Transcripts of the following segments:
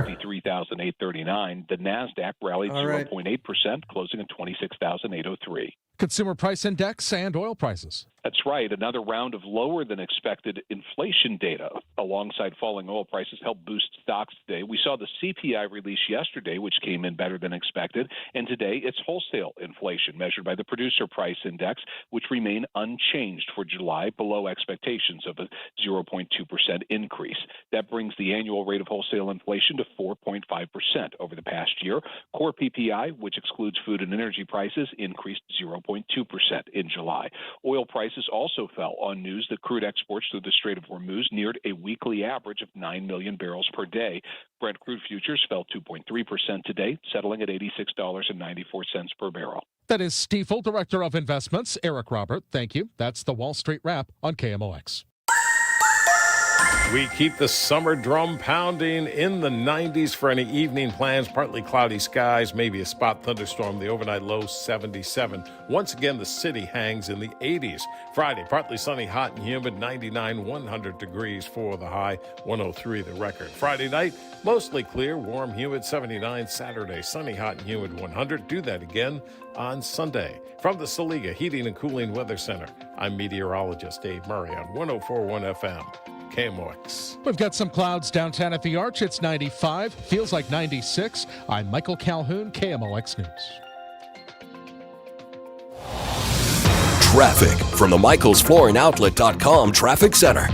53,839. The NASDAQ rallied 0.8%, closing at 26,803. Consumer Price Index and oil prices. That's right. Another round of lower than expected inflation data alongside falling oil prices helped boost stocks today. We saw the CPI release yesterday, which came in better than expected. And today it's wholesale inflation measured by the Producer Price Index, which remain unchanged for July, below expectations of a 0.2% increase. That brings the annual rate of wholesale inflation to 4.5% over the past year. Core PPI, which excludes food and energy prices, increased 0.2% in July. Oil prices also fell on news that crude exports through the Strait of Hormuz neared a weekly average of 9 million barrels per day. Brent crude futures fell 2.3% today, settling at $86.94 per barrel. That is Stiefel, Director of Investments, Eric Robert. Thank you. That's the Wall Street Wrap on KMOX. We keep the summer drum pounding in the 90s for any evening plans. Partly cloudy skies, maybe a spot thunderstorm. The overnight low 77. Once again, the city hangs in the 80s. Friday, partly sunny, hot and humid, 99, 100 degrees for the high, 103 the record. Friday night, mostly clear, warm, humid, 79. Saturday, sunny, hot and humid, 100. Do that again on Sunday. From the Saliga Heating and Cooling Weather Center, I'm meteorologist Dave Murray on 104.1 FM. KMOX. We've got some clouds downtown at the Arch. It's 95. Feels like 96. I'm Michael Calhoun, KMOX News. Traffic from the MichaelsFlooringOutlet.com Traffic Center.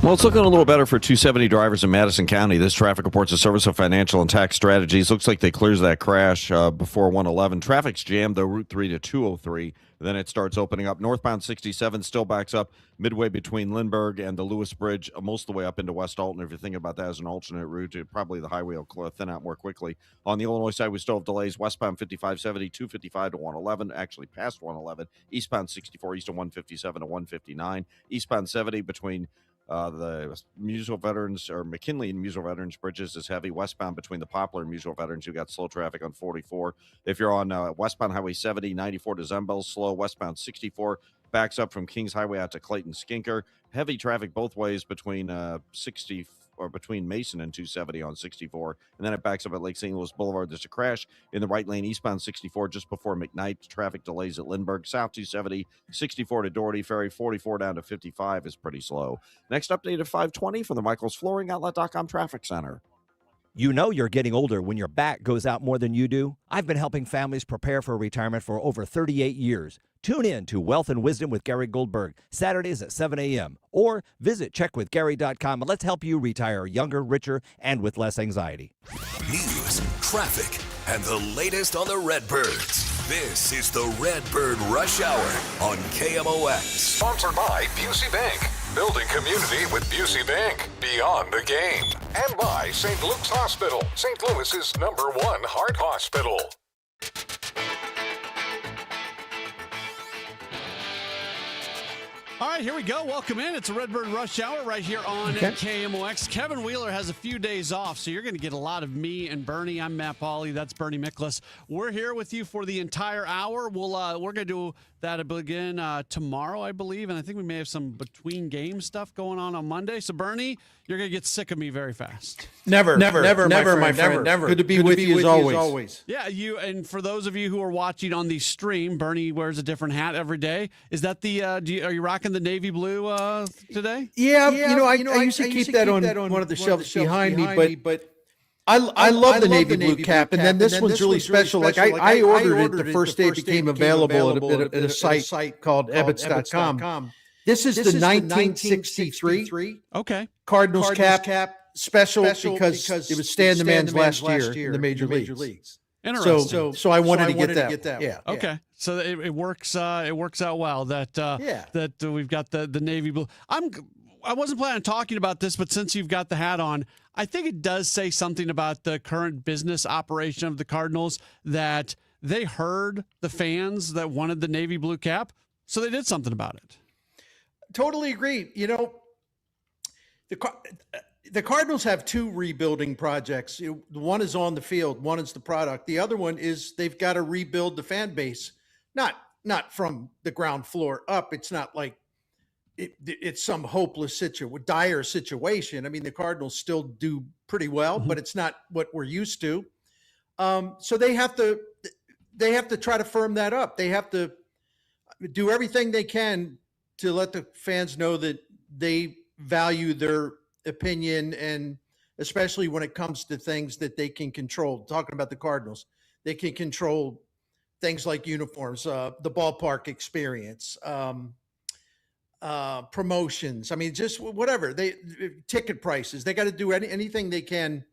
Well, it's looking a little better for 270 drivers in Madison County. This traffic report's a service of Financial and Tax Strategies. Looks like they clears that crash before 111. Traffic's jammed, though, Route 3 to 203. Then it starts opening up. Northbound 67 still backs up midway between Lindbergh and the Lewis Bridge, most of the way up into West Alton. If you're thinking about that as an alternate route, probably the highway will thin out more quickly. On the Illinois side, we still have delays. Westbound 5570, 255 to 111, actually past 111. Eastbound 64, east of 157 to 159. Eastbound 70 between the Musial Veterans or McKinley and Musial Veterans bridges is heavy. Westbound between the Poplar and Musial Veterans, you got slow traffic on 44. If you're on westbound Highway 70, 94 to Zembel, slow. Westbound 64 backs up from Kings Highway out to Clayton Skinker. Heavy traffic both ways between between Mason and 270 on 64, and then it backs up at Lake St. Louis Boulevard. There's a crash in the right lane, eastbound 64, just before McKnight. Traffic delays at Lindbergh. South 270, 64 to Doherty Ferry, 44 down to 55 is pretty slow. Next update at 5:20 from the MichaelsFlooringOutlet.com Traffic Center. You know you're getting older when your back goes out more than you do. I've been helping families prepare for retirement for over 38 years. Tune in to Wealth and Wisdom with Gary Goldberg, Saturdays at 7 a.m. Or visit checkwithgary.com and let's help you retire younger, richer, and with less anxiety. News, traffic, and the latest on the Redbirds. This is the Redbird Rush Hour on KMOX. Sponsored by Busey Bank. Building community with Busey Bank. Beyond the game. And by St. Luke's Hospital. St. Louis's #1 heart hospital. All right, here we go. Welcome in. It's a Redbird Rush Hour right here on KMOX. Kevin Wheeler has a few days off, so you're going to get a lot of me and Bernie. I'm Matt Pauley. That's Bernie Miklasz. We're here with you for the entire hour. We're going to do that again tomorrow, I believe, and I think we may have some between game stuff going on Monday. So, Bernie, you're going to get sick of me very fast. Never, my friend. Good to be with you as always. Yeah, and for those of you who are watching on the stream, Bernie wears a different hat every day. Is that are you rocking the navy blue today? Yeah, I used to keep that on one of the shelves behind me, but I love the navy blue cap, and then this one's really special. Like I ordered it the first day it became available at a site called Ebbets.com. This is the 1963 Cardinals cap special because it was Stan the Man's last year in the major leagues. Interesting. So I wanted to get that. Yeah. Okay. So it works. It works out well that we've got the navy blue. I wasn't planning on talking about this, but since you've got the hat on, I think it does say something about the current business operation of the Cardinals, that they heard the fans that wanted the navy blue cap, so they did something about it. Totally agree. The Cardinals have two rebuilding projects. One is on the field, one is the product. The other one is they've got to rebuild the fan base, not from the ground floor up. It's not like it's some hopeless dire situation. I mean, the Cardinals still do pretty well, but it's not what we're used to. So they have to try to firm that up. They have to do everything they can to let the fans know that they value their opinion, and especially when it comes to things that they can control. Talking about the Cardinals, they can control things like uniforms, the ballpark experience, promotions. I mean, just whatever, ticket prices. They got to do anything they can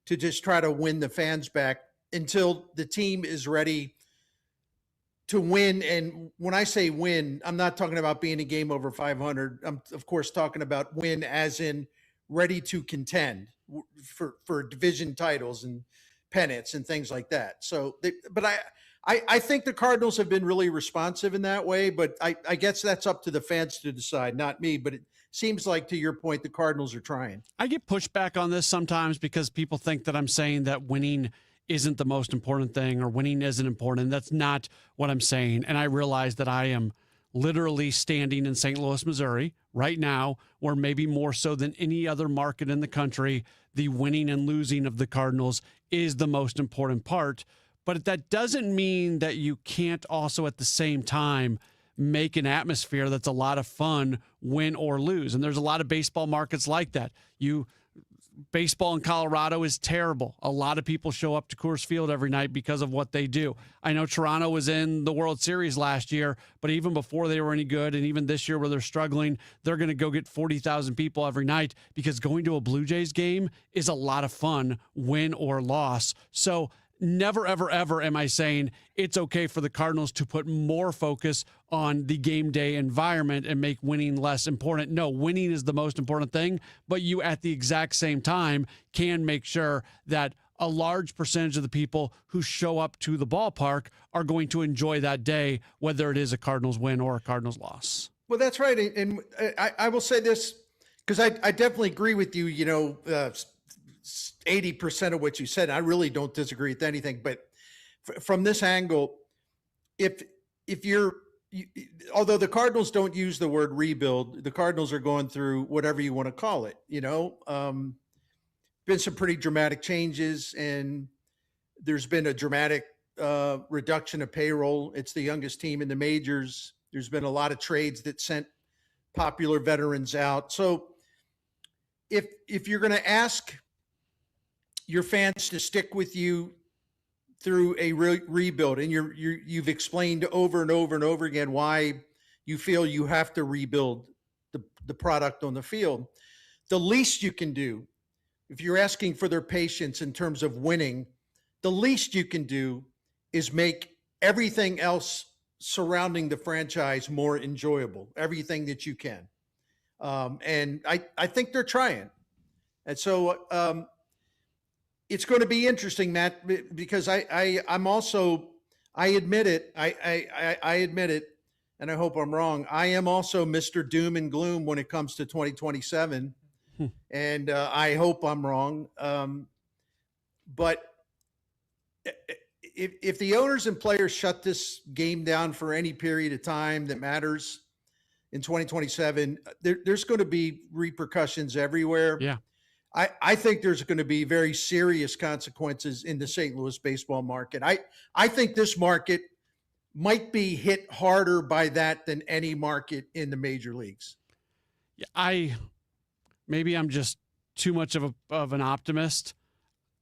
to just try to win the fans back until the team is ready to win. And when I say win, I'm not talking about being a game over 500. I'm of course talking about win as in ready to contend for division titles and pennants and things like that. So, I think the Cardinals have been really responsive in that way, but I guess that's up to the fans to decide, not me. But it seems like, to your point, the Cardinals are trying. I get pushback on this sometimes because people think that I'm saying that winning isn't the most important thing or winning isn't important. That's not what I'm saying. And I realize that I am literally standing in St. Louis, Missouri right now, where maybe more so than any other market in the country, the winning and losing of the Cardinals is the most important part. But that doesn't mean that you can't also at the same time make an atmosphere that's a lot of fun, win or lose. And there's a lot of baseball markets like that. Baseball in Colorado is terrible. A lot of people show up to Coors Field every night because of what they do. I know Toronto was in the World Series last year, but even before they were any good, and even this year where they're struggling, they're going to go get 40,000 people every night because going to a Blue Jays game is a lot of fun, win or loss. So never, ever, ever am I saying it's okay for the Cardinals to put more focus on the game day environment and make winning less important. No, winning is the most important thing, but you at the exact same time can make sure that a large percentage of the people who show up to the ballpark are going to enjoy that day, whether it is a Cardinals win or a Cardinals loss. Well, that's right. And I will say this, because I definitely agree with you, 80% of what you said. I really don't disagree with anything, but from this angle, although the Cardinals don't use the word rebuild, the Cardinals are going through whatever you want to call it, been some pretty dramatic changes, and there's been a dramatic reduction of payroll. It's the youngest team in the majors. There's been a lot of trades that sent popular veterans out. So if you're going to ask your fans to stick with you through a rebuild, and you've explained over and over and over again why you feel you have to rebuild the product on the field, the least you can do, if you're asking for their patience in terms of winning, the least you can do is make everything else surrounding the franchise more enjoyable, everything that you can. And I think they're trying. And so it's going to be interesting, Matt, because I admit it, and I hope I'm wrong. I am also Mr. Doom and Gloom when it comes to 2027, and I hope I'm wrong. But if the owners and players shut this game down for any period of time that matters in 2027, there's going to be repercussions everywhere. Yeah. I think there's going to be very serious consequences in the St. Louis baseball market. I think this market might be hit harder by that than any market in the major leagues. Yeah, maybe I'm just too much of an optimist.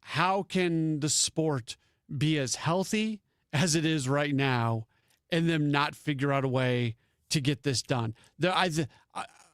How can the sport be as healthy as it is right now and them not figure out a way to get this done?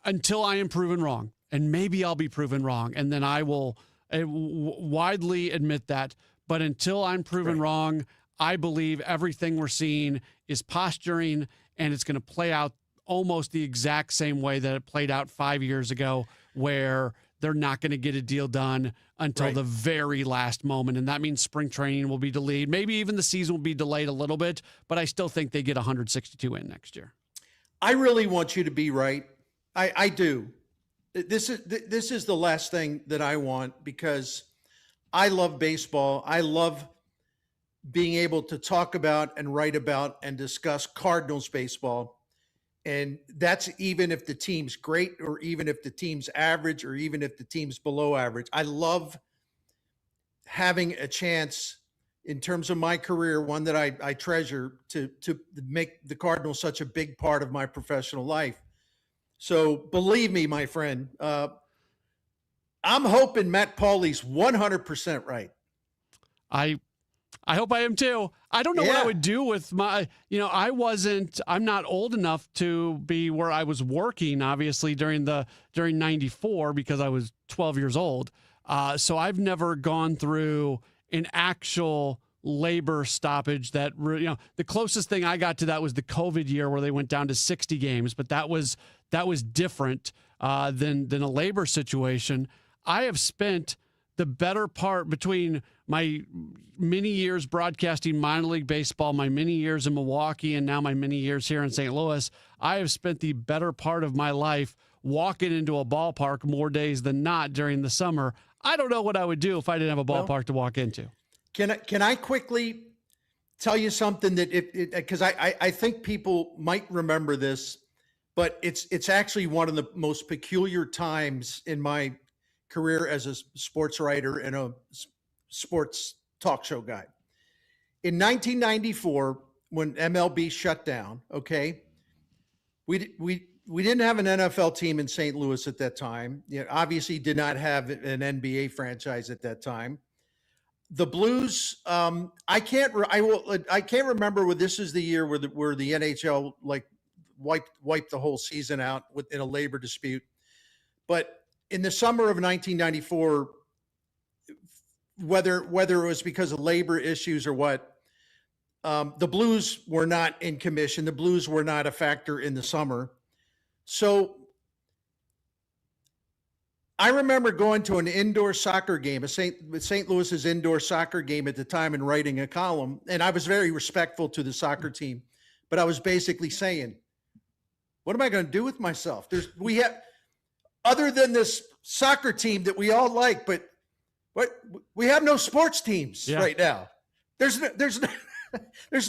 Until I am proven wrong. And maybe I'll be proven wrong, and then I will widely admit that. But until I'm proven wrong, I believe everything we're seeing is posturing, and it's going to play out almost the exact same way that it played out 5 years ago, where they're not going to get a deal done until the very last moment. And that means spring training will be delayed. Maybe even the season will be delayed a little bit, but I still think they get 162 in next year. I really want you to be right. I do. This is the last thing that I want, because I love baseball. I love being able to talk about and write about and discuss Cardinals baseball. And that's even if the team's great, or even if the team's average, or even if the team's below average. I love having a chance in terms of my career, one that I treasure, to make the Cardinals such a big part of my professional life. So believe me, my friend, I'm hoping Matt Pauley's 100% right. I hope I am too. I don't know what I would do with my, I'm not old enough to be where I was working, obviously, during 94 because I was 12 years old. So I've never gone through an actual labor stoppage that, the closest thing I got to that was the COVID year where they went down to 60 games, but that was different than a labor situation. I have spent the better part between my many years broadcasting minor league baseball, my many years in Milwaukee, and now my many years here in St. Louis. I have spent the better part of my life walking into a ballpark more days than not during the summer. I don't know what I would do if I didn't have a ballpark to walk into. Can I quickly tell you something that because I think people might remember this, but it's actually one of the most peculiar times in my career as a sports writer and a sports talk show guy. In 1994, when MLB shut down, okay, we didn't have an NFL team in St. Louis at that time. Obviously did not have an NBA franchise at that time. The Blues, I can't remember whether this is the year where the NHL wiped the whole season out in a labor dispute. But in the summer of 1994, whether it was because of labor issues or what, the Blues were not in commission. The Blues were not a factor in the summer. So I remember going to an indoor soccer game, St. Louis's indoor soccer game at the time, and writing a column. And I was very respectful to the soccer team, but I was basically saying, what am I going to do with myself? We have, other than this soccer team that we all like, but we have no sports teams right now. There's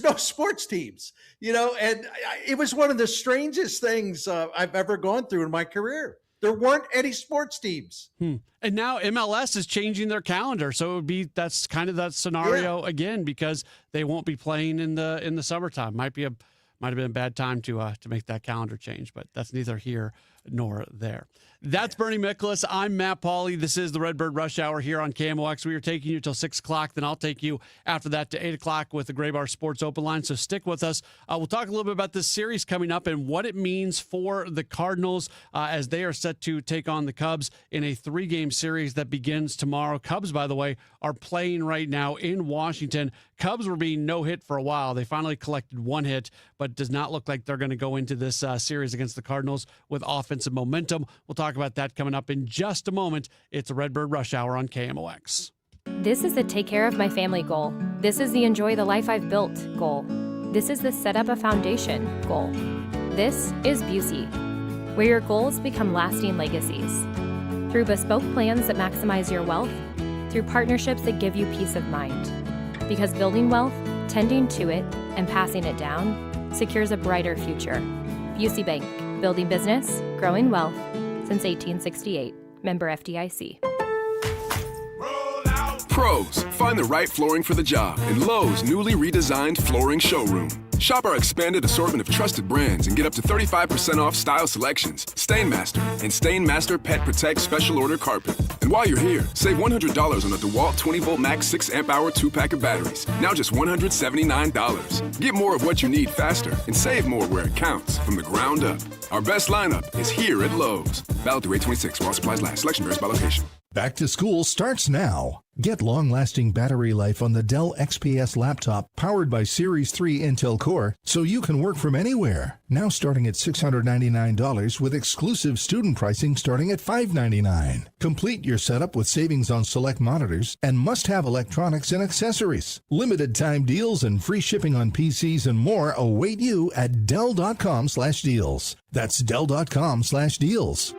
no sports teams, and it was one of the strangest things I've ever gone through in my career. There weren't any sports teams. And now MLS is changing their calendar. So that's kind of that scenario again, because they won't be playing in the summertime. Might have been a bad time to make that calendar change, but that's neither here nor there. That's Bernie Miklasz. I'm Matt Pauley. This is the Redbird Rush Hour here on KMOX. We are taking you till 6 o'clock. Then I'll take you after that to 8 o'clock with the Gray Bar Sports Open Line. So stick with us. We'll talk a little bit about this series coming up and what it means for the Cardinals as they are set to take on the Cubs in a 3-game series that begins tomorrow. Cubs, by the way, are playing right now in Washington. Cubs were being no hit for a while. They finally collected 1 hit, but it does not look like they're going to go into this series against the Cardinals with offensive momentum. We'll talk about that coming up in just a moment. It's a Redbird Rush Hour on KMOX. This is the take care of my family goal. This is the enjoy the life I've built goal. This is the set up a foundation goal. This is Busey, where your goals become lasting legacies. Through bespoke plans that maximize your wealth, through partnerships that give you peace of mind. Because building wealth, tending to it, and passing it down secures a brighter future. Busey Bank, building business, growing wealth since 1868. Member FDIC. Pros, find the right flooring for the job in Lowe's newly redesigned flooring showroom. Shop our expanded assortment of trusted brands and get up to 35% off style selections, Stainmaster, and Stainmaster Pet Protect Special Order Carpet. And while you're here, save $100 on a DeWalt 20-volt max 6-amp-hour 2-pack of batteries. Now just $179. Get more of what you need faster and save more where it counts from the ground up. Our best lineup is here at Lowe's. Valid through 8/26 while supplies last. Selection varies by location. Back to school starts now. Get long-lasting battery life on the Dell XPS laptop powered by Series 3 Intel Core so you can work from anywhere. Now starting at $699 with exclusive student pricing starting at $599. Complete your setup with savings on select monitors and must-have electronics and accessories. Limited time deals and free shipping on PCs and more await you at Dell.com/deals. That's Dell.com/deals.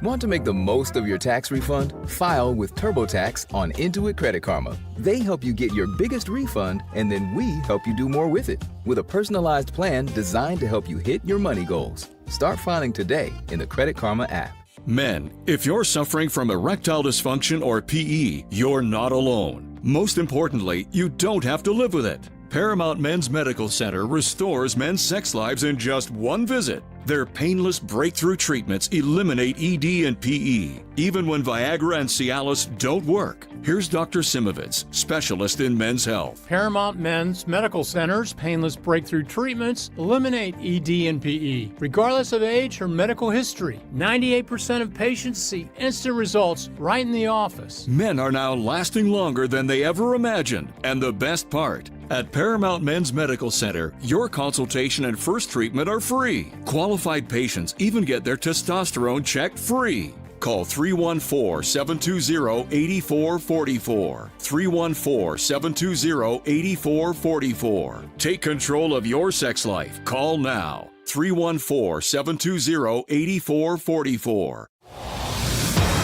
Want to make the most of your tax refund? File with TurboTax on Intuit Credit Karma. They help you get your biggest refund, and then we help you do more with it with a personalized plan designed to help you hit your money goals. Start filing today in the Credit Karma app. Men, if you're suffering from erectile dysfunction or PE, you're not alone. Most importantly, you don't have to live with it. Paramount Men's Medical Center restores men's sex lives in just one visit. Their painless breakthrough treatments eliminate ED and PE, even when Viagra and Cialis don't work. Here's Dr. Simovitz, specialist in men's health. Paramount Men's Medical Center's painless breakthrough treatments eliminate ED and PE, regardless of age or medical history. 98% of patients see instant results right in the office. Men are now lasting longer than they ever imagined. And the best part, at Paramount Men's Medical Center, your consultation and first treatment are free. Qualified patients even get their testosterone checked free. Call 314-720-8444. 314-720-8444. Take control of your sex life. Call now. 314-720-8444.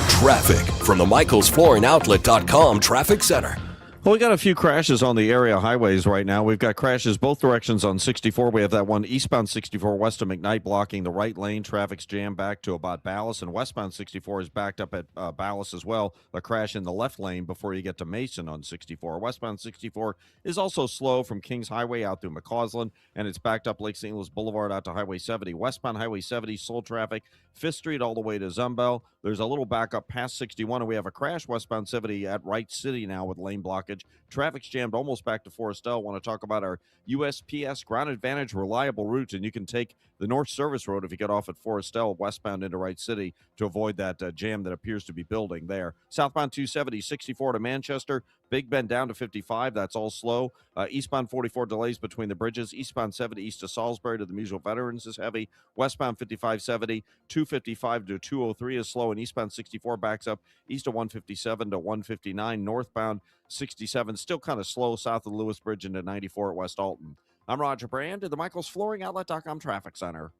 Traffic from the MichaelsFlooringOutlet.com Traffic Center. Well, we got a few crashes on the area highways right now. We've got crashes both directions on 64. We have that one eastbound 64 west of McKnight blocking the right lane. Traffic's jammed back to about Ballas, and westbound 64 is backed up at Ballas as well. A crash in the left lane before you get to Mason on 64. Westbound 64 is also slow from Kings Highway out through McCausland, and it's backed up Lake St. Louis Boulevard out to Highway 70. Westbound Highway 70, slow traffic, 5th Street all the way to Zumbel. There's a little backup past 61, and we have a crash westbound 70 at Wright City now with lane blockage. Traffic's jammed almost back to Forestel. Want to talk about our USPS Ground Advantage reliable route, and you can take the North Service Road if you get off at Forestel westbound into Wright City to avoid that jam that appears to be building there. Southbound 270, 64 to Manchester. Big Bend down to 55. That's all slow. Eastbound 44 delays between the bridges. Eastbound 70 east to Salisbury to the Musial Veterans is heavy. Westbound 5570, 255 to 203 is slow. And eastbound 64 backs up east of 157 to 159. Northbound 67 still kind of slow south of the Lewis Bridge into 94 at West Alton. I'm Roger Brand at the MichaelsFlooringOutlet.com Traffic Center.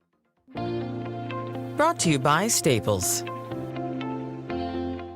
Brought to you by Staples.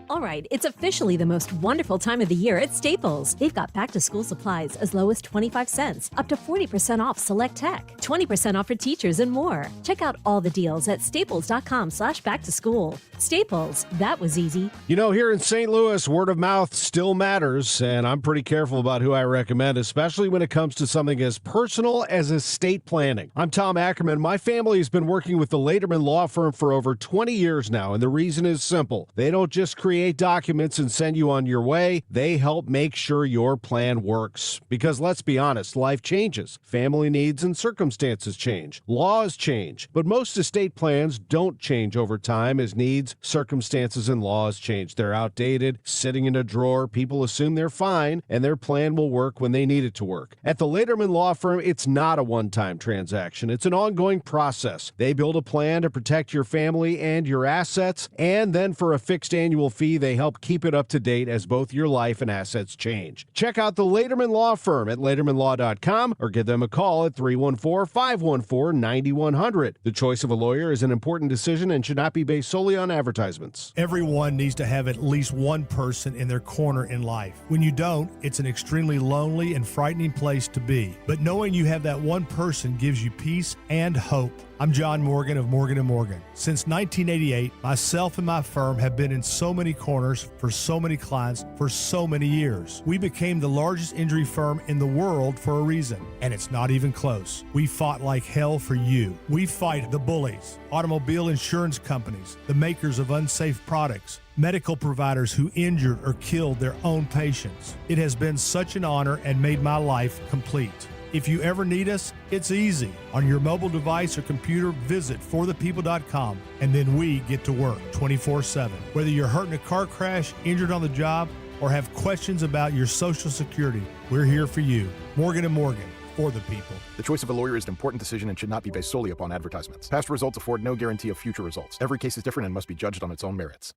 All right, it's officially the most wonderful time of the year at Staples. They've got back-to-school supplies as low as 25 cents, up to 40% off select tech, 20% off for teachers, and more. Check out all the deals at staples.com/back-to-school. Staples, that was easy. You know, here in St. Louis, word of mouth still matters, and I'm pretty careful about who I recommend, especially when it comes to something as personal as estate planning. I'm Tom Ackerman. My family has been working with the Lederman Law Firm for over 20 years now, and the reason is simple. They don't just create documents and send you on your way. They help make sure your plan works. Because let's be honest, life changes. Family needs and circumstances change. Laws change. But most estate plans don't change over time as needs, circumstances, and laws change. They're outdated, sitting in a drawer. People assume they're fine, and their plan will work when they need it to work. At the Lederman Law Firm, it's not a one-time transaction. It's an ongoing process. They build a plan to protect your family and your assets, and then for a fixed annual fee, they help keep it up to date as both your life and assets change. Check out the Lederman Law Firm at LedermanLaw.com or give them a call at 314-514-9100. The choice of a lawyer is an important decision and should not be based solely on advertisements. Everyone needs to have at least one person in their corner in life. When you don't, it's an extremely lonely and frightening place to be. But knowing you have that one person gives you peace and hope. I'm John Morgan of Morgan & Morgan. Since 1988, myself and my firm have been in so many corners for so many clients for so many years. We became the largest injury firm in the world for a reason, and it's not even close. We fought like hell for you. We fight the bullies, automobile insurance companies, the makers of unsafe products, medical providers who injured or killed their own patients. It has been such an honor and made my life complete. If you ever need us, it's easy. On your mobile device or computer, visit forthepeople.com, and then we get to work 24/7. Whether you're hurt in a car crash, injured on the job, or have questions about your Social Security, we're here for you. Morgan & Morgan, for the people. The choice of a lawyer is an important decision and should not be based solely upon advertisements. Past results afford no guarantee of future results. Every case is different and must be judged on its own merits.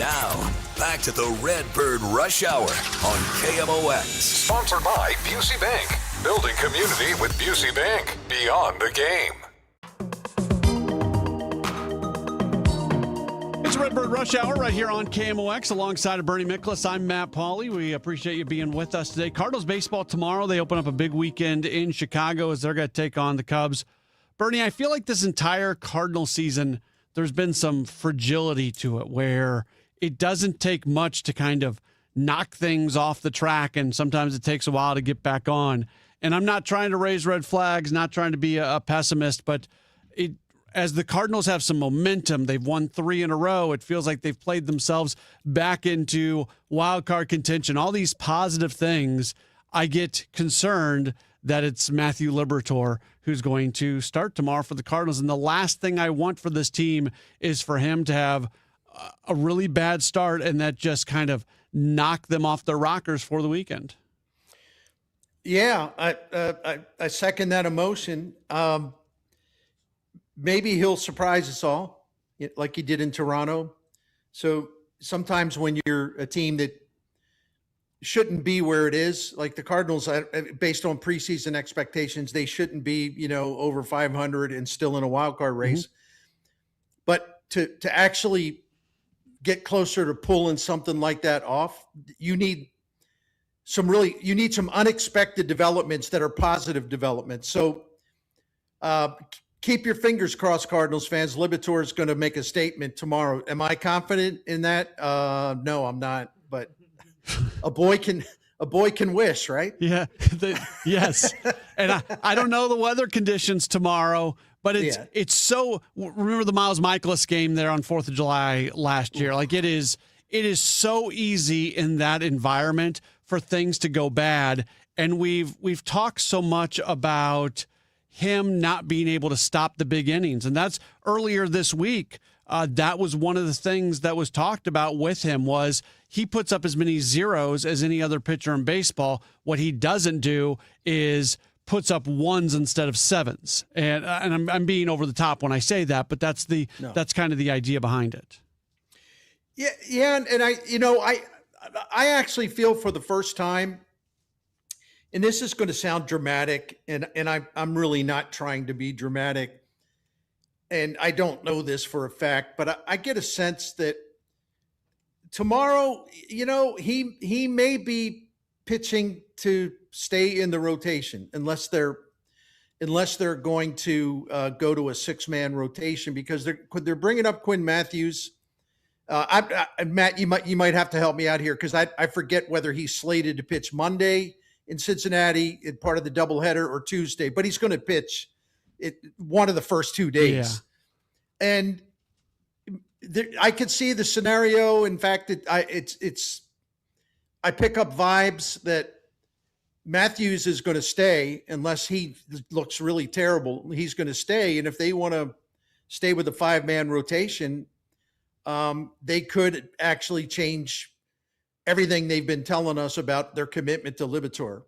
Now, back to the Redbird Rush Hour on KMOX. Sponsored by Busey Bank. Building community with Busey Bank. Beyond the game. It's Redbird Rush Hour right here on KMOX alongside of Bernie Miklasz. I'm Matt Pauley. We appreciate you being with us today. Cardinals baseball tomorrow. They open up a big weekend in Chicago as they're going to take on the Cubs. Bernie, I feel like this entire Cardinal season, there's been some fragility to it where it doesn't take much to kind of knock things off the track, and sometimes it takes a while to get back on. And I'm not trying to raise red flags, not trying to be a pessimist, but as the Cardinals have some momentum, they've won 3 in a row. It feels like they've played themselves back into wild card contention. All these positive things, I get concerned that it's Matthew Liberatore who's going to start tomorrow for the Cardinals. And the last thing I want for this team is for him to have a really bad start and that just kind of knock them off their rockers for the weekend. Yeah, I second that emotion. Maybe he'll surprise us all like he did in Toronto. So sometimes when you're a team that shouldn't be where it is, like the Cardinals, based on preseason expectations, they shouldn't be, over 500 and still in a wild card race. Mm-hmm. But to actually get closer to pulling something like that off, you need some unexpected developments that are positive developments. So keep your fingers crossed, Cardinals fans. Liberatore is going to make a statement tomorrow. Am I confident in that? No, I'm not. But a boy can wish, right? Yeah. Yes. And I don't know the weather conditions tomorrow, but it's so. Remember the Miles Miklasz game there on 4th of July last year? Like it is so easy in that environment for things to go bad. And we've talked so much about him not being able to stop the big innings. And that's earlier this week. That was one of the things that was talked about with him was he puts up as many zeros as any other pitcher in baseball. What he doesn't do is puts up ones instead of sevens. And I'm being over the top when I say that, but that's kind of the idea behind it. Yeah. And I actually feel for the first time, and this is going to sound dramatic, and I'm really not trying to be dramatic, and I don't know this for a fact, but I get a sense that tomorrow, he may be pitching to stay in the rotation unless they're going to go to a 6-man rotation because they're bringing up Quinn Matthews. Matt, you might have to help me out here because I forget whether he's slated to pitch Monday in Cincinnati in part of the doubleheader or Tuesday, but he's going to pitch one of the first 2 days. Yeah. And I could see the scenario. In fact, I pick up vibes that Matthews is going to stay unless he looks really terrible. He's going to stay. And if they want to stay with a 5-man rotation, they could actually change everything they've been telling us about their commitment to Liberatore,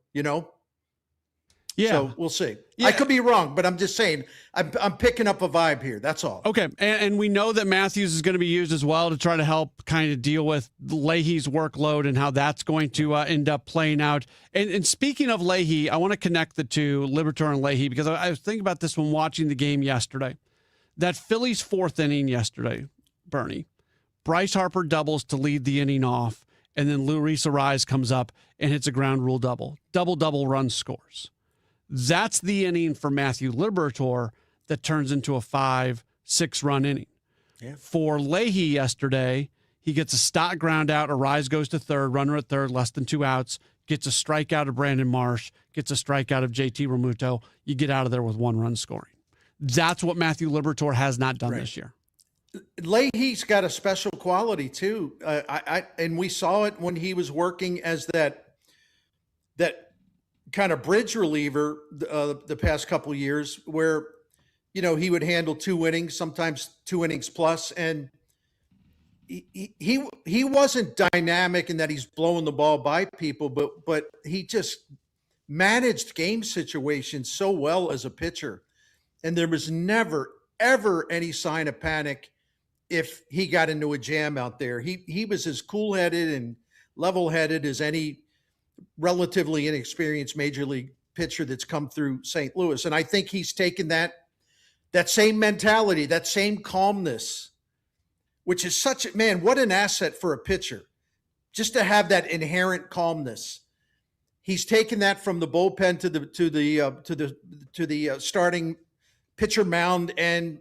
Yeah. So we'll see. Yeah. I could be wrong, but I'm just saying I'm picking up a vibe here. That's all. Okay. And we know that Matthews is going to be used as well to try to help kind of deal with Leahy's workload and how that's going to end up playing out. And speaking of Leahy, I want to connect the two, Liberatore and Leahy, because I was thinking about this when watching the game yesterday. That Phillies 4th inning yesterday, Bernie, Bryce Harper doubles to lead the inning off. And then Luis Ariz comes up and hits a ground rule double. Double run scores. That's the inning for Matthew Liberatore that turns into a 5-6 run inning. Yeah. For Leahy yesterday, he gets a stock ground out. Ariz goes to third, runner at third, less than 2 outs, gets a strikeout of Brandon Marsh, gets a strikeout of JT Realmuto. You get out of there with 1 run scoring. That's what Matthew Liberatore has not done this year. Leahy's got a special quality too. And we saw it when he was working as that kind of bridge reliever the past couple of years where, he would handle 2 innings, sometimes 2 innings plus. And he wasn't dynamic in that he's blowing the ball by people, but he just managed game situations so well as a pitcher. And there was never, ever any sign of panic if he got into a jam out there. He was as cool-headed and level-headed as any relatively inexperienced major league pitcher that's come through St. Louis. And I think he's taken that same mentality, that same calmness, which is what an asset for a pitcher, just to have that inherent calmness. He's taken that from the bullpen to the starting pitcher mound, and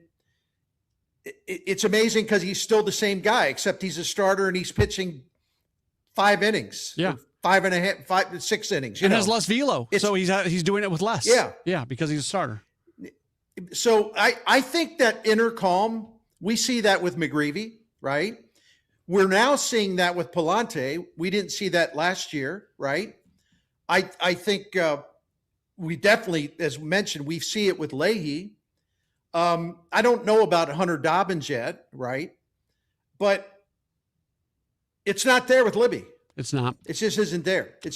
it's amazing because he's still the same guy, except he's a starter and he's pitching 5 innings. Yeah. 5.5, 6 innings. And has less velo. So he's doing it with less. Yeah. Yeah, because he's a starter. So I think that inner calm, we see that with McGreevy, right? We're now seeing that with Palante. We didn't see that last year, right? I think we definitely, as mentioned, we see it with Leahy. I don't know about Hunter Dobbins yet, right? But it's not there with Libby. It's not. It just isn't there. It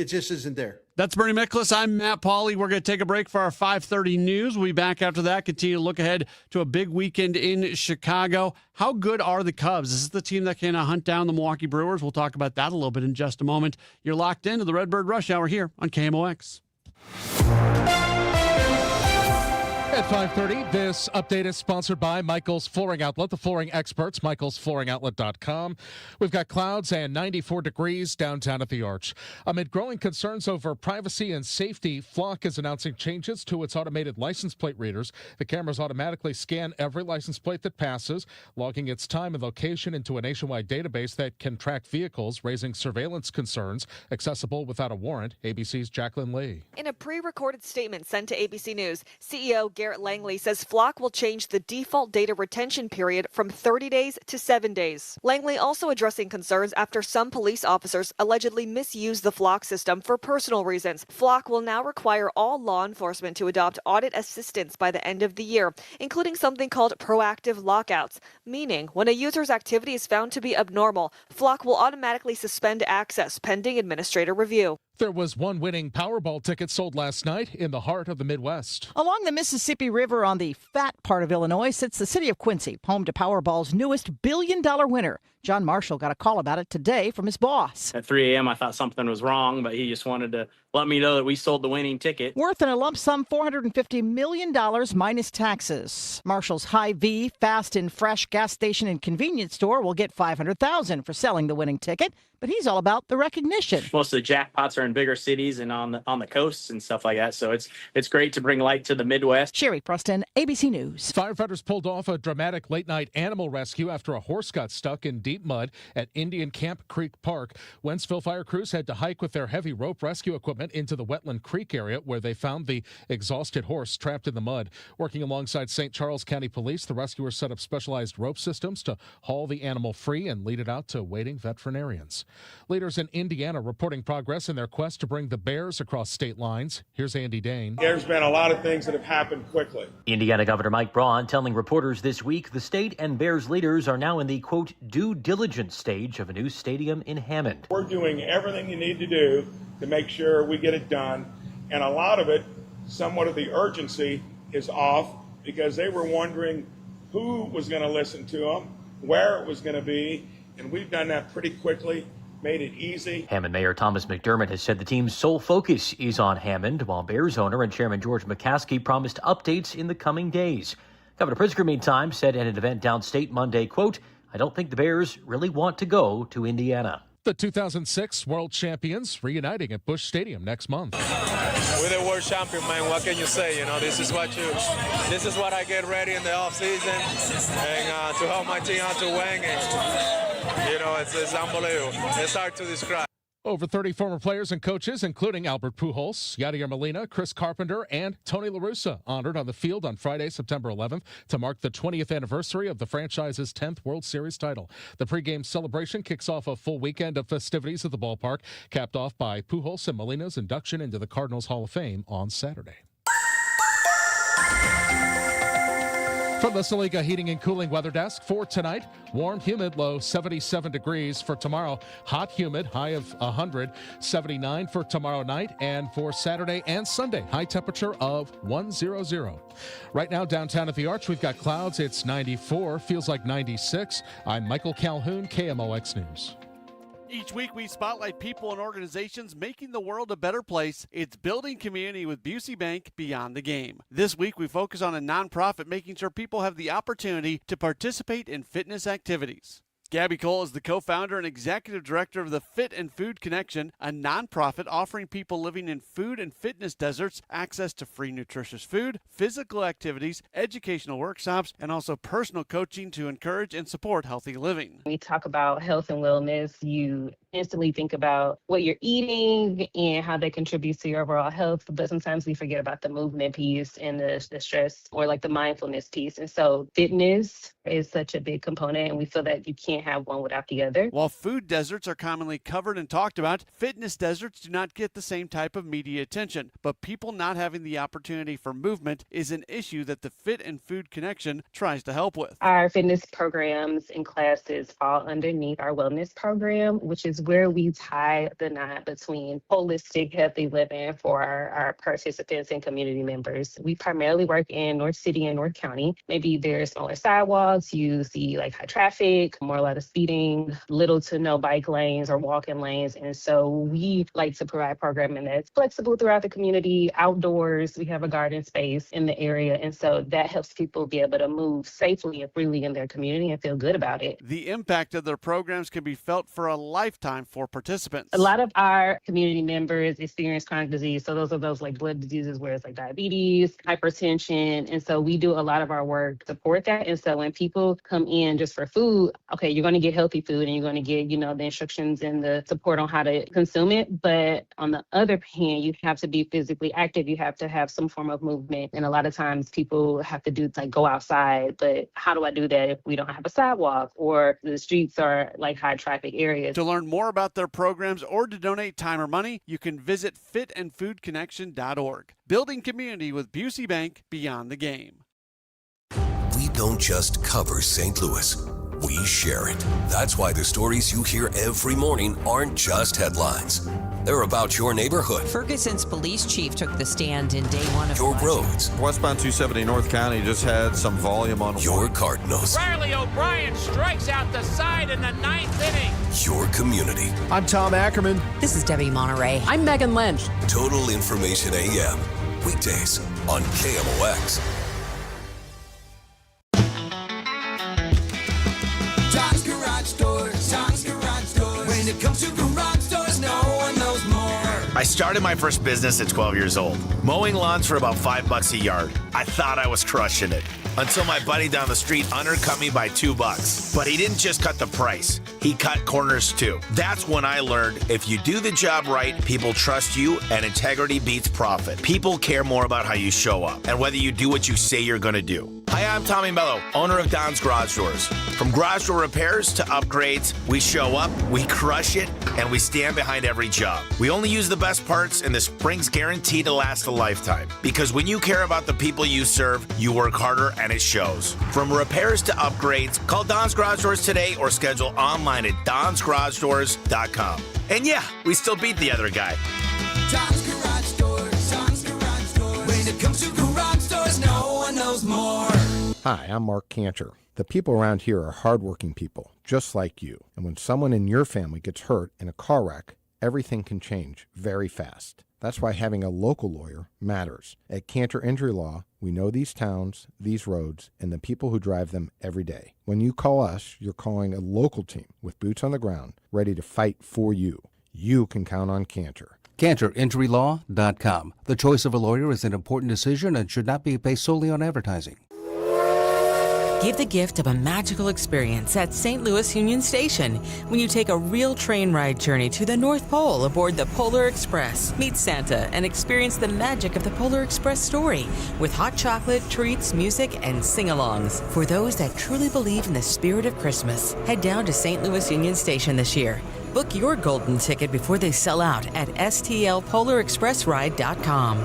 just isn't there. That's Bernie Miklasz. I'm Matt Pauley. We're going to take a break for our 5:30 news. We'll be back after that. Continue to look ahead to a big weekend in Chicago. How good are the Cubs? This is the team that can hunt down the Milwaukee Brewers. We'll talk about that a little bit in just a moment. You're locked into the Redbird Rush Hour here on KMOX. At 5:30, this update is sponsored by Michael's Flooring Outlet, the flooring experts, michaelsflooringoutlet.com. We've got clouds and 94 degrees downtown at the Arch. Amid growing concerns over privacy and safety, Flock is announcing changes to its automated license plate readers. The cameras automatically scan every license plate that passes, logging its time and location into a nationwide database that can track vehicles, raising surveillance concerns. Accessible without a warrant. ABC's Jacqueline Lee. In a pre-recorded statement sent to ABC News, CEO Garrett Langley says Flock will change the default data retention period from 30 days to 7 days. Langley also addressing concerns after some police officers allegedly misused the Flock system for personal reasons. Flock will now require all law enforcement to adopt audit assistance by the end of the year, including something called proactive lockouts, meaning when a user's activity is found to be abnormal, Flock will automatically suspend access pending administrator review. There was one winning Powerball ticket sold last night in the heart of the Midwest. Along the Mississippi River on the fat part of Illinois sits the city of Quincy, home to Powerball's newest billion-dollar winner. John Marshall got a call about it today from his boss. At 3 a.m., I thought something was wrong, but he just wanted to let me know that we sold the winning ticket. Worth in a lump sum $450 million minus taxes. Marshall's Hy-Vee fast and fresh gas station and convenience store will get $500,000 for selling the winning ticket, but he's all about the recognition. Most of the jackpots are in bigger cities and on the coasts and stuff like that, so it's great to bring light to the Midwest. Sherry Preston, ABC News. Firefighters pulled off a dramatic late-night animal rescue after a horse got stuck in deep mud at Indian Camp Creek Park. Wentzville fire crews had to hike with their heavy rope rescue equipment into the Wetland Creek area where they found the exhausted horse trapped in the mud. Working alongside St. Charles County Police, the rescuers set up specialized rope systems to haul the animal free and lead it out to waiting veterinarians. Leaders in Indiana reporting progress in their quest to bring the bears across state lines. Here's Andy Dane. There's been a lot of things that have happened quickly. Indiana Governor Mike Braun telling reporters this week the state and Bears leaders are now in the, quote, due diligence stage of a new stadium in Hammond. We're doing everything you need to do to make sure we get it done. And a lot of it, somewhat of the urgency is off because they were wondering who was going to listen to them, where it was going to be, and we've done that pretty quickly. Made it easy. Hammond Mayor Thomas McDermott has said the team's sole focus is on Hammond, while Bears owner and Chairman George McCaskey promised updates in the coming days. Governor Pritzker, meantime, said at an event downstate Monday, quote, I don't think the Bears really want to go to Indiana. The 2006 World Champions reuniting at Busch Stadium next month. We're the world champion, man. What can you say? You know, this is what I get ready in the off season, and to help my team out to win. And, you know, it's unbelievable. It's hard to describe. Over 30 former players and coaches, including Albert Pujols, Yadier Molina, Chris Carpenter, and Tony La Russa, honored on the field on Friday, September 11th, to mark the 20th anniversary of the franchise's 10th World Series title. The pregame celebration kicks off a full weekend of festivities at the ballpark, capped off by Pujols and Molina's induction into the Cardinals Hall of Fame on Saturday. From the Saliga Heating and Cooling Weather Desk for tonight, warm, humid, low 77 degrees. For tomorrow, hot, humid, high of 100, 79 for tomorrow night, and for Saturday and Sunday, high temperature of 100. Right now, downtown at the Arch, we've got clouds. It's 94, feels like 96. I'm Michael Calhoun, KMOX News. Each week, we spotlight people and organizations making the world a better place. It's building community with Busey Bank Beyond the Game. This week, we focus on a nonprofit making sure people have the opportunity to participate in fitness activities. Gabby Cole is the co-founder and executive director of the Fit and Food Connection, a nonprofit offering people living in food and fitness deserts access to free nutritious food, physical activities, educational workshops, and also personal coaching to encourage and support healthy living. When we talk about health and wellness, you instantly think about what you're eating and how that contributes to your overall health, but sometimes we forget about the movement piece and the stress or like the mindfulness piece. And so fitness is such a big component, and we feel that you can't have one without the other. While food deserts are commonly covered and talked about, fitness deserts do not get the same type of media attention. But people not having the opportunity for movement is an issue that the Fit and Food Connection tries to help with. Our fitness programs and classes fall underneath our wellness program, which is where we tie the knot between holistic, healthy living for our participants and community members. We primarily work in North City and North County. Maybe there's smaller sidewalks, you see like high traffic, more a lot of speeding, little to no bike lanes or walking lanes. And so we like to provide programming that's flexible throughout the community, outdoors. We have a garden space in the area. And so that helps people be able to move safely and freely in their community and feel good about it. The impact of their programs can be felt for a lifetime for participants. A lot of our community members experience chronic disease. So those are those like blood diseases where it's like diabetes, hypertension. And so we do a lot of our work to support that. And so when people come in just for food, okay, you're going to get healthy food and you're going to get, the instructions and the support on how to consume it. But on the other hand, you have to be physically active. You have to have some form of movement. And a lot of times people have to do like go outside. But how do I do that if we don't have a sidewalk or the streets are like high traffic areas? To learn more about their programs or to donate time or money, you can visit fitandfoodconnection.org. Building community with Busey Bank, beyond the game. We don't just cover St. Louis, we share it. That's why the stories you hear every morning aren't just headlines. They're about your neighborhood. Ferguson's police chief took the stand in day one of your roads. Westbound 270 North County just had some volume on your Cardinals. Riley O'Brien strikes out the side in the 9th inning. Your community. I'm Tom Ackerman. This is Debbie Monterey. I'm Megan Lynch. Total Information AM. Weekdays on KMOX. Tom's Garage Door. When it comes to garage doors, no one knows more. I started my first business at 12 years old, mowing lawns for about $5 a yard. I thought I was crushing it until my buddy down the street undercut me by $2. But he didn't just cut the price, he cut corners too. That's when I learned if you do the job right, people trust you, and integrity beats profit. People care more about how you show up and whether you do what you say you're gonna do. Hi, I'm Tommy Mello, owner of Don's Garage Doors. From garage door repairs to upgrades, we show up, we crush it, and we stand behind every job. We only use the best parts, and the spring's guaranteed to last a lifetime. Because when you care about the people you serve, you work harder, and it shows. From repairs to upgrades, call Don's Garage Doors today or schedule online at donsgaragedoors.com. And yeah, we still beat the other guy. Tom's Garage Doors. When it comes to garage doors, no one knows more. Hi, I'm Mark Cantor. The people around here are hardworking people, just like you. And when someone in your family gets hurt in a car wreck, everything can change very fast. That's why having a local lawyer matters. At Cantor Injury Law, we know these towns, these roads, and the people who drive them every day. When you call us, you're calling a local team with boots on the ground, ready to fight for you. You can count on Cantor. CantorInjuryLaw.com. The choice of a lawyer is an important decision and should not be based solely on advertising. Give the gift of a magical experience at St. Louis Union Station when you take a real train ride journey to the North Pole aboard the Polar Express. Meet Santa and experience the magic of the Polar Express story with hot chocolate, treats, music, and sing-alongs. For those that truly believe in the spirit of Christmas, head down to St. Louis Union Station this year. Book your golden ticket before they sell out at stlpolarexpressride.com.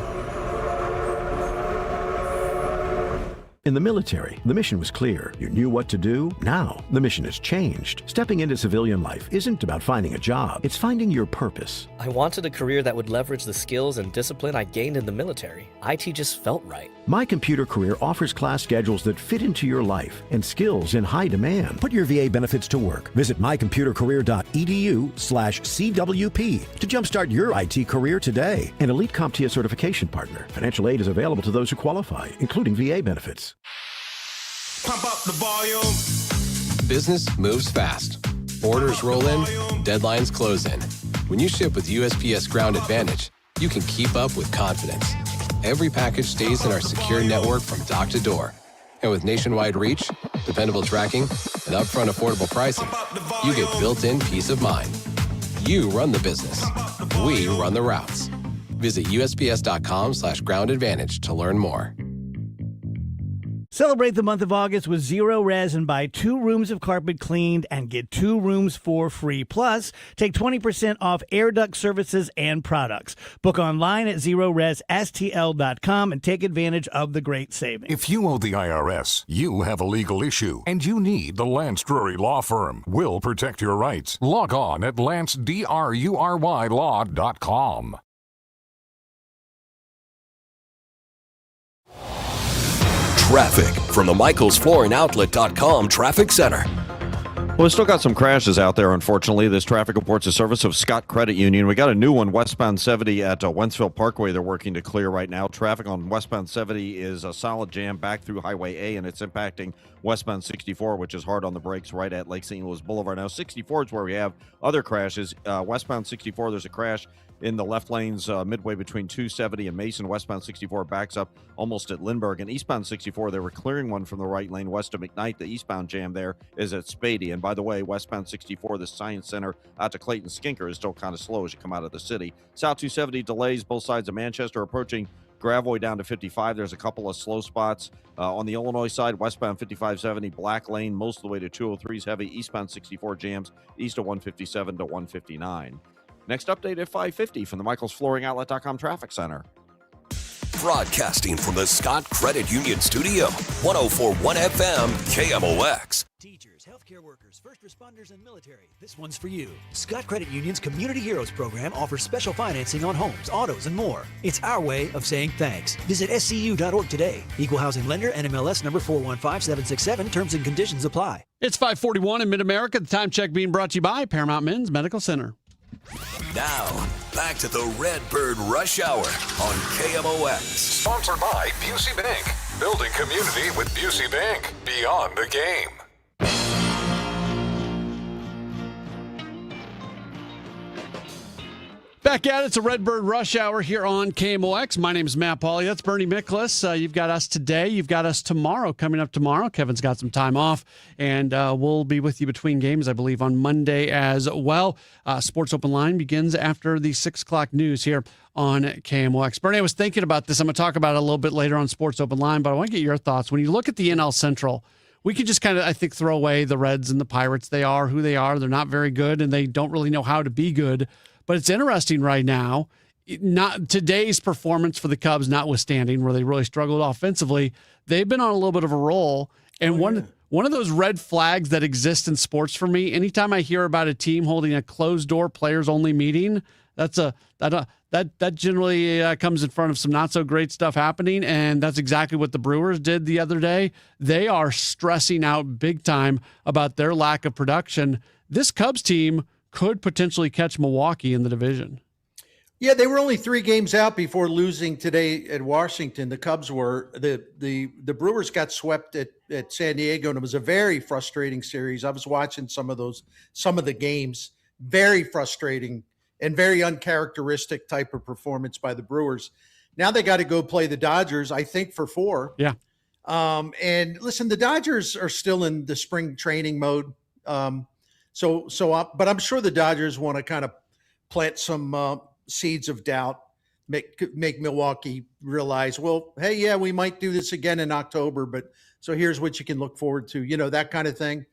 In the military, the mission was clear. You knew what to do. Now, the mission has changed. Stepping into civilian life isn't about finding a job. It's finding your purpose. I wanted a career that would leverage the skills and discipline I gained in the military. IT just felt right. My Computer Career offers class schedules that fit into your life and skills in high demand. Put your VA benefits to work. Visit mycomputercareer.edu/CWP to jumpstart your IT career today. An elite CompTIA certification partner. Financial aid is available to those who qualify, including VA benefits. Pump up the volume. Business moves fast. Orders roll in, deadlines close in. When you ship with USPS Ground Advantage, you can keep up with confidence. Every package stays in our secure network from dock to door. And with nationwide reach, dependable tracking, and upfront affordable pricing, you get built-in peace of mind. You run the business. We run the routes. Visit USPS.com/Ground Advantage to learn more. Celebrate the month of August with Zero Res and buy 2 rooms of carpet cleaned and get 2 rooms for free. Plus, take 20% off air duct services and products. Book online at ZeroResSTL.com and take advantage of the great savings. If you owe the IRS, you have a legal issue, and you need the Lance Drury Law Firm. We'll protect your rights. Log on at LanceDruryLaw.com. Traffic from the MichaelsFlooringOutlet.com Traffic Center. Well, we still got some crashes out there, unfortunately. This traffic report's a service of Scott Credit Union. We got a new one, westbound 70 at Wentzville Parkway. They're working to clear right now. Traffic on westbound 70 is a solid jam back through Highway A, and it's impacting westbound 64, which is hard on the brakes right at Lake St. Louis Boulevard. Now, 64 is where we have other crashes. Westbound 64, there's a crash in the left lanes midway between 270 and Mason. Westbound 64 backs up almost at Lindbergh. And eastbound 64, they were clearing one from the right lane west of McKnight. The eastbound jam there is at Spady. And by the way, westbound 64, the Science Center out to Clayton Skinker is still kind of slow as you come out of the city. South 270 delays both sides of Manchester approaching Gravois down to 55. There's a couple of slow spots on the Illinois side. Westbound 5570 Black Lane most of the way to 203 is heavy. Eastbound 64 jams east of 157 to 159. Next update at 5:50 from the MichaelsFlooringOutlet.com Traffic Center. Broadcasting from the Scott Credit Union Studio, 104.1 FM, KMOX. Teachers, healthcare workers, first responders, and military. This one's for you. Scott Credit Union's Community Heroes program offers special financing on homes, autos, and more. It's our way of saying thanks. Visit scu.org today. Equal housing lender, NMLS number 415767. Terms and conditions apply. It's 5:41 in Mid-America. The time check being brought to you by Paramount Men's Medical Center. Now, back to the Redbird Rush Hour on KMOX. Sponsored by Busey Bank. Building community with Busey Bank. Beyond the game. Back at it. It's a Redbird Rush Hour here on KMOX. My name is Matt Pauley. That's Bernie Miklasz. You've got us today. You've got us tomorrow. Coming up tomorrow, Kevin's got some time off, and we'll be with you between games, I believe, on Monday as well. Sports Open Line begins after the 6 o'clock news here on KMOX. Bernie, I was thinking about this. I'm going to talk about it a little bit later on Sports Open Line, but I want to get your thoughts. When you look at the NL Central, we could just kind of, I think, throw away the Reds and the Pirates. They are who they are. They're not very good, and they don't really know how to be good. But it's interesting right now, not today's performance for the Cubs notwithstanding, where they really struggled offensively, they've been on a little bit of a roll. And one of those red flags that exist in sports for me, anytime I hear about a team holding a closed-door players-only meeting, that generally comes in front of some not-so-great stuff happening, and that's exactly what the Brewers did the other day. They are stressing out big time about their lack of production. This Cubs team could potentially catch Milwaukee in the division. Yeah, they were only 3 games out before losing today at Washington. The Cubs were. The Brewers got swept at San Diego, and it was a very frustrating series. I was watching some of the games. Very frustrating and very uncharacteristic type of performance by the Brewers. Now they got to go play the Dodgers, I think, for 4. Yeah. And listen, the Dodgers are still in the spring training mode. But I'm sure the Dodgers want to kind of plant some seeds of doubt, make Milwaukee realize, well, hey, yeah, we might do this again in October, but so here's what you can look forward to, that kind of thing.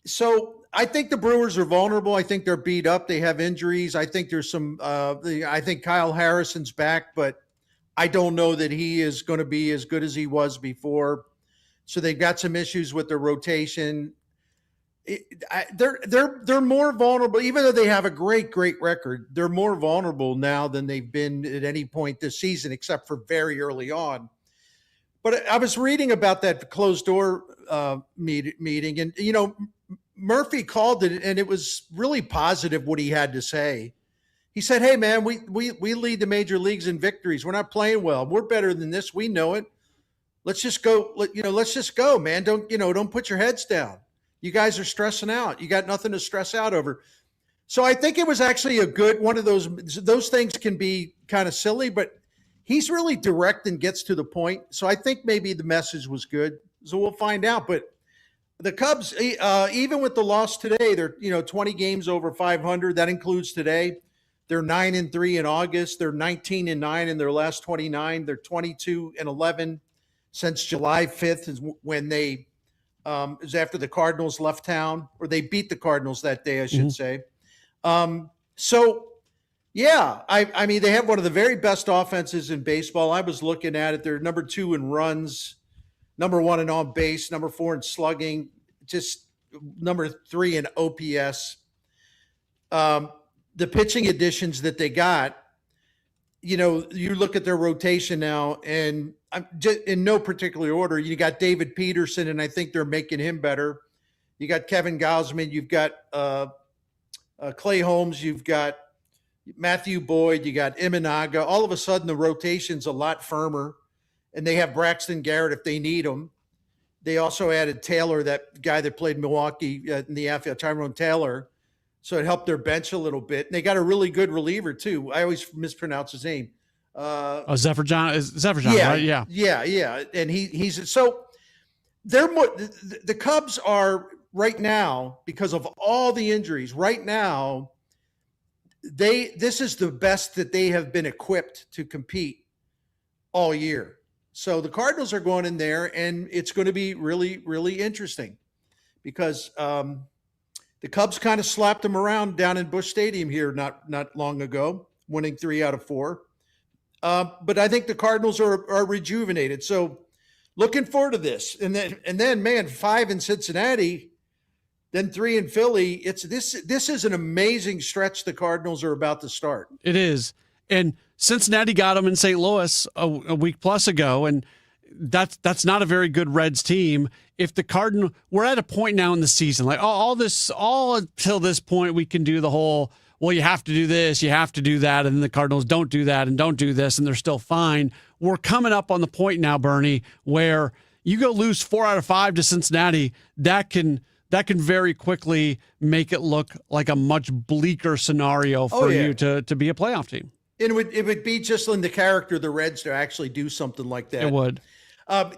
So I think the Brewers are vulnerable. I think they're beat up. They have injuries. I think there's I think Kyle Harrison's back, but I don't know that he is going to be as good as he was before. So they've got some issues with their rotation. They're more vulnerable, even though they have a great record. They're more vulnerable now than they've been at any point this season, except for very early on. But I was reading about that closed door meeting, and Murphy called it, and it was really positive what he had to say. He said, "Hey, man, we lead the major leagues in victories. We're not playing well. We're better than this. We know it. Let's just go. Let's just go, man. Don't put your heads down." You guys are stressing out. You got nothing to stress out over. So I think it was actually a good one of those things can be kind of silly, but he's really direct and gets to the point. So I think maybe the message was good. So we'll find out. But the Cubs, even with the loss today, they're 20 games over 500. That includes today. They're 9-3 in August. They're 19-9 in their last 29. They're 22-11 since July 5th is when they is after the Cardinals left town, or they beat the Cardinals that day, I should say. So yeah, I mean, they have one of the very best offenses in baseball. I was looking at it. They're number 2 in runs, number 1 in on base, number 4 in slugging, just number 3 in OPS. The pitching additions that they got, you look at their rotation now, and just in no particular order, you got David Peterson, and I think they're making him better. You got Kevin Gausman, you've got Clay Holmes, you've got Matthew Boyd, you got Imanaga. All of a sudden, the rotation's a lot firmer, and they have Braxton Garrett if they need him. They also added Taylor, that guy that played Milwaukee in the outfield, Tyrone Taylor. So it helped their bench a little bit. And they got a really good reliever, too. I always mispronounce his name. Zephyr John, right? Yeah. Yeah. And he's so they're more, the Cubs are right now, because of all the injuries, right now, this is the best that they have been equipped to compete all year. So the Cardinals are going in there, and it's going to be really, really interesting because the Cubs kind of slapped them around down in Busch Stadium here not long ago, winning 3 out of 4. But I think the Cardinals are rejuvenated. So looking forward to this. And then, man, 5 in Cincinnati, then 3 in Philly. This is an amazing stretch the Cardinals are about to start. It is. And Cincinnati got them in St. Louis a week plus ago, and that's not a very good Reds team. If the Cardinals, we're at a point now in the season, like all until this point, we can do the whole, well, you have to do this, you have to do that, and then the Cardinals don't do that and don't do this, and they're still fine. We're coming up on the point now, Bernie, where you go lose 4 out of 5 to Cincinnati, that can very quickly make it look like a much bleaker scenario for you to be a playoff team. It would be just in the character of the Reds to actually do something like that. It would.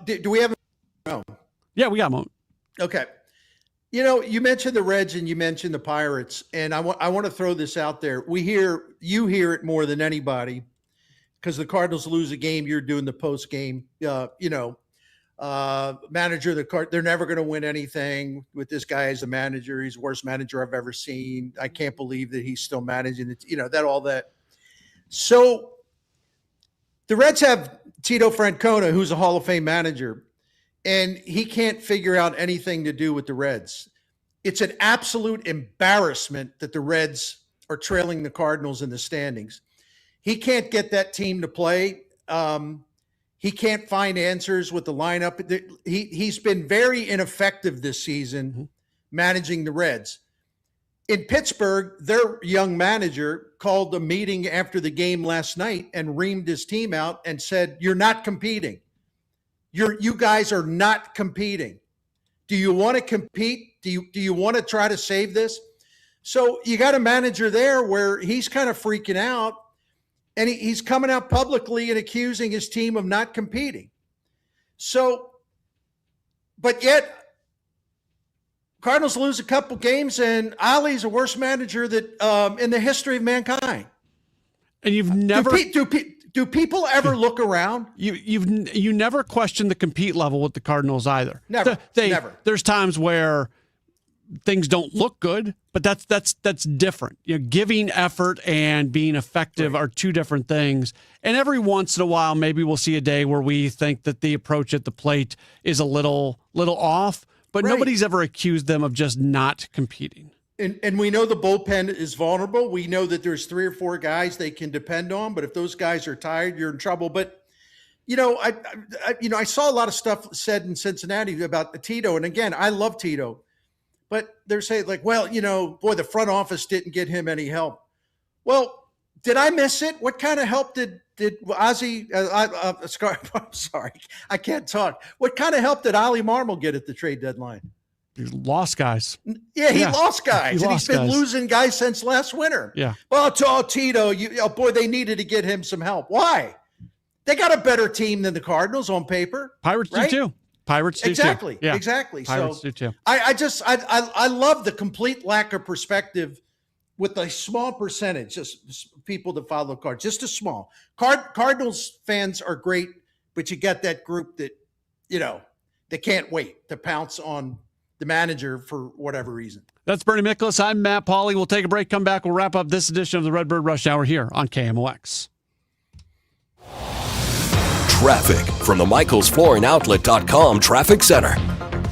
Do we have no? Yeah, we got them. Okay. You mentioned the Reds and you mentioned the Pirates, and I want to throw this out there. You hear it more than anybody because the Cardinals lose a game, you're doing the post game. Manager of the Card, they're never going to win anything with this guy as a manager. He's the worst manager I've ever seen. I can't believe that he's still managing it. All that. So the Reds have Tito Francona, who's a Hall of Fame manager, and he can't figure out anything to do with the Reds. It's an absolute embarrassment that the Reds are trailing the Cardinals in the standings. He can't get that team to play. He can't find answers with the lineup. He's been very ineffective this season managing the Reds. In Pittsburgh, their young manager called a meeting after the game last night and reamed his team out and said, "You're not competing. You guys are not competing. Do you want to compete? Do you want to try to save this?" So you got a manager there where he's kind of freaking out, and he's coming out publicly and accusing his team of not competing. So, but yet Cardinals lose a couple games, and Ali's the worst manager that in the history of mankind. And you've never do people ever look around? You never question the compete level with the Cardinals either. Never. Never. There's times where things don't look good, but that's different. Giving effort and being effective are two different things. And every once in a while, maybe we'll see a day where we think that the approach at the plate is a little off. But nobody's ever accused them of just not competing. And we know the bullpen is vulnerable. We know that there's 3 or 4 guys they can depend on. But if those guys are tired, you're in trouble. But, I saw a lot of stuff said in Cincinnati about Tito. And again, I love Tito. But they're saying the front office didn't get him any help. Well, did I miss it? What kind of help did Ozzy? I'm sorry, I can't talk. What kind of help did Ollie Marmol get at the trade deadline? He lost guys. Yeah, he lost guys. He's been guys. losing guys since last winter. Yeah. Well, Tito, they needed to get him some help. Why? They got a better team than the Cardinals on paper. Pirates do too. Pirates do exactly. too. Yeah. Exactly. Pirates do too. I love the complete lack of perspective with a small percentage, just people that follow the Cards, just a small. Cardinals fans are great, but you got that group that, they can't wait to pounce on the manager for whatever reason. That's Bernie Miklasz. I'm Matt Pauley. We'll take a break, come back. We'll wrap up this edition of the Redbird Rush Hour here on KMOX. Traffic from the MichaelsFlooringOutlet.com Traffic Center.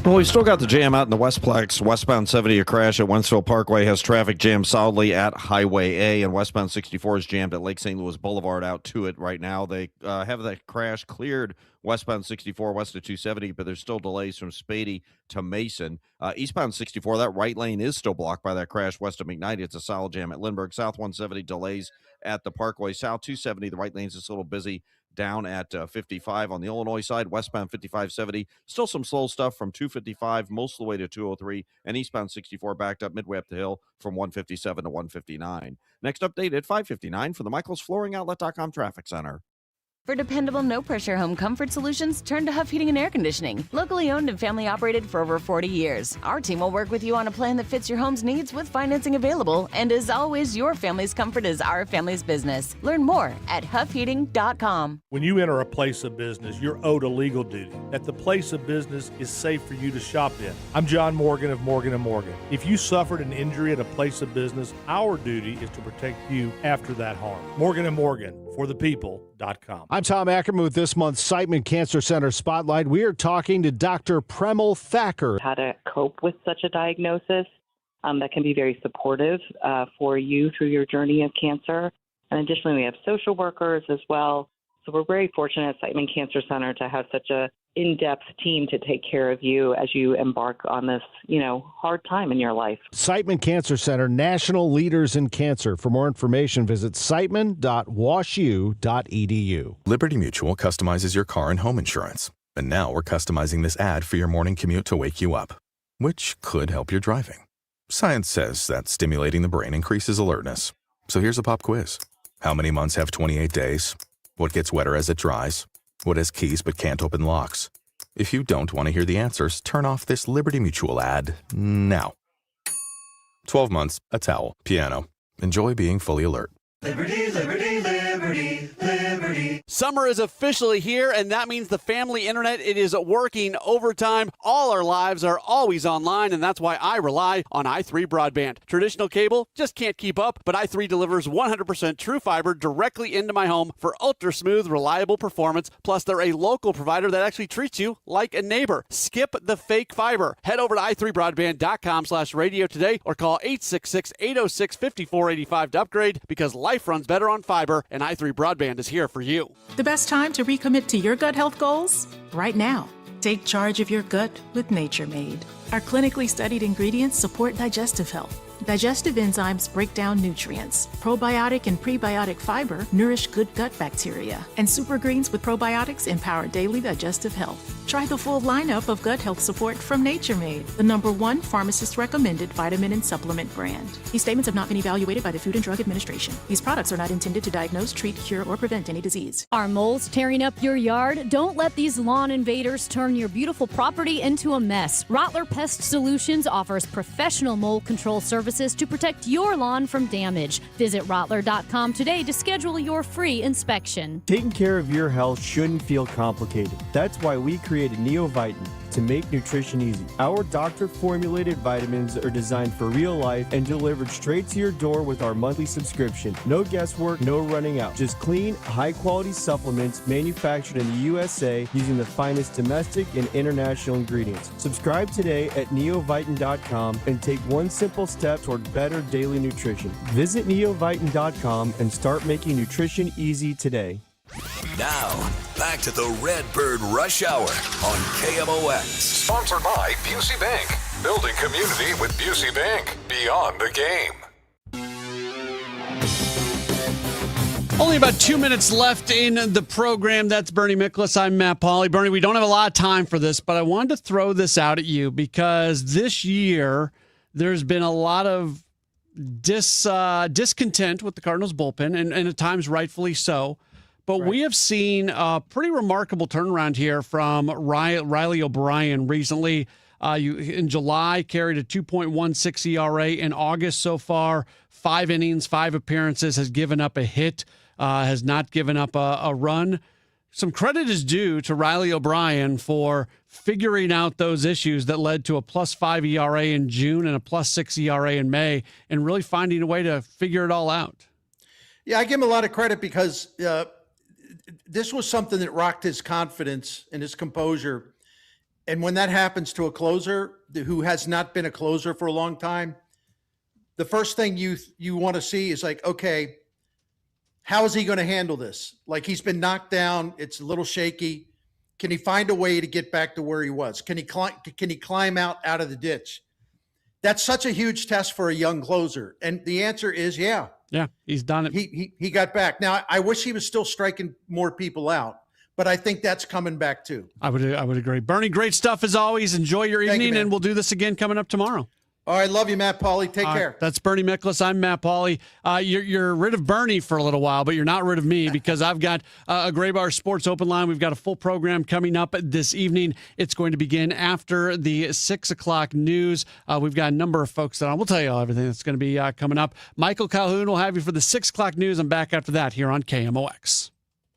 Well, we still got the jam out in the Westplex. Westbound 70, a crash at Wentzville Parkway has traffic jammed solidly at Highway A, and westbound 64 is jammed at Lake St. Louis Boulevard out to it right now. They have that crash cleared westbound 64 west of 270, but there's still delays from Spady to Mason. Eastbound 64, that right lane is still blocked by that crash west of McKnight. It's a solid jam at Lindbergh. South 170, delays at the Parkway. South 270, the right lane's just a little busy down at 55 on the Illinois side. Westbound 5570, still some slow stuff from 255 most of the way to 203, and eastbound 64 backed up midway up the hill from 157 to 159. Next update at 5:59 for the MichaelsFlooringOutlet.com Traffic Center. For dependable, no-pressure home comfort solutions, turn to Huff Heating and Air Conditioning. Locally owned and family-operated for over 40 years. Our team will work with you on a plan that fits your home's needs with financing available. And as always, your family's comfort is our family's business. Learn more at huffheating.com. When you enter a place of business, you're owed a legal duty that the place of business is safe for you to shop in. I'm John Morgan of Morgan & Morgan. If you suffered an injury at a place of business, our duty is to protect you after that harm. Morgan & Morgan, for the people.com. I'm Tom Ackerman with this month's Siteman Cancer Center Spotlight. We are talking to Dr. Premal Thacker. How to cope with such a diagnosis that can be very supportive for you through your journey of cancer. And additionally, we have social workers as well. So we're very fortunate at Siteman Cancer Center to have such a in-depth team to take care of you as you embark on this, hard time in your life. Siteman Cancer Center, national leaders in cancer. For more information, visit siteman.washu.edu. Liberty Mutual customizes your car and home insurance. And now we're customizing this ad for your morning commute to wake you up, which could help your driving. Science says that stimulating the brain increases alertness. So here's a pop quiz. How many months have 28 days? What gets wetter as it dries? What has keys but can't open locks? If you don't want to hear the answers, turn off this Liberty Mutual ad now. 12 months, a towel, piano. Enjoy being fully alert. Liberty, liberty, liberty, liberty. Summer is officially here, and that means the family internet, it is working overtime. All our lives are always online, and that's why I rely on i3 broadband. Traditional cable just can't keep up, but i3 delivers 100% true fiber directly into my home for ultra smooth, reliable performance. Plus, they're a local provider that actually treats you like a neighbor. Skip the fake fiber. Head over to i3broadband.com/radio today or call 866-806-5485 to upgrade, because life runs better on fiber, and i3 broadband is here for you. The best time to recommit to your gut health goals? Right now. Take charge of your gut with Nature Made. Our clinically studied ingredients support digestive health. Digestive enzymes break down nutrients. Probiotic and prebiotic fiber nourish good gut bacteria. And super greens with probiotics empower daily digestive health. Try the full lineup of gut health support from Nature Made, the #1 pharmacist-recommended vitamin and supplement brand. These statements have not been evaluated by the Food and Drug Administration. These products are not intended to diagnose, treat, cure, or prevent any disease. Are moles tearing up your yard? Don't let these lawn invaders turn your beautiful property into a mess. Rottler Pest Solutions offers professional mold control services to protect your lawn from damage. Visit Rottler.com today to schedule your free inspection. Taking care of your health shouldn't feel complicated. That's why we created NeoVitan to make nutrition easy. Our doctor-formulated vitamins are designed for real life and delivered straight to your door with our monthly subscription. No guesswork, no running out. Just clean, high-quality supplements manufactured in the USA using the finest domestic and international ingredients. Subscribe today at neovitan.com and take one simple step toward better daily nutrition. Visit neovitan.com and start making nutrition easy today. Now, back to the Redbird Rush Hour on KMOX. Sponsored by Busey Bank. Building community with Busey Bank. Beyond the game. Only about 2 minutes left in the program. That's Bernie Miklasz. I'm Matt Pauley. Bernie, we don't have a lot of time for this, but I wanted to throw this out at you because this year there's been a lot of discontent with the Cardinals bullpen, and at times rightfully so. But we have seen a pretty remarkable turnaround here from Riley O'Brien recently. In July, carried a 2.16 ERA. In August so far, 5 innings, 5 appearances, has given up a hit, has not given up a run. Some credit is due to Riley O'Brien for figuring out those issues that led to a +5 ERA in June and a +6 ERA in May, and really finding a way to figure it all out. Yeah, I give him a lot of credit because this was something that rocked his confidence and his composure. And when that happens to a closer who has not been a closer for a long time, the first thing you want to see is like, okay, how is he going to handle this? Like, he's been knocked down. It's a little shaky. Can he find a way to get back to where he was? Can he climb out of the ditch? That's such a huge test for a young closer. And the answer is, yeah. Yeah, he's done it. He got back. Now, I wish he was still striking more people out, but I think that's coming back too. I would agree. Bernie, great stuff as always. Enjoy your evening, and we'll do this again coming up tomorrow. All right, love you, Matt Pauley. Take care. That's Bernie Miklasz. I'm Matt Pauley. You're rid of Bernie for a little while, but you're not rid of me because I've got a Gray Bar Sports Open Line. We've got a full program coming up this evening. It's going to begin after the 6 o'clock news. We've got a number of folks that we'll tell you everything that's going to be coming up. Michael Calhoun will have you for the 6 o'clock news. I'm back after that here on KMOX.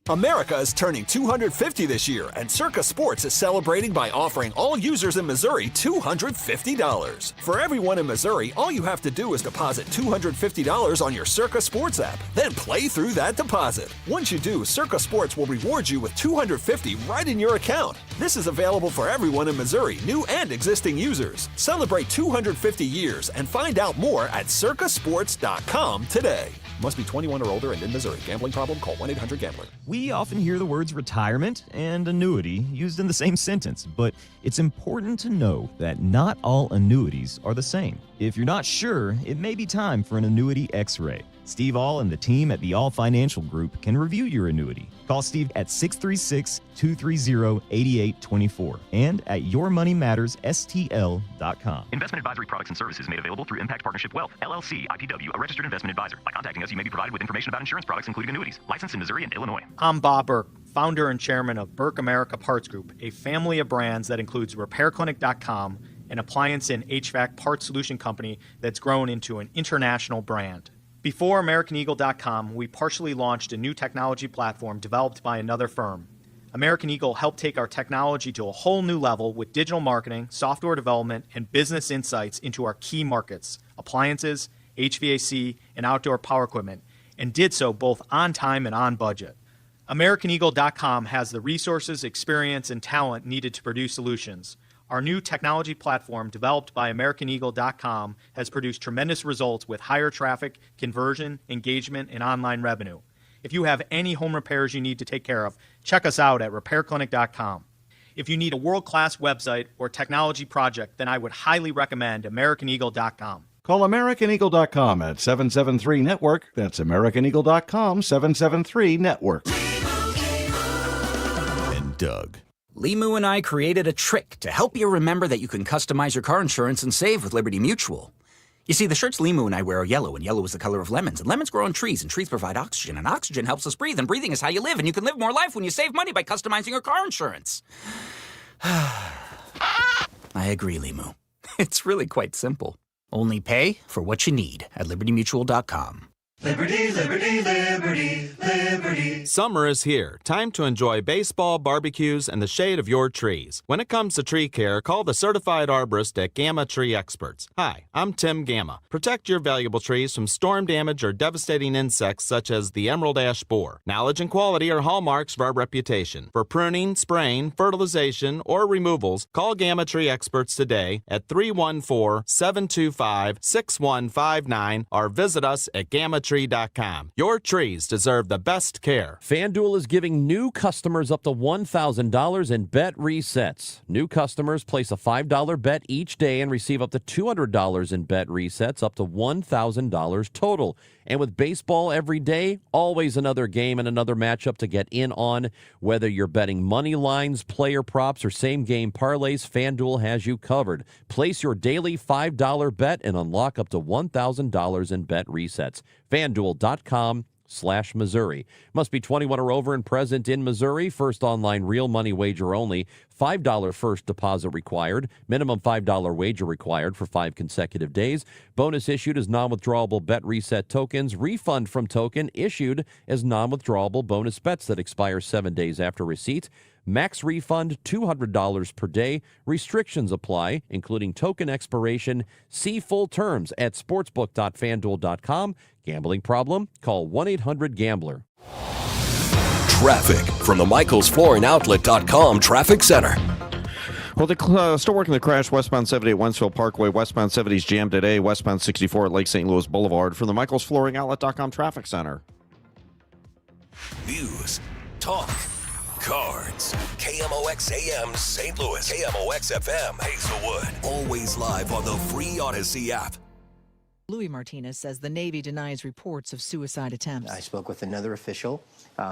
America is turning 250 this year, and Circa Sports is celebrating by offering all users in Missouri $250. For everyone in Missouri, all you have to do is deposit $250 on your Circa Sports app, then play through that deposit. Once you do, Circa Sports will reward you with $250 right in your account. This is available for everyone in Missouri, new and existing users. Celebrate 250 years and find out more at circasports.com today. Must be 21 or older and in Missouri. Gambling problem? Call 1-800-GAMBLER. We often hear the words retirement and annuity used in the same sentence, but it's important to know that not all annuities are the same. If you're not sure, it may be time for an annuity x-ray. Steve All and the team at the All Financial Group can review your annuity. Call Steve at 636-230-8824 and at yourmoneymattersstl.com. Investment advisory products and services made available through Impact Partnership Wealth, LLC, IPW, a registered investment advisor. By contacting us, you may be provided with information about insurance products, including annuities. Licensed in Missouri and Illinois. I'm Bob Burke, founder and chairman of Burke America Parts Group, a family of brands that includes RepairClinic.com, an appliance and HVAC parts solution company that's grown into an international brand. Before AmericanEagle.com, we partially launched a new technology platform developed by another firm. American Eagle helped take our technology to a whole new level with digital marketing, software development, and business insights into our key markets, appliances, HVAC, and outdoor power equipment, and did so both on time and on budget. AmericanEagle.com has the resources, experience, and talent needed to produce solutions. Our new technology platform, developed by AmericanEagle.com, has produced tremendous results with higher traffic, conversion, engagement, and online revenue. If you have any home repairs you need to take care of, check us out at RepairClinic.com. If you need a world-class website or technology project, then I would highly recommend AmericanEagle.com. Call AmericanEagle.com at 773-NETWORK. That's AmericanEagle.com, 773-NETWORK. And Doug. Limu and I created a trick to help you remember that you can customize your car insurance and save with Liberty Mutual. You see, the shirts Limu and I wear are yellow, and yellow is the color of lemons, and lemons grow on trees, and trees provide oxygen, and oxygen helps us breathe, and breathing is how you live, and you can live more life when you save money by customizing your car insurance. I agree, Limu. It's really quite simple. Only pay for what you need at libertymutual.com. Liberty, liberty, liberty, liberty. Summer is here. Time to enjoy baseball, barbecues, and the shade of your trees. When it comes to tree care, call the certified arborist at Gamma Tree Experts. Hi, I'm Tim Gamma. Protect your valuable trees from storm damage or devastating insects such as the emerald ash borer. Knowledge and quality are hallmarks of our reputation. For pruning, spraying, fertilization, or removals, call Gamma Tree Experts today at 314-725-6159 or visit us at GammaTree.com. Your trees deserve the best care. FanDuel is giving new customers up to $1,000 in bet resets. New customers place a $5 bet each day and receive up to $200 in bet resets, up to $1,000 total. And with baseball every day, always another game and another matchup to get in on. Whether you're betting money lines, player props, or same-game parlays, FanDuel has you covered. Place your daily $5 bet and unlock up to $1,000 in bet resets. FanDuel.com/Missouri. Must be 21 or over and present in Missouri. First online real money wager only. $5 first deposit required. Minimum $5 wager required for 5 consecutive days. Bonus issued as non-withdrawable bet reset tokens. Refund from token issued as non-withdrawable bonus bets that expire 7 days after receipt. Max refund $200 per day. Restrictions apply, including token expiration. See full terms at sportsbook.fanduel.com. Gambling problem? Call 1-800-GAMBLER. Traffic from the MichaelsFlooringOutlet.com Traffic Center. Well, they're still working the crash westbound 70 at Wentzville Parkway. Westbound 70 is jammed today. Westbound 64 at Lake St. Louis Boulevard. From the MichaelsFlooringOutlet.com Traffic Center. News, talk, cards. KMOX AM St. Louis. KMOX FM Hazelwood. Always live on the free Odyssey app. Louis Martinez says the Navy denies reports of suicide attempts. I spoke with another official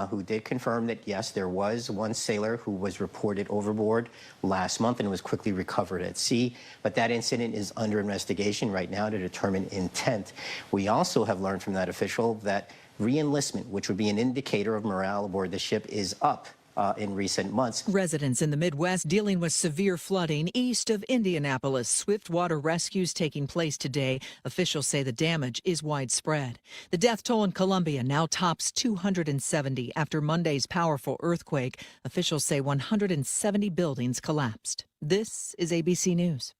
who did confirm that, yes, there was one sailor who was reported overboard last month and was quickly recovered at sea. But that incident is under investigation right now to determine intent. We also have learned from that official that re-enlistment, which would be an indicator of morale aboard the ship, is up in recent months. Residents in the Midwest dealing with severe flooding east of Indianapolis. Swift water rescues taking place today. Officials say the damage is widespread. The death toll in Colombia now tops 270 after Monday's powerful earthquake. Officials say 170 buildings collapsed. This is ABC News.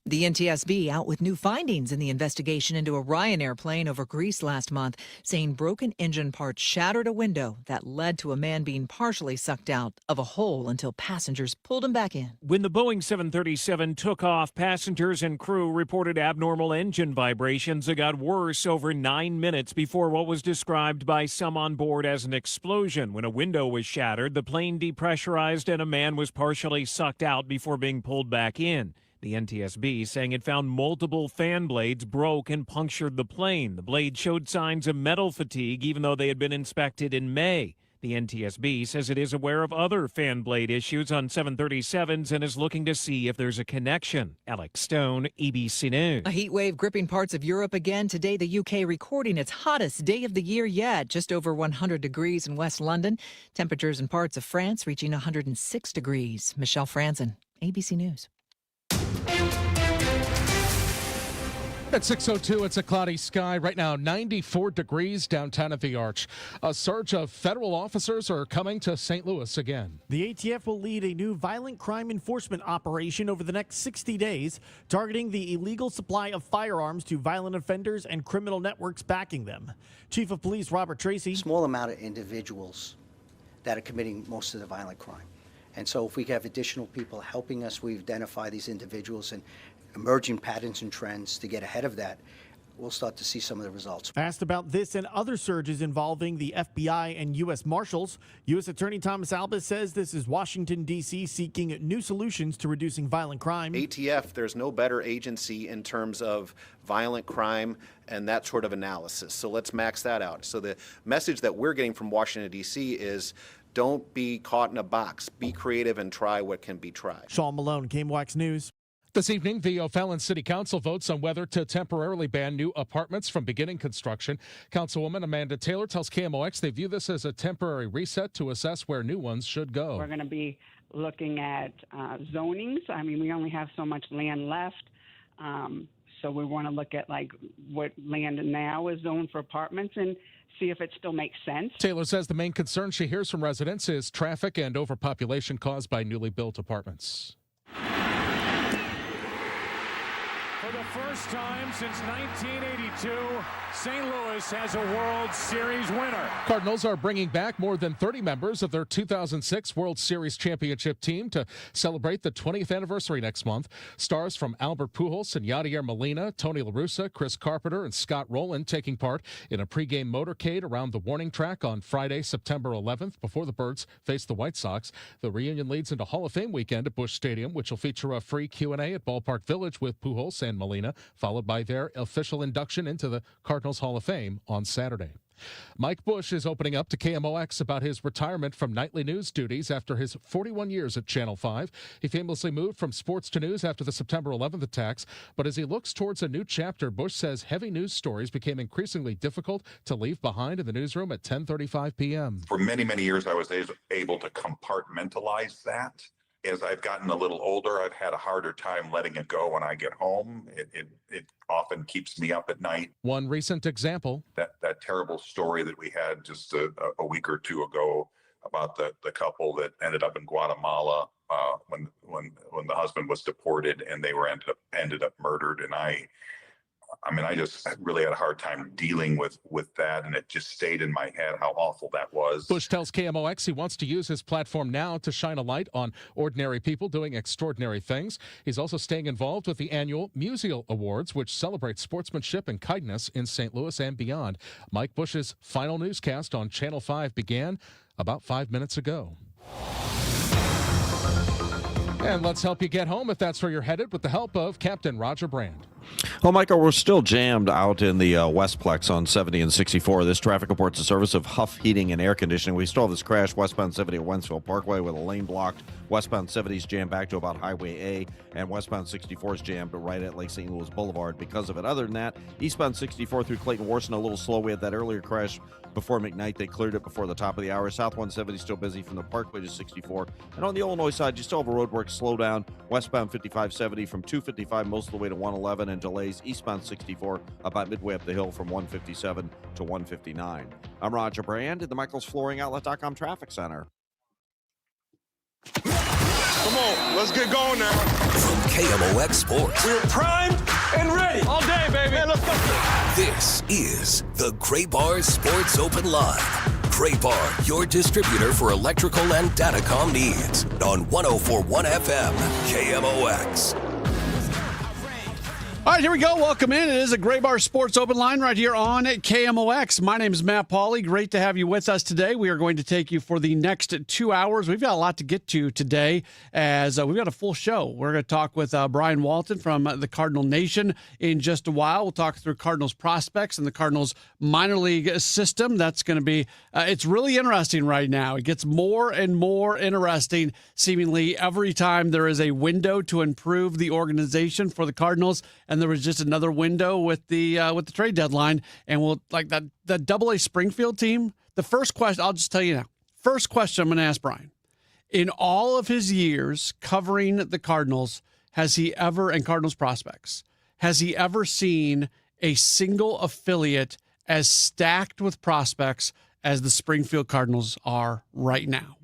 The NTSB out with new findings in the investigation into a Ryanair plane over Greece last month, saying broken engine parts shattered a window that led to a man being partially sucked out of a hole until passengers pulled him back in. When the Boeing 737 took off, passengers and crew reported abnormal engine vibrations that got worse over 9 minutes before what was described by some on board as an explosion. When a window was shattered, the plane depressurized and a man was partially sucked out before being pulled back in. The NTSB saying it found multiple fan blades broke and punctured the plane. The blades showed signs of metal fatigue even though they had been inspected in May. The NTSB says it is aware of other fan blade issues on 737s and is looking to see if there's a connection. Alex Stone, ABC News. A heat wave gripping parts of Europe again. Today, the UK recording its hottest day of the year yet, just over 100 degrees in West London. Temperatures in parts of France reaching 106 degrees. Michelle Franzen, ABC News. At 6:02, it's a cloudy sky. Right now, 94 degrees downtown at the Arch. A surge of federal officers are coming to St. Louis again. The ATF will lead a new violent crime enforcement operation over the next 60 days, targeting the illegal supply of firearms to violent offenders and criminal networks backing them. Chief of Police Robert Tracy. Small amount of individuals that are committing most of the violent crime. And so if we have additional people helping us, we identify these individuals and emerging patterns and trends to get ahead of that, we'll start to see some of the results. Asked about this and other surges involving the FBI and U.S. Marshals, U.S. Attorney Thomas Albus says this is Washington, D.C. seeking new solutions to reducing violent crime. ATF, there's no better agency in terms of violent crime and that sort of analysis. So let's max that out. So the message that we're getting from Washington, D.C. is don't be caught in a box. Be creative and try what can be tried. Sean Malone, KMOX News. This evening, the O'Fallon City Council votes on whether to temporarily ban new apartments from beginning construction. Councilwoman Amanda Taylor tells KMOX they view this as a temporary reset to assess where new ones should go. We're going to be looking at zonings. I mean, we only have so much land left. So we want to look at like what land now is zoned for apartments and see if it still makes sense. Taylor says the main concern she hears from residents is traffic and overpopulation caused by newly built apartments. For the first time since 1982, St. Louis has a World Series winner. Cardinals are bringing back more than 30 members of their 2006 World Series championship team to celebrate the 20th anniversary next month. Stars from Albert Pujols and Yadier Molina, Tony La Russa, Chris Carpenter, and Scott Rowland taking part in a pregame motorcade around the warning track on Friday, September 11th, before the Birds face the White Sox. The reunion leads into Hall of Fame weekend at Busch Stadium, which will feature a free Q&A at Ballpark Village with Pujols and Molina, followed by their official induction into the Cardinals Hall of Fame on Saturday. Mike Bush is opening up to KMOX about his retirement from nightly news duties after his 41 years at Channel 5. He famously moved from sports to news after the September 11th attacks, but as he looks towards a new chapter, Bush says heavy news stories became increasingly difficult to leave behind in the newsroom at 10:35 p.m. For many, many years, I was able to compartmentalize that. As I've gotten a little older, I've had a harder time letting it go when I get home. It often keeps me up at night. One recent example. That terrible story that we had just a week or two ago about the couple that ended up in Guatemala when the husband was deported and they were ended up murdered. And I just really had a hard time dealing with that, and it just stayed in my head how awful that was. Bush tells KMOX he wants to use his platform now to shine a light on ordinary people doing extraordinary things. He's also staying involved with the annual Musial Awards, which celebrates sportsmanship and kindness in St. Louis and beyond. Mike Bush's final newscast on Channel 5 began about 5 minutes ago. And let's help you get home if that's where you're headed with the help of Captain Roger Brand. Well, Michael, we're still jammed out in the Westplex on 70 and 64. This traffic report's a service of Huff Heating and Air Conditioning. We still have this crash westbound 70 at Wentzville Parkway with a lane blocked. Westbound 70 is jammed back to about Highway A, and westbound 64 is jammed right at Lake St. Louis Boulevard because of it. Other than that, eastbound 64 through Clayton Warson a little slow. We had that earlier crash before McKnight. They cleared it before the top of the hour. South 170 still busy from the Parkway to 64. And on the Illinois side, you still have a roadwork slowdown. Westbound 5570 from 255 most of the way to 111, and delays eastbound 64 about midway up the hill from 157 to 159. I'm Roger Brand at the MichaelsFlooringOutlet.com Traffic Center. Come on, let's get going now. From KMOX Sports. We're primed and ready. All day, baby. Man, let's go. This is the Gray Bar Sports Open Live. Gray Bar, your distributor for electrical and datacom needs. On 104.1 FM, KMOX. All right, here we go. Welcome in. It is a Gray Bar Sports Open Line right here on KMOX. My name is Matt Pauley. Great to have you with us today. We are going to take you for the next 2 hours. We've got a lot to get to today as we've got a full show. We're going to talk with Brian Walton from the Cardinal Nation in just a while. We'll talk through Cardinals prospects and the Cardinals minor league system. That's going to be, it's really interesting right now. It gets more and more interesting seemingly every time there is a window to improve the organization for the Cardinals. And there was just another window with the trade deadline, and we'll like that Double-A Springfield team. The first question, I'll just tell you now. First question I'm going to ask Brian: in all of his years covering the Cardinals, has he ever and Cardinals prospects has he ever seen a single affiliate as stacked with prospects as the Springfield Cardinals are right now?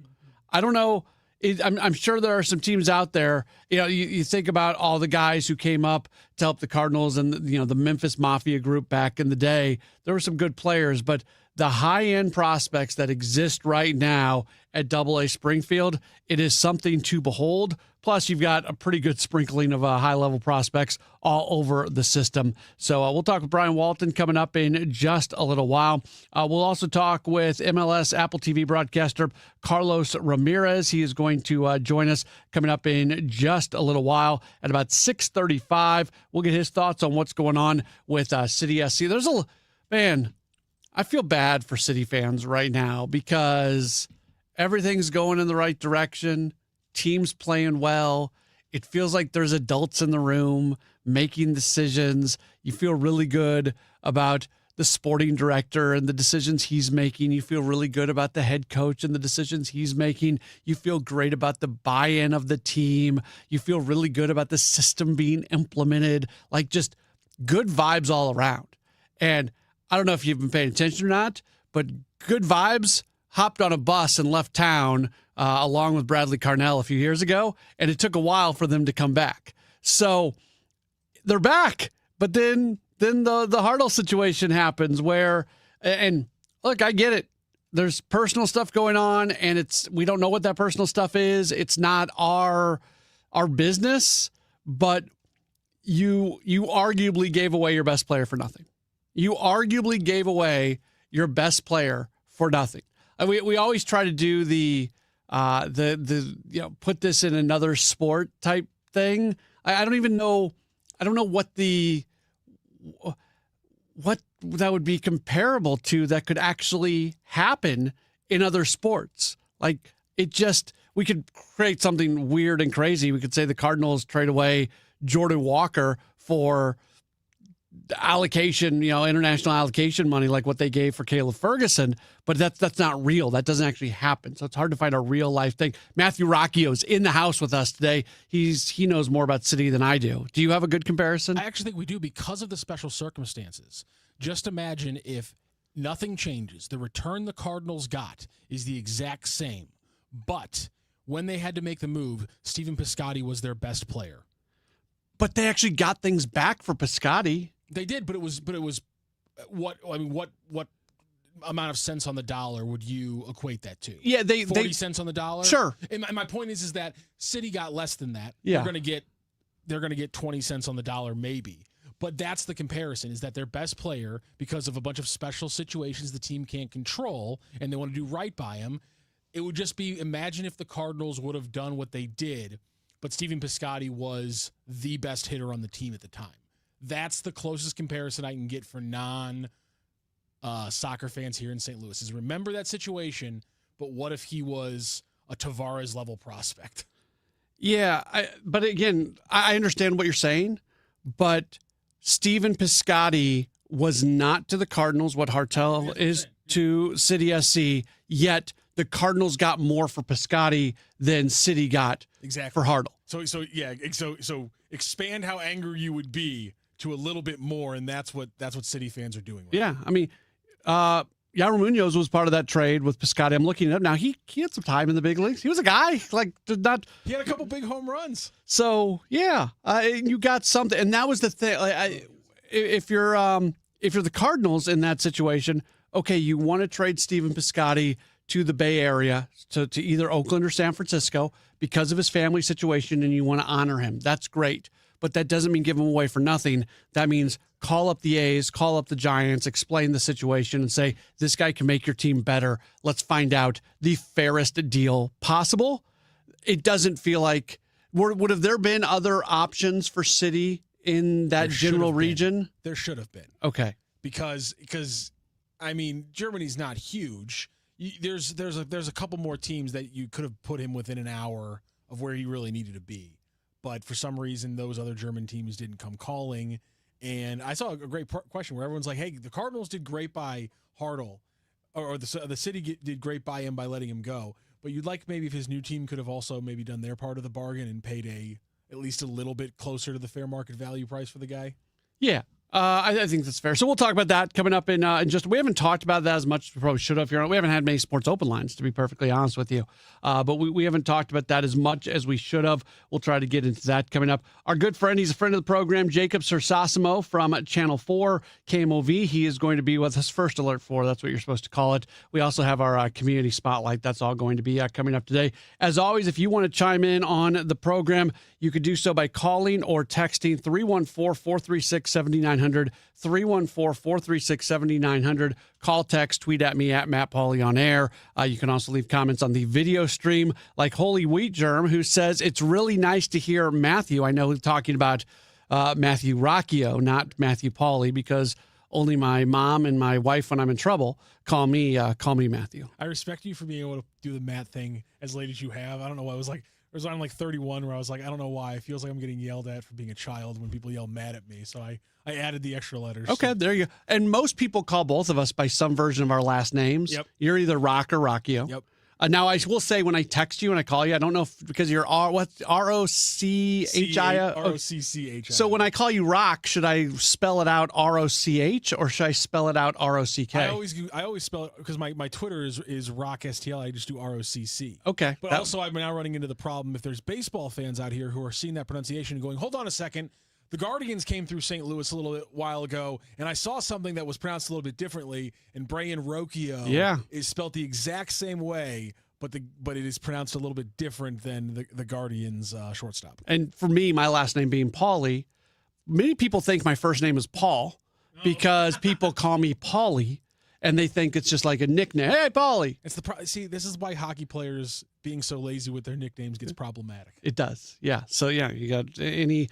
I don't know. I'm sure there are some teams out there. You think about all the guys who came up to help the Cardinals and the Memphis Mafia group back in the day. There were some good players, but the high-end prospects that exist right now at Double-A Springfield, it is something to behold. Plus, you've got a pretty good sprinkling of high-level prospects all over the system. So we'll talk with Brian Walton coming up in just a little while. We'll also talk with MLS Apple TV broadcaster Carlos Ramirez. He is going to join us coming up in just a little while at about 6:35. We'll get his thoughts on what's going on with City SC. I feel bad for City fans right now because everything's going in the right direction. Teams playing well. It feels like there's adults in the room making decisions. You feel really good about the sporting director and the decisions he's making. You feel really good about the head coach and the decisions he's making. You feel great about the buy-in of the team. You feel really good about the system being implemented. Like just good vibes all around. And I don't know if you've been paying attention or not, but Good Vibes hopped on a bus and left town along with Bradley Carnell a few years ago, and it took a while for them to come back. So they're back. But then the Hartle situation happens where, and look, I get it. There's personal stuff going on, and we don't know what that personal stuff is. It's not our business, but you arguably gave away your best player for nothing. You arguably gave away your best player for nothing. We always try to do the put this in another sport type thing. I don't even know. I don't know what that would be comparable to that could actually happen in other sports. Like we could create something weird and crazy. We could say the Cardinals trade away Jordan Walker for allocation, international allocation money, like what they gave for Caleb Ferguson, but that's not real. That doesn't actually happen. So it's hard to find a real life thing. Matthew Rocchio's in the house with us today. He knows more about City than I do. Do you have a good comparison? I actually think we do because of the special circumstances. Just imagine if nothing changes. The return the Cardinals got is the exact same, but when they had to make the move, Stephen Piscotty was their best player. But they actually got things back for Piscotty. They did, but it was what amount of cents on the dollar would you equate that to? Yeah, 40 cents on the dollar. Sure. And my point is that City got less than that. Yeah. They're gonna get 20 cents on the dollar maybe. But that's the comparison, is that their best player, because of a bunch of special situations the team can't control, and they want to do right by him, it would just be, imagine if the Cardinals would have done what they did, but Stephen Piscotty was the best hitter on the team at the time. That's the closest comparison I can get for non-soccer fans here in St. Louis, is remember that situation, but what if he was a Tavares-level prospect? Yeah, but again, I understand what you're saying, but Stephen Piscotty was not to the Cardinals what Hartel is to City SC, yet the Cardinals got more for Piscotty than City got for Hartle. So expand how angry you would be to a little bit more, and that's what City fans are doing. Yeah, I mean, Yairo Munoz was part of that trade with Piscotty. I'm looking it up now. He had some time in the big leagues. He was a guy he had a couple big home runs. So yeah, you got something, and that was the thing. If you're the Cardinals in that situation, okay, you want to trade Stephen Piscotty to the Bay Area, to either Oakland or San Francisco because of his family situation, and you want to honor him. That's great, but that doesn't mean give him away for nothing. That means call up the A's, call up the Giants, explain the situation, and say, this guy can make your team better. Let's find out the fairest deal possible. It doesn't feel like would have there been other options for City in that general region? There should have been. Okay. Because I mean, Germany's not huge. There's a couple more teams that you could have put him within an hour of where he really needed to be. But for some reason, those other German teams didn't come calling. And I saw a great question where everyone's like, hey, the Cardinals did great by Hartle, or the City did great by him by letting him go. But you'd like maybe if his new team could have also maybe done their part of the bargain and paid at least a little bit closer to the fair market value price for the guy. Yeah. I think that's fair. So we'll talk about that coming up in just. We haven't talked about that as much as we probably should have here. We haven't had many sports open lines, to be perfectly honest with you. But we haven't talked about that as much as we should have. We'll try to get into that coming up. Our good friend, he's a friend of the program, Jacob Cersosimo from Channel 4 KMOV. He is going to be with us, First Alert 4. That's what you're supposed to call it. We also have our community spotlight. That's all going to be coming up today. As always, if you want to chime in on the program, you could do so by calling or texting 314-436-7900, 314-436-7900. Call, text, tweet at me at Matt Pauley on air. You can also leave comments on the video stream like Holy Wheat Germ, who says it's really nice to hear Matthew. I know we're talking about Matthew Rocchio, not Matthew Pauley, because only my mom and my wife, when I'm in trouble, call me Matthew. I respect you for being able to do the Matt thing as late as you have. I don't know why it was on like 31 where I was like, I don't know why. It feels like I'm getting yelled at for being a child when people yell mad at me. So I added the extra letters. Okay, there you go. And most people call both of us by some version of our last names. Yep. You're either Rock or Rocchio. Yep. Now, I will say when I text you and I call you, I don't know if because you're what's R-O-C-H-I? R-O-C-C-H-I. So when I call you Rock, should I spell it out R-O-C-H or should I spell it out R-O-C-K? I always spell it because my Twitter is Rock STL. I just do R-O-C-C. Okay. But also I'm now running into the problem if there's baseball fans out here who are seeing that pronunciation and going, hold on a second, The Guardians came through St. Louis a little bit while ago, and I saw something that was pronounced a little bit differently, and Brian Rocchio is spelled the exact same way, but it is pronounced a little bit different than the Guardians shortstop. And for me, my last name being Pauley, many people think my first name is Paul because people call me Pauley, and they think it's just like a nickname. Hey, Pauley. See, this is why hockey players being so lazy with their nicknames gets problematic. It does, yeah. So yeah, you got any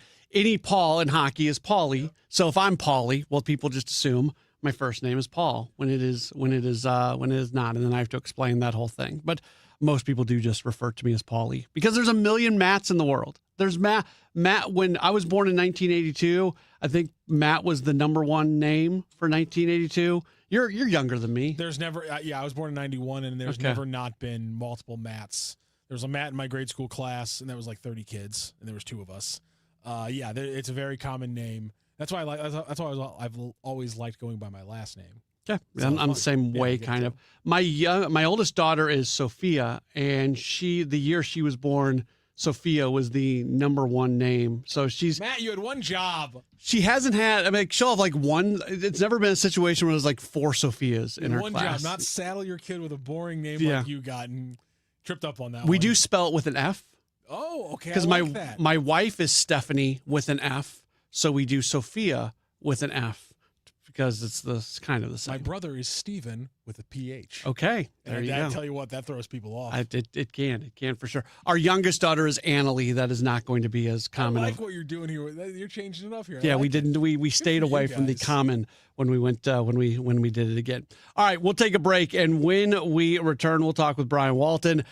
Paul in hockey is Pauley. So if I'm Pauley, well, people just assume my first name is Paul when it is not, and then I have to explain that whole thing. But most people do just refer to me as Pauley because there's a million Matts in the world. There's Matt. When I was born in 1982, I think Matt was the number one name for 1982. You're younger than me. There's never, I was born in 91, and there's never not been multiple Matts. There was a Matt in my grade school class, and that was like 30 kids, and there was 2 of us. It's a very common name. That's why I've always liked going by my last name. Yeah, I'm the same way, kind of. My oldest daughter is Sophia, and the year she was born, Sophia was the number one name. So she's Matt. You had one job. She hasn't had. I mean, she'll have like one. It's never been a situation where there's like 4 Sophias in her one class. Job, not saddle your kid with a boring name like you got and tripped up on that. We do spell it with an F. Oh, okay. Because my wife is Stephanie with an F, so we do Sophia with an F because it's kind of the same. My brother is Stephen with a PH. Okay, there you go. I tell you what, that throws people off. It can for sure. Our youngest daughter is Annalie. That is not going to be as common. I like what you're doing here. You're changing it up here. Yeah, we didn't. We stayed away from the common when we went when we did it again. All right, we'll take a break, and when we return, we'll talk with Brian Walton.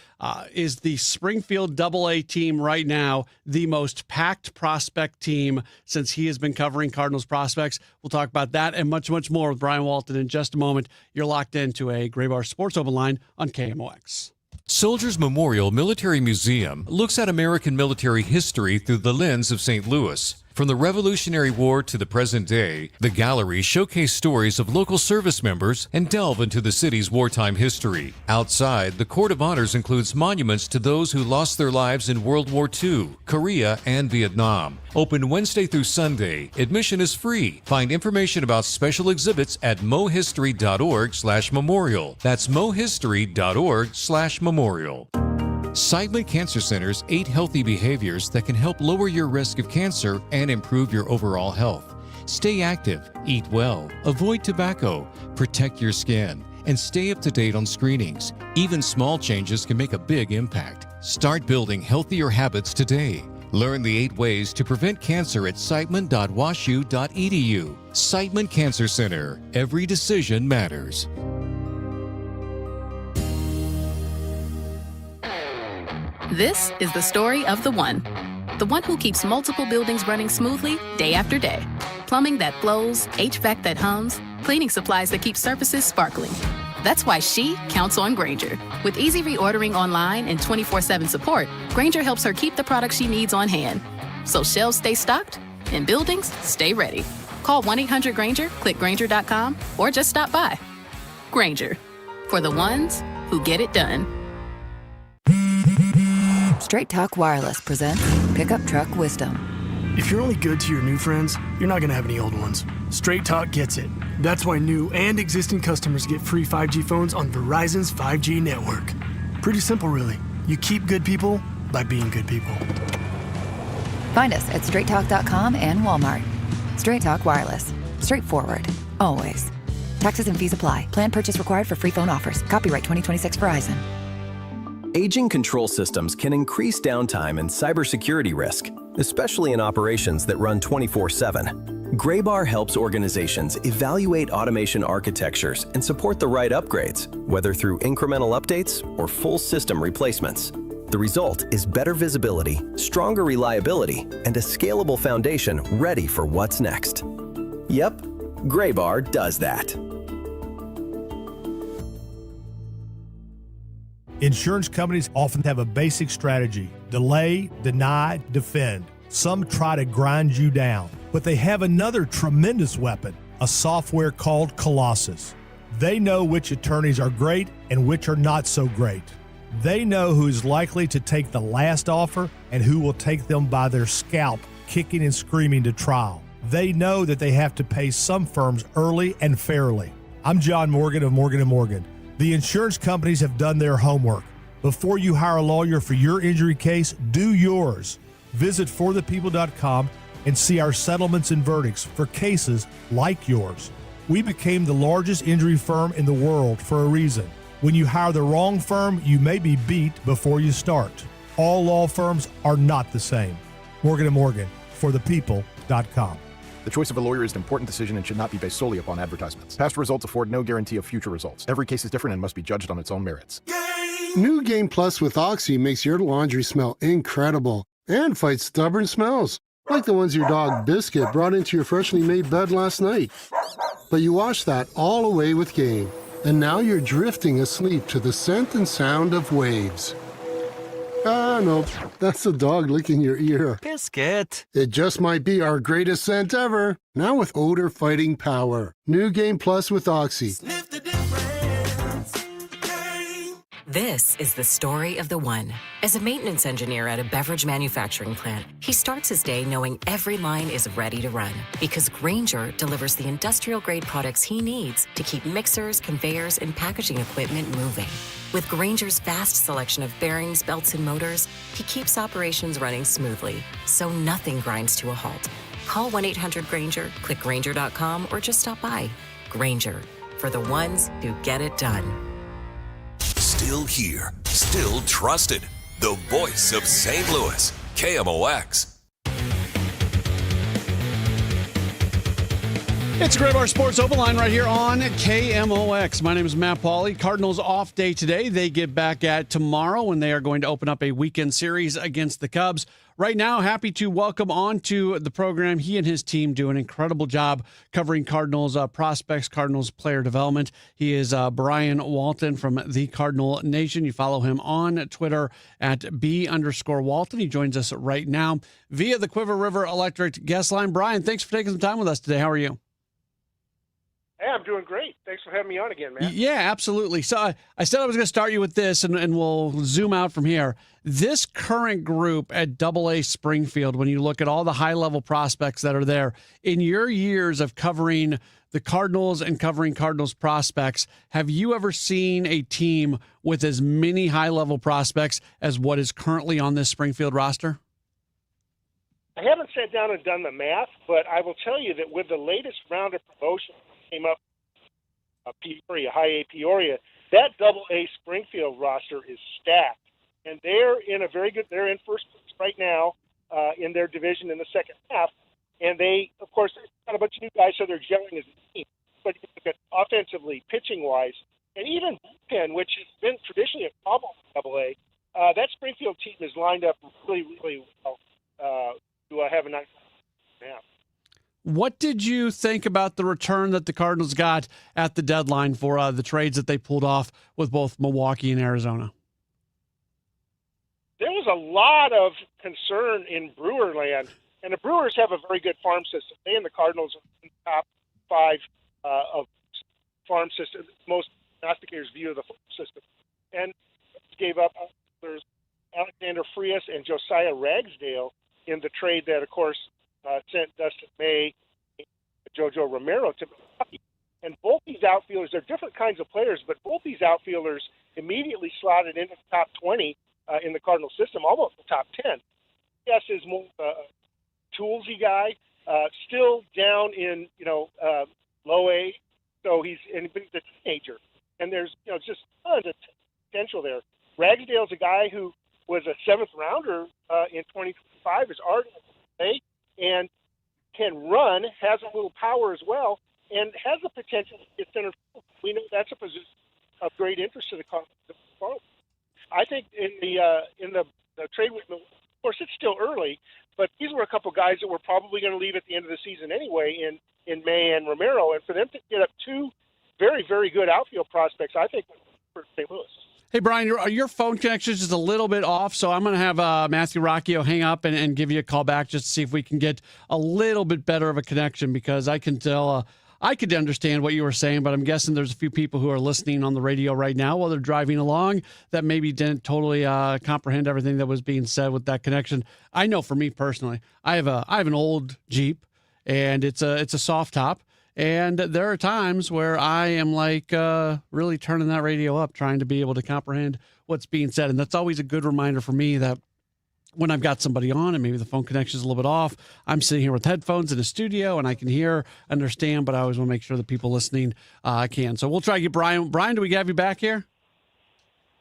Is the Springfield AA team right now the most packed prospect team since he has been covering Cardinals prospects? We'll talk about that and much more with Brian Walton in just a moment. You're locked into a Gray Bar Sports Open Line on KMOX. Soldiers Memorial Military Museum looks at American military history through the lens of St. Louis. From the Revolutionary War to the present day, the gallery showcases stories of local service members and delve into the city's wartime history. Outside, the Court of Honors includes monuments to those who lost their lives in World War II, Korea, and Vietnam. Open Wednesday through Sunday. Admission is free. Find information about special exhibits at mohistory.org/memorial. That's mohistory.org/memorial. Seidman Cancer Center's 8 healthy behaviors that can help lower your risk of cancer and improve your overall health. Stay active, eat well, avoid tobacco, protect your skin, and stay up to date on screenings. Even small changes can make a big impact. Start building healthier habits today. Learn the 8 ways to prevent cancer at seidman.washu.edu. Seidman Cancer Center. Every decision matters. This is the story of the one who keeps multiple buildings running smoothly day after day. Plumbing that flows, HVAC that hums, cleaning supplies that keep surfaces sparkling. That's why she counts on Grainger. With easy reordering online and 24/7 support, Grainger helps her keep the products she needs on hand. So shelves stay stocked and buildings stay ready. Call 1-800-GRAINGER, click Grainger.com, or just stop by. Grainger, for the ones who get it done. Straight Talk Wireless presents Pickup Truck Wisdom. If you're only good to your new friends, you're not going to have any old ones. Straight Talk gets it. That's why new and existing customers get free 5G phones on Verizon's 5G network. Pretty simple, really. You keep good people by being good people. Find us at straighttalk.com and Walmart. Straight Talk Wireless. Straightforward. Always. Taxes and fees apply. Plan purchase required for free phone offers. Copyright 2026 Verizon. Aging control systems can increase downtime and cybersecurity risk, especially in operations that run 24/7. Graybar helps organizations evaluate automation architectures and support the right upgrades, whether through incremental updates or full system replacements. The result is better visibility, stronger reliability, and a scalable foundation ready for what's next. Yep, Graybar does that. Insurance companies often have a basic strategy: delay, deny, defend. Some try to grind you down, but they have another tremendous weapon, a software called Colossus. They know which attorneys are great and which are not so great. They know who is likely to take the last offer and who will take them by their scalp kicking and screaming to trial. They know that they have to pay some firms early and fairly. I'm John Morgan of Morgan & Morgan. The insurance companies have done their homework. Before you hire a lawyer for your injury case, do yours. Visit forthepeople.com and see our settlements and verdicts for cases like yours. We became the largest injury firm in the world for a reason. When you hire the wrong firm, you may be beat before you start. All law firms are not the same. Morgan & Morgan, forthepeople.com. The choice of a lawyer is an important decision and should not be based solely upon advertisements. Past results afford no guarantee of future results. Every case is different and must be judged on its own merits. New Game Plus with Oxy makes your laundry smell incredible and fights stubborn smells, like the ones your dog Biscuit brought into your freshly made bed last night. But you wash that all away with Game, and now you're drifting asleep to the scent and sound of waves. Ah, no, that's the dog licking your ear. Biscuit. It just might be our greatest scent ever, now with odor-fighting power. New Game Plus with Oxy. This is the story of the one. As a maintenance engineer at a beverage manufacturing plant, he starts his day knowing every line is ready to run because Grainger delivers the industrial-grade products he needs to keep mixers, conveyors, and packaging equipment moving. With Grainger's vast selection of bearings, belts, and motors, he keeps operations running smoothly, so nothing grinds to a halt. Call 1-800-GRAINGER, click Grainger.com, or just stop by. Grainger, for the ones who get it done. Still here, still trusted. The voice of St. Louis, KMOX. It's a Great Bar Sports Open Line right here on KMOX. My name is Matt Pauley. Cardinals off day today. They get back at tomorrow when they are going to open up a weekend series against the Cubs. Right now, happy to welcome onto the program. He and his team do an incredible job covering Cardinals prospects, Cardinals player development. He is Brian Walton from the Cardinal Nation. You follow him on Twitter at @B_Walton. He joins us right now via the Quiver River Electric guest line. Brian, thanks for taking some time with us today. How are you? Hey, I'm doing great. Thanks for having me on again, man. Yeah, absolutely. So I said I was going to start you with this, and we'll zoom out from here. This current group at AA Springfield, when you look at all the high-level prospects that are there, in your years of covering the Cardinals and covering Cardinals prospects, have you ever seen a team with as many high-level prospects as what is currently on this Springfield roster? I haven't sat down and done the math, but I will tell you that with the latest round of promotion came up, Peoria, high A Peoria, that AA Springfield roster is stacked, and they're in a very good. They're in first place right now in their division in the second half, and they, of course, they've got a bunch of new guys, so they're gelling as a team. But you look at offensively, pitching wise, and even bullpen, which has been traditionally a problem in AA, that Springfield team is lined up really, really well to have a nice now. What did you think about the return that the Cardinals got at the deadline for the trades that they pulled off with both Milwaukee and Arizona? There was a lot of concern in Brewer land, and the Brewers have a very good farm system. They and the Cardinals are in the top 5 of farm system, most prognosticators' view of the farm system. And gave up there's Alexander Frias and Josiah Ragsdale in the trade that, of course, sent Dustin May and JoJo Romero to Milwaukee. And both these outfielders, they're different kinds of players, but both these outfielders immediately slotted into the top 20 in the Cardinal system, almost the top 10. Yes, is more toolsy guy, still down in low A, so he's a teenager, and there's just tons of potential there. Ragsdale's a guy who was a 7th rounder in 2025, is already play and can run, has a little power as well, and has the potential to get center field. We know that's a position of great interest to the Cardinals. I think in the trade with, of course, it's still early, but these were a couple guys that were probably going to leave at the end of the season anyway in May and Romero, and for them to get up 2 very, very good outfield prospects, I think, for St. Louis. Hey, Brian, your phone connection is just a little bit off, so I'm going to have Matthew Rocchio hang up and give you a call back just to see if we can get a little bit better of a connection, because I can tell I could understand what you were saying, but I'm guessing there's a few people who are listening on the radio right now while they're driving along that maybe didn't totally comprehend everything that was being said with that connection. I know for me personally, I have an old Jeep, and it's a soft top. And there are times where I am like really turning that radio up, trying to be able to comprehend what's being said. And that's always a good reminder for me that when I've got somebody on and maybe the phone connection is a little bit off, I'm sitting here with headphones in a studio and I can understand, but I always want to make sure that people listening can. So we'll try to get Brian. Brian, do we have you back here?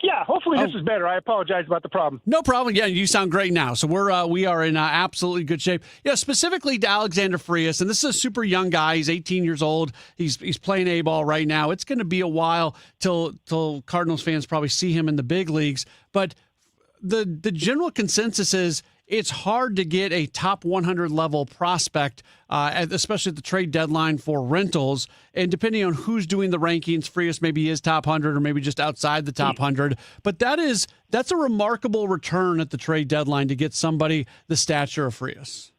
Yeah, hopefully this is better. I apologize about the problem. No problem. Yeah, you sound great now. So we are in absolutely good shape. Yeah, specifically to Alexander Frias, and this is a super young guy. He's 18 years old. He's playing A-ball right now. It's going to be a while till Cardinals fans probably see him in the big leagues. But the general consensus is it's hard to get a top 100 level prospect, especially at the trade deadline for rentals. And depending on who's doing the rankings, Frias maybe is top 100 or maybe just outside the top 100. But that's a remarkable return at the trade deadline to get somebody the stature of Frias.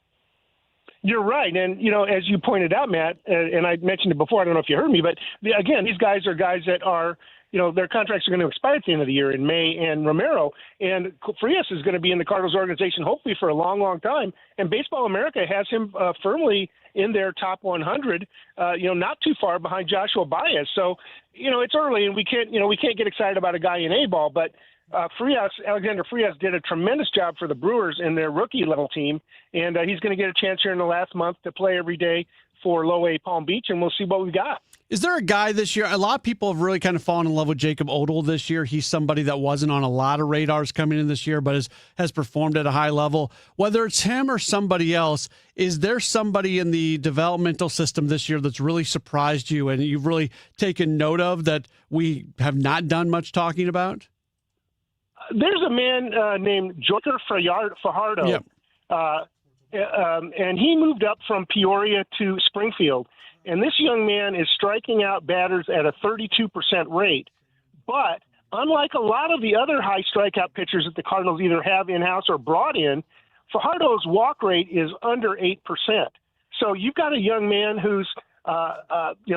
You're right. And, as you pointed out, Matt, and I mentioned it before, I don't know if you heard me, but again, these guys are guys that are, their contracts are going to expire at the end of the year in May, and Romero and Frias is going to be in the Cardinals organization hopefully for a long, long time. And Baseball America has him firmly in their top 100, not too far behind Joshua Baez. So, it's early and we can't get excited about a guy in A-ball, but Alexander Frias did a tremendous job for the Brewers in their rookie level team. And he's going to get a chance here in the last month to play every day for Low A Palm Beach, and we'll see what we got. Is there a guy this year? A lot of people have really kind of fallen in love with Jacob Odell this year. He's somebody that wasn't on a lot of radars coming in this year, but has performed at a high level. Whether it's him or somebody else, is there somebody in the developmental system this year that's really surprised you and you've really taken note of that we have not done much talking about? There's a man named Joker Fajardo. Yep. And he moved up from Peoria to Springfield. And this young man is striking out batters at a 32% rate. But unlike a lot of the other high strikeout pitchers that the Cardinals either have in-house or brought in, Fajardo's walk rate is under 8%. So you've got a young man who's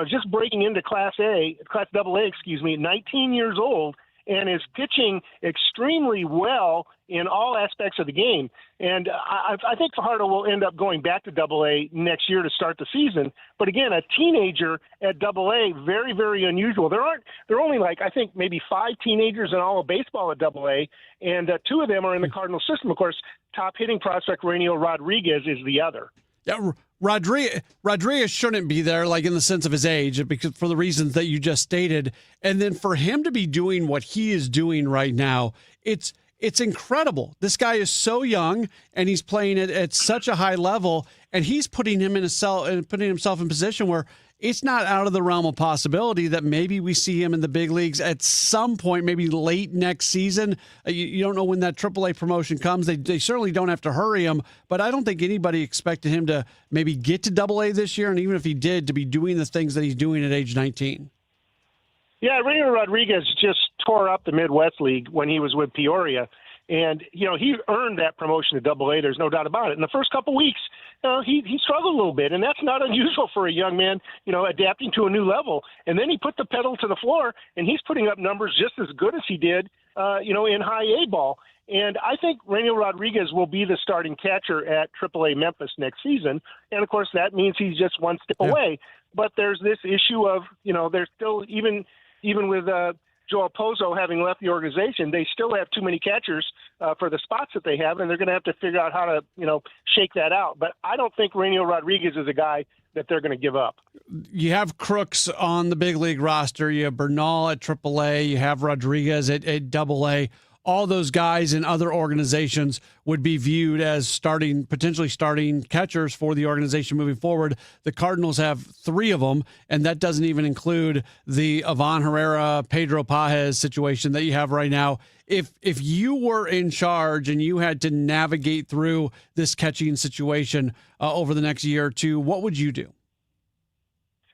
just breaking into Class AA, 19 years old, and is pitching extremely well in all aspects of the game. And I think Fajardo will end up going back to AA next year to start the season. But again, a teenager at AA, very, very unusual. There are only I think maybe 5 teenagers in all of baseball at AA, and 2 of them are in the Cardinal system. Of course, top hitting prospect Rainiel Rodriguez is the other. Yeah, Rodriguez shouldn't be there, in the sense of his age, because for the reasons that you just stated. And then for him to be doing what he is doing right now, it's incredible. This guy is so young, and he's playing at such a high level, and he's putting himself in position where it's not out of the realm of possibility that maybe we see him in the big leagues at some point, maybe late next season. You don't know when that AAA promotion comes. They certainly don't have to hurry him, but I don't think anybody expected him to maybe get to AA this year, and even if he did, to be doing the things that he's doing at age 19. Yeah, Rainiel Rodriguez just tore up the Midwest League when he was with Peoria. And, he earned that promotion to AA. There's no doubt about it. In the first couple weeks, he struggled a little bit, and that's not unusual for a young man, adapting to a new level. And then he put the pedal to the floor, and he's putting up numbers just as good as he did, in high A ball. And I think Rainiel Rodriguez will be the starting catcher at AAA Memphis next season. And, of course, that means he's just one step away. But there's this issue of, there's still, even with Joel Pozo having left the organization, they still have too many catchers for the spots that they have, and they're going to have to figure out how to, shake that out. But I don't think Rainiel Rodriguez is a guy that they're going to give up. You have Crooks on the big league roster. You have Bernal at AAA. You have Rodriguez at AA. All those guys in other organizations would be viewed as potentially starting catchers for the organization moving forward. The Cardinals have 3 of them, and that doesn't even include the Ivan Herrera, Pedro Pajes situation that you have right now. If you were in charge and you had to navigate through this catching situation over the next year or 2, what would you do?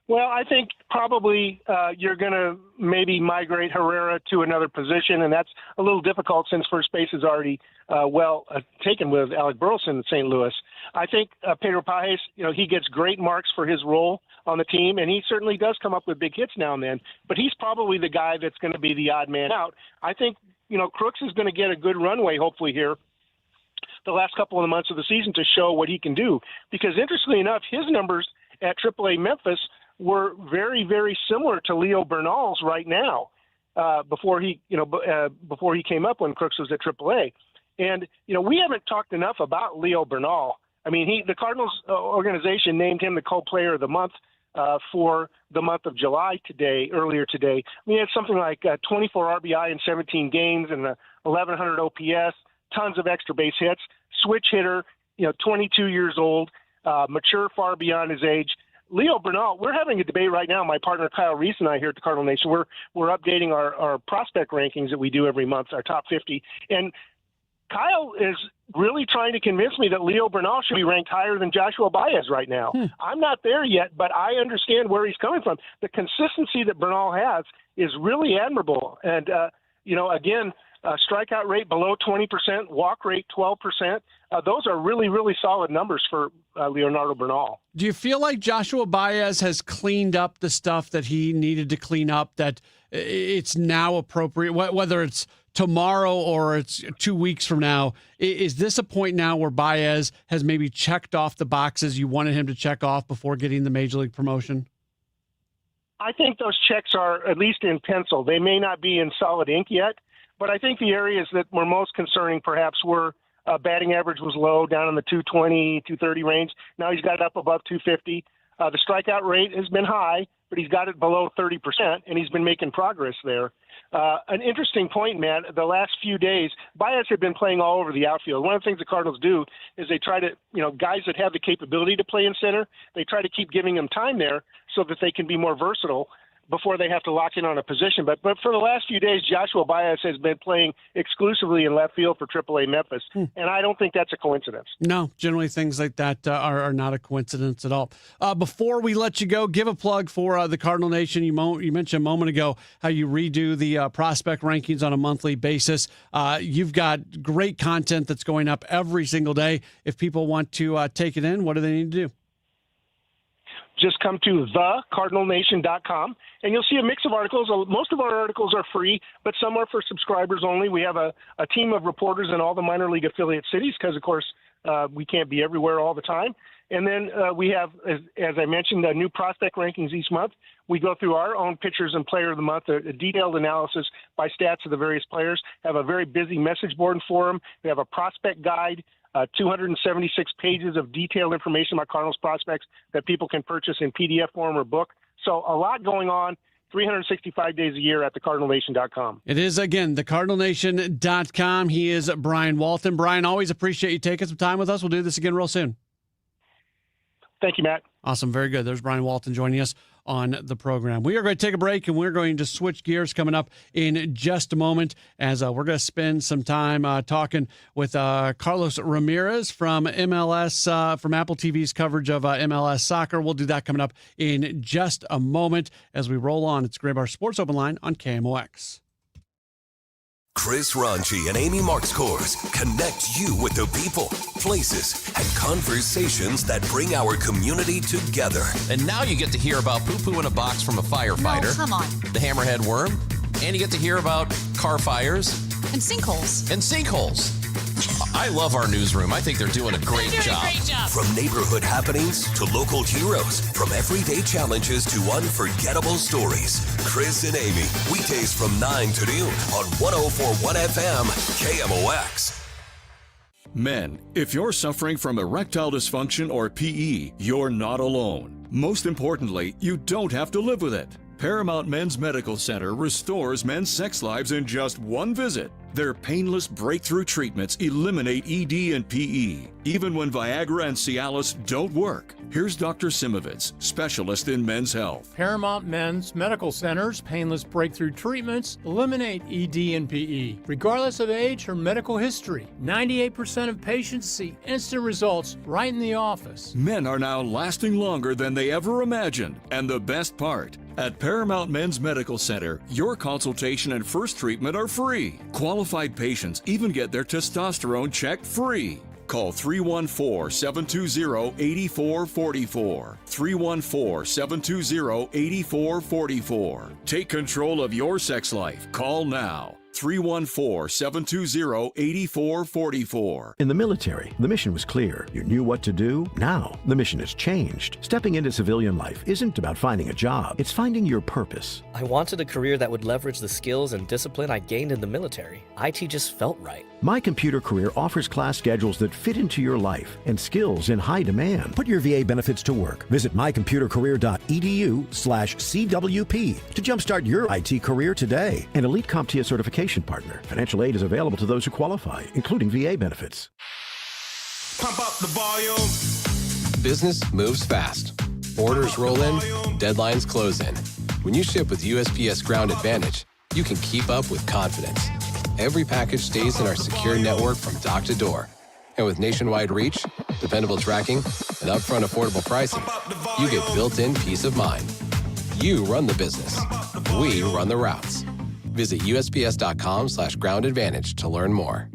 Well, I think probably you're going to maybe migrate Herrera to another position, and that's a little difficult since first base is already taken with Alec Burleson in St. Louis. I think Pedro Pajes, he gets great marks for his role on the team, and he certainly does come up with big hits now and then. But he's probably the guy that's going to be the odd man out. I think, Crooks is going to get a good runway, hopefully, here the last couple of the months of the season to show what he can do. Because interestingly enough, his numbers at AAA Memphis were very, very similar to Leo Bernal's right now before he came up when Crooks was at AAA. And, we haven't talked enough about Leo Bernal. I mean, the Cardinals organization named him the co-player of the month for the month of July earlier today. I mean, it's something like 24 RBI in 17 games and 1,100 OPS, tons of extra base hits, switch hitter, 22 years old, mature far beyond his age. Leo Bernal, we're having a debate right now. My partner Kyle Reese and I here at the Cardinal Nation, we're updating our prospect rankings that we do every month, our top 50. And Kyle is really trying to convince me that Leo Bernal should be ranked higher than Joshua Baez right now. I'm not there yet, but I understand where he's coming from. The consistency that Bernal has is really admirable. And, again, strikeout rate below 20%, walk rate 12%. Those are really, really solid numbers for Leonardo Bernal. Do you feel like Joshua Baez has cleaned up the stuff that he needed to clean up, that it's now appropriate, whether it's tomorrow or it's 2 weeks from now? Is this a point now where Baez has maybe checked off the boxes you wanted him to check off before getting the major league promotion? I think those checks are at least in pencil. They may not be in solid ink yet, but I think the areas that were most concerning perhaps were batting average was low, down in the 220, 230 range. Now he's got it up above 250. The strikeout rate has been high, but he's got it below 30%, and he's been making progress there. An interesting point, Matt, the last few days, Baez had been playing all over the outfield. One of the things the Cardinals do is they try to, guys that have the capability to play in center, they try to keep giving them time there so that they can be more versatile before they have to lock in on a position. But for the last few days, Joshua Baez has been playing exclusively in left field for AAA Memphis, and I don't think that's a coincidence. No, generally things like that are not a coincidence at all. Before we let you go, give a plug for the Cardinal Nation. You mentioned a moment ago how you redo the prospect rankings on a monthly basis. You've got great content that's going up every single day. If people want to take it in, what do they need to do? Just come to thecardinalnation.com, and you'll see a mix of articles. Most of our articles are free, but some are for subscribers only. We have a team of reporters in all the minor league affiliate cities because, of course, we can't be everywhere all the time. And then we have, as I mentioned, new prospect rankings each month. We go through our own pitchers and player of the month, a detailed analysis by stats of the various players, have a very busy message board and forum. We have a prospect guide, 276 pages of detailed information about Cardinals prospects that people can purchase in PDF form or book. So a lot going on 365 days a year at thecardinalnation.com. It is, again, thecardinalnation.com. He is Brian Walton. Brian, always appreciate you taking some time with us. We'll do this again real soon. Thank you, Matt. Awesome. Very good. There's Brian Walton joining us on the program. We are going to take a break, and we're going to switch gears coming up in just a moment as we're going to spend some time talking with Carlos Ramirez from MLS, from Apple TV's coverage of MLS soccer. We'll do that coming up in just a moment as we roll on. It's Gray Bar Sports Open Line on KMOX. Chris Ranchi and Amy Markscours connect you with the people, places, and conversations that bring our community together. And now you get to hear about poo-poo in a box from a firefighter. No, come on. The hammerhead worm. And you get to hear about car fires. And sinkholes. And sinkholes. I love our newsroom. I think they're doing a great job. From neighborhood happenings to local heroes, from everyday challenges to unforgettable stories. Chris and Amy, weekdays from 9 to noon on 104.1 FM, KMOX. Men, if you're suffering from erectile dysfunction or PE, you're not alone. Most importantly, you don't have to live with it. Paramount Men's Medical Center restores men's sex lives in just one visit. Their painless breakthrough treatments eliminate ED and PE, even when Viagra and Cialis don't work. Here's Dr. Simovitz, specialist in men's health. Paramount Men's Medical Center's painless breakthrough treatments eliminate ED and PE, regardless of age or medical history. 98% of patients see instant results right in the office. Men are now lasting longer than they ever imagined. And the best part, at Paramount Men's Medical Center, your consultation and first treatment are free. Qualified patients even get their testosterone checked free. Call 314-720-8444. 314-720-8444. Take control of your sex life. Call now. 314-720-8444. In the military, the mission was clear. You knew what to do. Now, the mission has changed. Stepping into civilian life isn't about finding a job. It's finding your purpose. I wanted a career that would leverage the skills and discipline I gained in the military. IT just felt right. My Computer Career offers class schedules that fit into your life and skills in high demand. Put your VA benefits to work. Visit mycomputercareer.edu/CWP to jumpstart your IT career today. An elite CompTIA certification partner. Financial aid is available to those who qualify, including VA benefits. Pump up the volume. Business moves fast. Orders roll in, deadlines close in. When you ship with USPS Ground Advantage, you can keep up with confidence. Every package stays in our secure network from dock to door. And with nationwide reach, dependable tracking, and upfront affordable pricing, you get built-in peace of mind. You run the business. We run the routes. Visit USPS.com/Ground Advantage to learn more.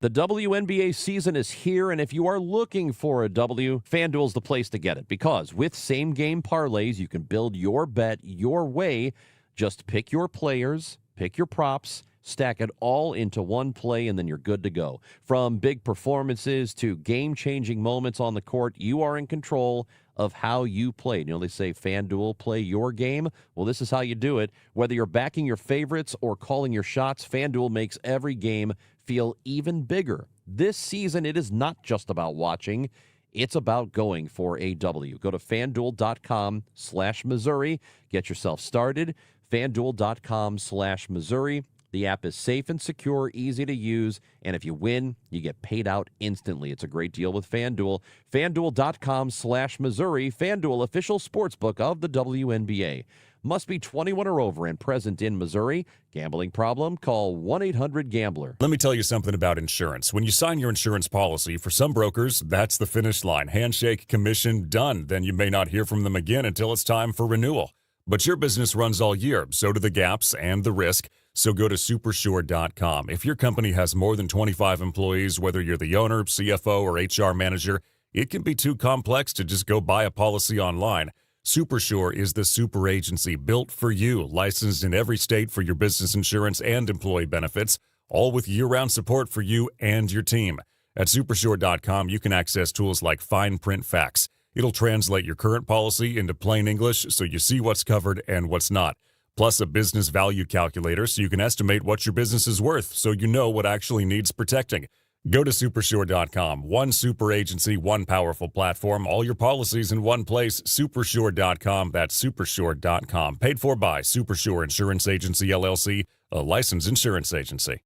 The WNBA season is here, and if you are looking for a W, FanDuel's the place to get it. Because with same-game parlays, you can build your bet your way. Just pick your players, pick your props, stack it all into one play, and then you're good to go. From big performances to game-changing moments on the court, you are in control of how you play. You know, they say FanDuel, play your game. Well, this is how you do it. Whether you're backing your favorites or calling your shots, FanDuel makes every game feel even bigger. This season, it is not just about watching. It's about going for a W. Go to FanDuel.com/Missouri. Get yourself started. FanDuel.com/Missouri. The app is safe and secure, easy to use, and if you win, you get paid out instantly. It's a great deal with FanDuel. FanDuel.com/Missouri. FanDuel, official sportsbook of the WNBA. Must be 21 or over and present in Missouri. Gambling problem? Call 1-800-GAMBLER. Let me tell you something about insurance. When you sign your insurance policy, for some brokers, that's the finish line. Handshake, commission, done. Then you may not hear from them again until it's time for renewal. But your business runs all year, so do the gaps and the risk. So go to Supersure.com. If your company has more than 25 employees, whether you're the owner, CFO, or HR manager, it can be too complex to just go buy a policy online. Supersure is the super agency built for you, licensed in every state for your business insurance and employee benefits, all with year-round support for you and your team. At Supersure.com, you can access tools like fine print facts. It'll translate your current policy into plain English so you see what's covered and what's not. Plus a business value calculator so you can estimate what your business is worth so you know what actually needs protecting. Go to Supersure.com. One super agency, one powerful platform, all your policies in one place. Supersure.com. That's Supersure.com. Paid for by Supersure Insurance Agency, LLC, a licensed insurance agency.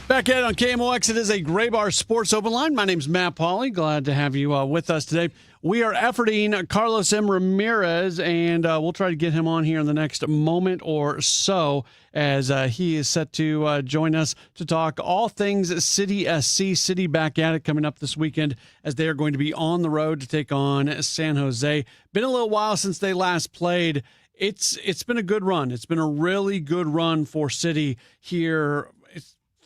Back at it on KMOX, it is a Gray Bar Sports Open Line. My name's Matt Pauley. Glad to have you with us today. We are efforting Carlos M. Ramirez, and we'll try to get him on here in the next moment or so as he is set to join us to talk all things City SC. City back at it coming up this weekend as they are going to be on the road to take on San Jose. Been a little while since they last played. It's been a good run. It's been a really good run for City here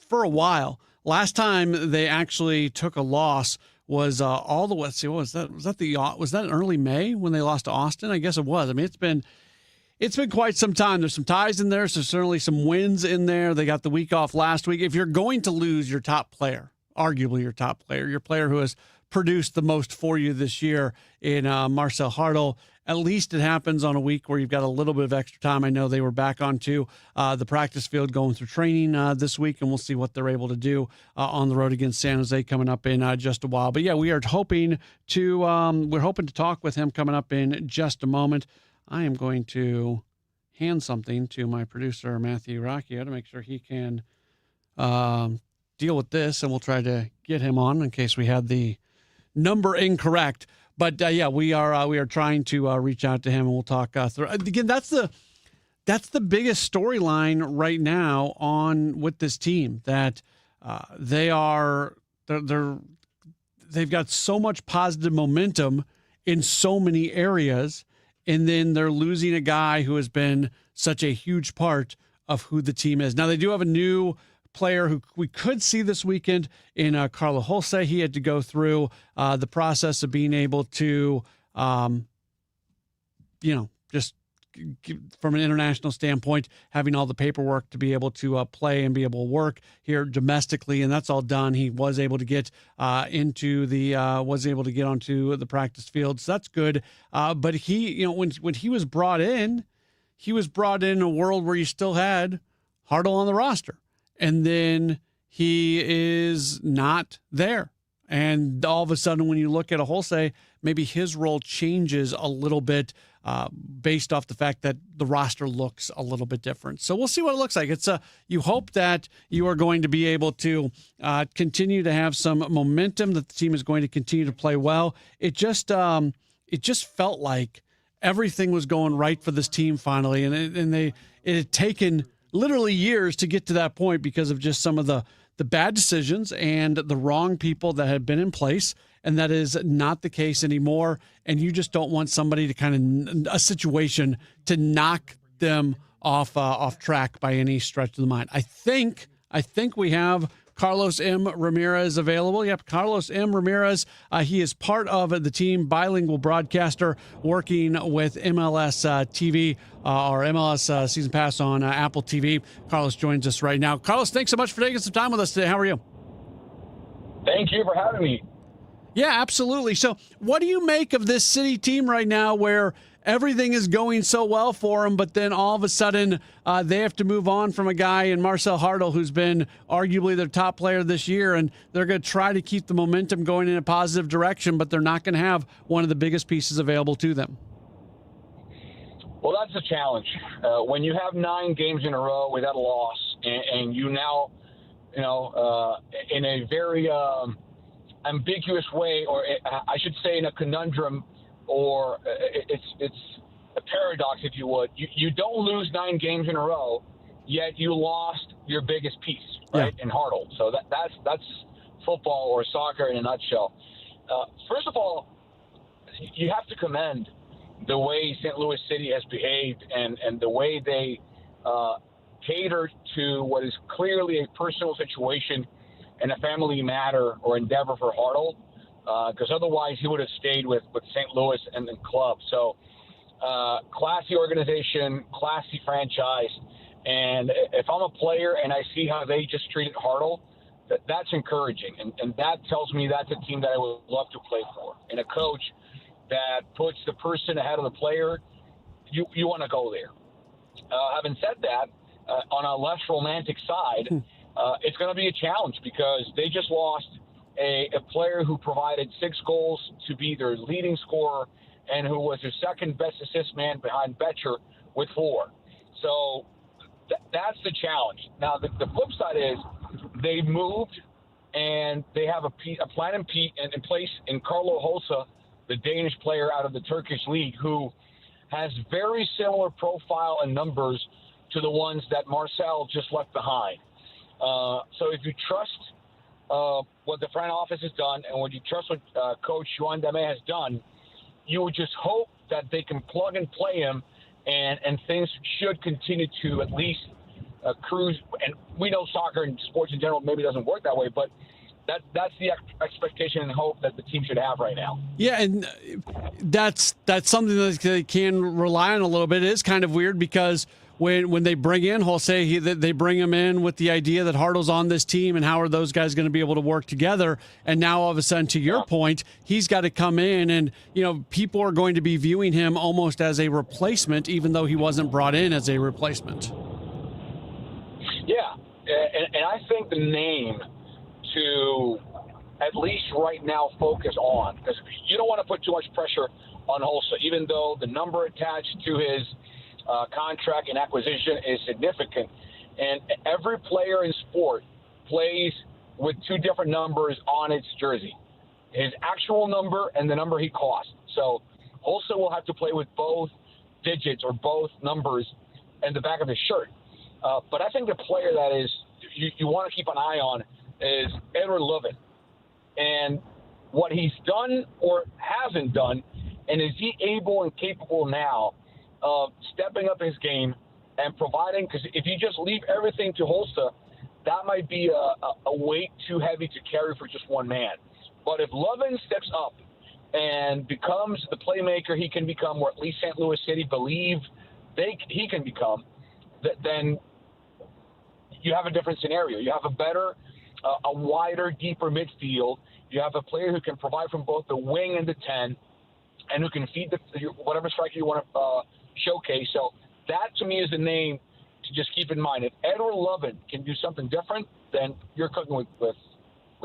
for a while. Last time they actually took a loss was all the way. Let's see, what was that? Was that in early May when they lost to Austin? I guess it was. I mean, it's been quite some time. There's some ties in there, so certainly some wins in there. They got the week off last week. If you're going to lose your top player, arguably your top player, your player who has produced the most for you this year in Marcel Hartl, at least it happens on a week where you've got a little bit of extra time. I know they were back onto the practice field going through training this week, and we'll see what they're able to do on the road against San Jose coming up in just a while. But yeah, we are hoping to talk with him coming up in just a moment. I am going to hand something to my producer, Matthew Rocchio, to make sure he can deal with this, and we'll try to get him on in case we had the number incorrect. But yeah, we are trying to reach out to him, and we'll talk through. Again, that's that's the biggest storyline right now with this team, that they've got so much positive momentum in so many areas, and then they're losing a guy who has been such a huge part of who the team is. Now, they do have a new player who we could see this weekend in Carlo Holse. He had to go through the process of being able to, just from an international standpoint, having all the paperwork to be able to play and be able to work here domestically, and that's all done. He was able to get onto the practice field, so that's good. But he, when he was brought in a world where you still had Hartle on the roster, and then he is not there. And all of a sudden, when you look at a Holse, maybe his role changes a little bit based off the fact that the roster looks a little bit different. So we'll see what it looks like. You hope that you are going to be able to continue to have some momentum, that the team is going to continue to play well. It just felt like everything was going right for this team finally, and it had taken literally years to get to that point because of just some of the bad decisions and the wrong people that had been in place. And that is not the case anymore. And you just don't want somebody to a situation to knock them off track by any stretch of the mind. I think we have Carlos M. Ramirez available. Yep, Carlos M. Ramirez. He is part of the team, bilingual broadcaster working with MLS TV or MLS Season Pass on Apple TV. Carlos joins us right now. Carlos, thanks so much for taking some time with us today. How are you? Thank you for having me. Yeah, absolutely. So what do you make of this City team right now where everything is going so well for them, but then all of a sudden they have to move on from a guy in Marcel Hartle who's been arguably their top player this year, and they're going to try to keep the momentum going in a positive direction, but they're not going to have one of the biggest pieces available to them? Well, that's a challenge. When you have 9 games in a row without a loss, and you now, in a very ambiguous way, or I should say in a conundrum, or it's a paradox, if you would. You don't lose 9 games in a row, yet you lost your biggest piece, right, in Hartle. So that's football or soccer in a nutshell. First of all, you have to commend the way St. Louis City has behaved and the way they catered to what is clearly a personal situation and a family matter or endeavor for Hartle, because otherwise he would have stayed with St. Louis and the club. So classy organization, classy franchise. And if I'm a player and I see how they just treated Hartle, that's encouraging. And that tells me that's a team that I would love to play for. And a coach that puts the person ahead of the player, you want to go there. Having said that, on a less romantic side, it's going to be a challenge because they just lost a player who provided 6 goals to be their leading scorer and who was their second best assist man behind Betcher with 4. So that's the challenge. Now, the flip side is they moved and they have a plan in place in Carlo Holse, the Danish player out of the Turkish league, who has very similar profile and numbers to the ones that Marcel just left behind. So if you trust what the front office has done and when you trust what Coach Juan Dame has done, you would just hope that they can plug and play him and things should continue to at least cruise. And we know soccer and sports in general maybe doesn't work that way, but that's the expectation and hope that the team should have right now. Yeah, and that's something that they can rely on a little bit. It is kind of weird because when they bring in Jose, they bring him in with the idea that Hartle's on this team and how are those guys going to be able to work together. And now all of a sudden, to your point, he's got to come in and, people are going to be viewing him almost as a replacement, even though he wasn't brought in as a replacement. Yeah, and I think the name to at least right now focus on, because you don't want to put too much pressure on Holse, even though the number attached to his contract and acquisition is significant. And every player in sport plays with 2 different numbers on its jersey, his actual number and the number he cost. So Holse will have to play with both digits or both numbers and the back of his shirt. But I think the player that is you want to keep an eye on is Edward Levin. And what he's done or hasn't done, and is he able and capable now of stepping up his game and providing, because if you just leave everything to Holsta, that might be a weight too heavy to carry for just one man. But if Levin steps up and becomes the playmaker he can become, or at least St. Louis City believe he can become, then you have a different scenario. You have a better, a wider, deeper midfield. You have a player who can provide from both the wing and the 10, and who can feed whatever striker you want to showcase. So that, to me, is the name to just keep in mind. If Edward Levin can do something different, then you're cooking with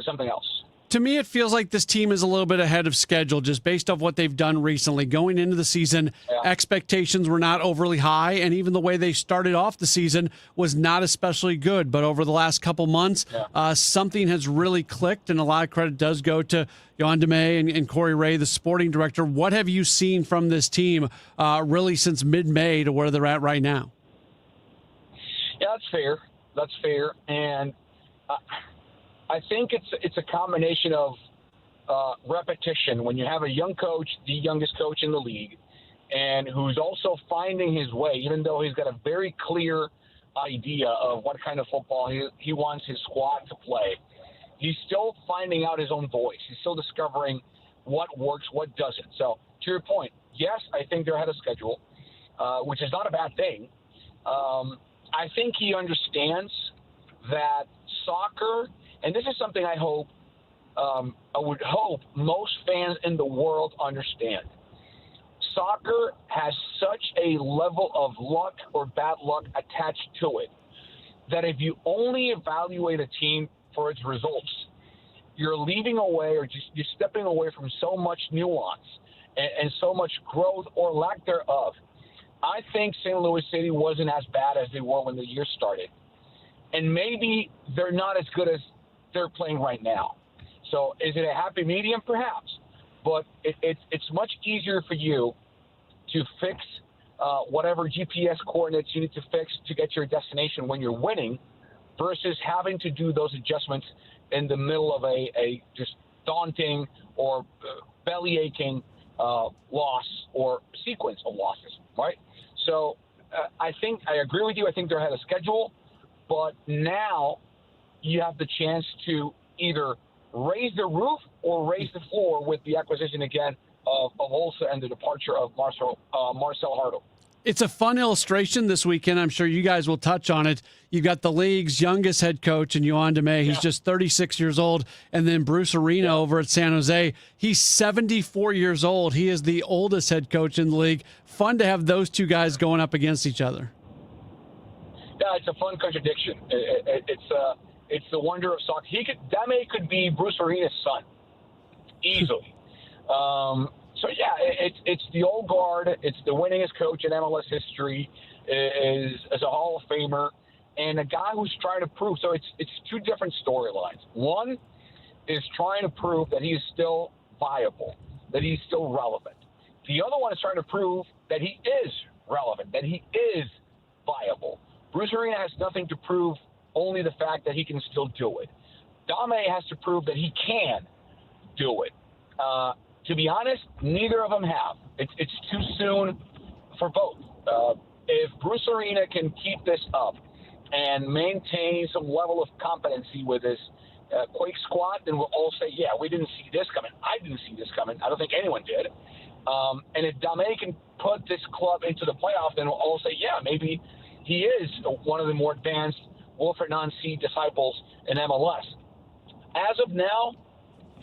something else. To me, it feels like this team is a little bit ahead of schedule just based off what they've done recently. Going into the season, expectations were not overly high, and even the way they started off the season was not especially good. But over the last couple months, something has really clicked, and a lot of credit does go to Yohan Demay and Corey Ray, the sporting director. What have you seen from this team really since mid-May to where they're at right now? Yeah, that's fair. And I think it's a combination of repetition. When you have a young coach, the youngest coach in the league, and who's also finding his way, even though he's got a very clear idea of what kind of football he wants his squad to play, he's still finding out his own voice. He's still discovering what works, what doesn't. So to your point, yes, I think they're ahead of schedule, which is not a bad thing. I think he understands that soccer, and this is something I would hope most fans in the world understand. Soccer has such a level of luck or bad luck attached to it that if you only evaluate a team for its results, you're leaving away or just you're stepping away from so much nuance and so much growth or lack thereof. I think St. Louis City wasn't as bad as they were when the year started. And maybe they're not as good as they're playing right now. So is it a happy medium? Perhaps. But it's much easier for you to fix whatever GPS coordinates you need to fix to get your destination when you're winning versus having to do those adjustments in the middle of a just daunting or belly-aching loss or sequence of losses, right? So I think I agree with you. I think they're ahead of schedule. But now you have the chance to either raise the roof or raise the floor with the acquisition again of Holsa and the departure of Marcel Hartle. It's a fun illustration this weekend. I'm sure you guys will touch on it. You've got the league's youngest head coach in Yohan Demay. He's just 36 years old. And then Bruce Arena over at San Jose. He's 74 years old. He is the oldest head coach in the league. Fun to have those two guys going up against each other. Yeah, it's a fun contradiction. It's the wonder of soccer. Demay could be Bruce Arena's son, easily. So yeah, it's the old guard. It's the winningest coach in MLS history. Is a Hall of Famer and a guy who's trying to prove. So it's two different storylines. One is trying to prove that he's still viable, that he's still relevant. The other one is trying to prove that he is relevant, that he is viable. Bruce Arena has nothing to prove, only the fact that he can still do it. Demay has to prove that he can do it. To be honest, neither of them have. It's too soon for both. If Bruce Arena can keep this up and maintain some level of competency with his Quake squad, then we'll all say, yeah, we didn't see this coming. I didn't see this coming. I don't think anyone did. And if Demay can put this club into the playoff, then we'll all say, yeah, maybe he is one of the more advanced Wilfred Nancy disciples in MLS. As of now,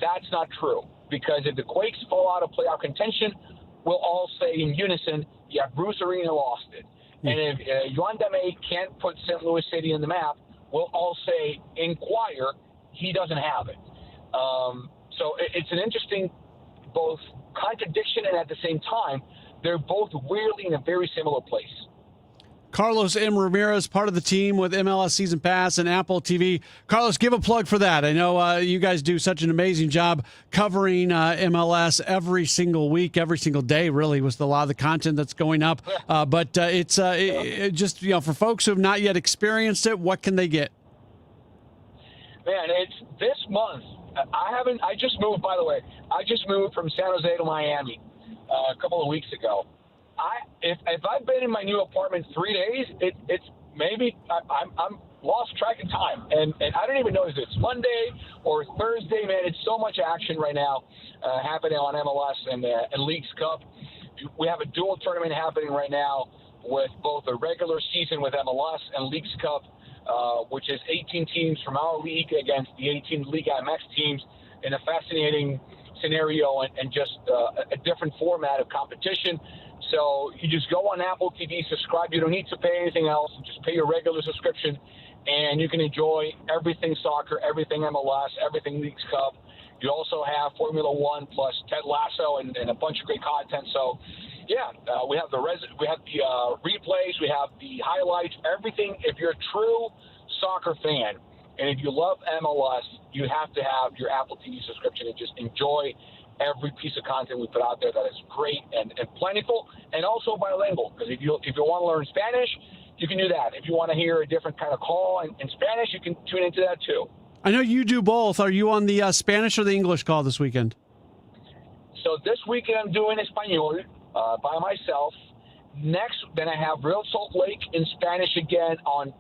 that's not true. Because if the Quakes fall out of playoff contention, we'll all say in unison, yeah, Bruce Arena lost it. And if Yohan Demay can't put St. Louis City in the map, we'll all say in choir, he doesn't have it. So it's an interesting both contradiction and at the same time, they're both weirdly in a very similar place. Carlos M. Ramirez, part of the team with MLS Season Pass and Apple TV. Carlos, give a plug for that. I know you guys do such an amazing job covering MLS every single week, every single day, really, with a lot of the content that's going up. But it's just, for folks who have not yet experienced it, what can they get? Man, it's this month. I just moved, by the way. I just moved from San Jose to Miami a couple of weeks ago. If I've been in my new apartment 3 days, it's maybe I'm lost track of time, and I don't even know if it's Monday or Thursday. Man, it's so much action right now happening on MLS and Leagues Cup. We have a dual tournament happening right now with both a regular season with MLS and Leagues Cup, which is 18 teams from our league against the 18 League MX teams in a fascinating scenario and just a different format of competition. So you just go on Apple TV, subscribe. You don't need to pay anything else. Just pay your regular subscription, and you can enjoy everything soccer, everything MLS, everything Leagues Cup. You also have Formula One plus Ted Lasso and a bunch of great content. So, yeah, we have the replays, we have the highlights, everything. If you're a true soccer fan and if you love MLS, you have to have your Apple TV subscription and just enjoy every piece of content we put out there that is great and plentiful, and also bilingual. Because if you want to learn Spanish, you can do that. If you want to hear a different kind of call in Spanish, you can tune into that too. I know you do both. Are you on the Spanish or the English call this weekend? So this weekend I'm doing Espanol by myself. Then I have Real Salt Lake in Spanish again on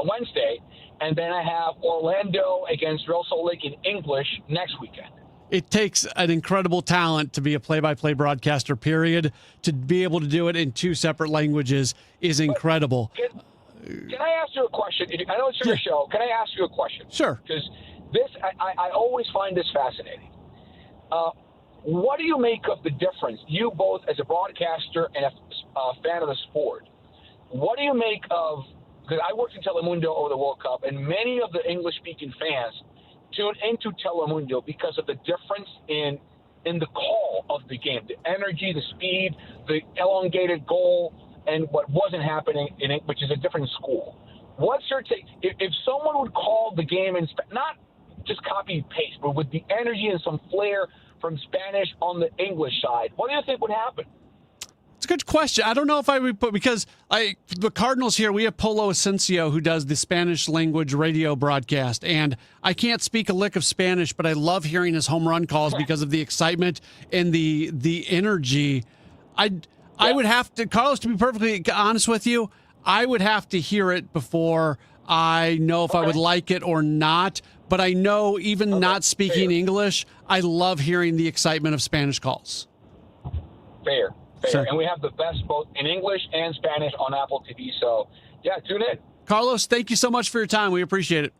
Wednesday, and then I have Orlando against Real Salt Lake in English next weekend. It takes an incredible talent to be a play-by-play broadcaster, period. To be able to do it in two separate languages is incredible. Can I ask you a question? I know it's your show. Can I ask you a question? Sure. Because I always find this fascinating. What do you make of the difference, you both as a broadcaster and a fan of the sport? What do you make of, because I worked in Telemundo over the World Cup, and many of the English-speaking fans tune into Telemundo because of the difference in the call of the game, the energy, the speed, the elongated goal, and what wasn't happening in it, which is a different school. What's your take? If someone would call the game in not just copy and paste, but with the energy and some flair from Spanish on the English side, what do you think would happen? It's a good question. I don't know if I would put, because the Cardinals here, we have Polo Asensio who does the Spanish language radio broadcast, and I can't speak a lick of Spanish, but I love hearing his home run calls because of the excitement and the energy. I would have to, Carlos, to be perfectly honest with you, I would have to hear it before I know if I would like it or not. But I know even not speaking English, I love hearing the excitement of Spanish calls. Fair. Sure. And we have the best both in English and Spanish on Apple TV. So, yeah, tune in. Carlos, thank you so much for your time. We appreciate it.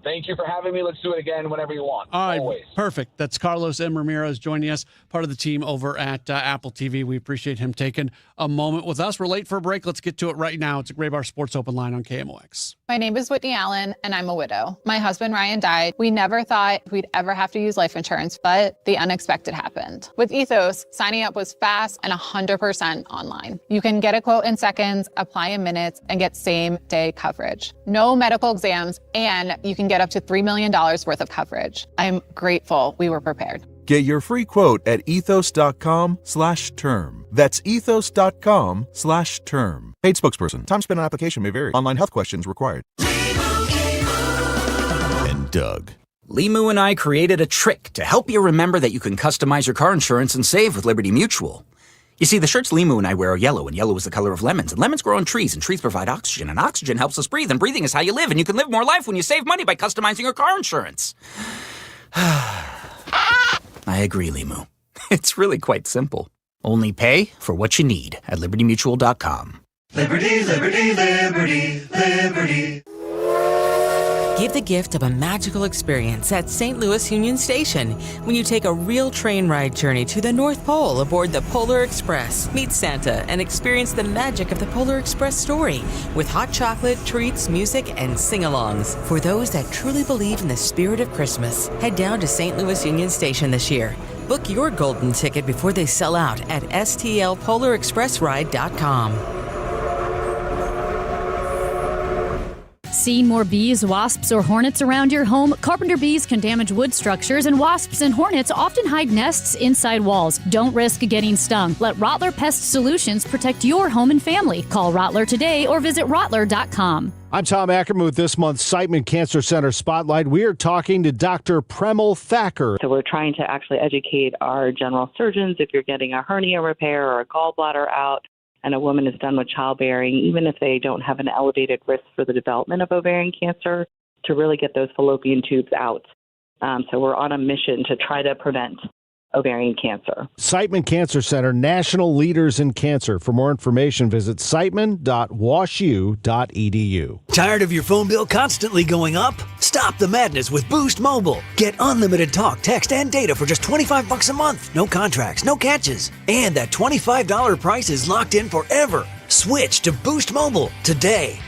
Thank you for having me. Let's do it again whenever you want. All right, always. Perfect. That's Carlos M. Ramirez joining us, part of the team over at Apple TV. We appreciate him taking a moment with us. We're late for a break. Let's get to it right now. It's a Gray Bar Sports Open Line on KMOX. My name is Whitney Allen, and I'm a widow. My husband, Ryan, died. We never thought we'd ever have to use life insurance, but the unexpected happened. With Ethos, signing up was fast and 100% online. You can get a quote in seconds, apply in minutes, and get same-day coverage. No medical exams, and you can get up to $3 million worth of coverage. I'm grateful we were prepared. Get your free quote at ethos.com/term. That's ethos.com/term. Paid spokesperson. Time spent on application may vary. Online health questions required. And Doug. Limu and I created a trick to help you remember that you can customize your car insurance and save with Liberty Mutual. You see, the shirts Limu and I wear are yellow, and yellow is the color of lemons, and lemons grow on trees, and trees provide oxygen, and oxygen helps us breathe, and breathing is how you live, and you can live more life when you save money by customizing your car insurance. I agree, Limu. It's really quite simple. Only pay for what you need at LibertyMutual.com. Liberty, liberty, liberty, liberty. Give the gift of a magical experience at St. Louis Union Station when you take a real train ride journey to the North Pole aboard the Polar Express. Meet Santa and experience the magic of the Polar Express story with hot chocolate, treats, music, and sing-alongs. For those that truly believe in the spirit of Christmas, head down to St. Louis Union Station this year. Book your golden ticket before they sell out at stlpolarexpressride.com. Seeing more bees, wasps, or hornets around your home? Carpenter bees can damage wood structures, and wasps and hornets often hide nests inside walls. Don't risk getting stung. Let Rottler Pest Solutions protect your home and family. Call Rottler today or visit rottler.com. I'm Tom Ackerman with this month's Siteman Cancer Center Spotlight. We are talking to Dr. Premal Thacker. So we're trying to actually educate our general surgeons if you're getting a hernia repair or a gallbladder out and a woman is done with childbearing, even if they don't have an elevated risk for the development of ovarian cancer, to really get those fallopian tubes out. So we're on a mission to try to prevent ovarian cancer. Siteman Cancer Center, national leaders in cancer. For more information, visit siteman.washu.edu. Tired of your phone bill constantly going up? Stop the madness with Boost Mobile. Get unlimited talk, text, and data for just $25 a month. No contracts, no catches. And that $25 price is locked in forever. Switch to Boost Mobile today.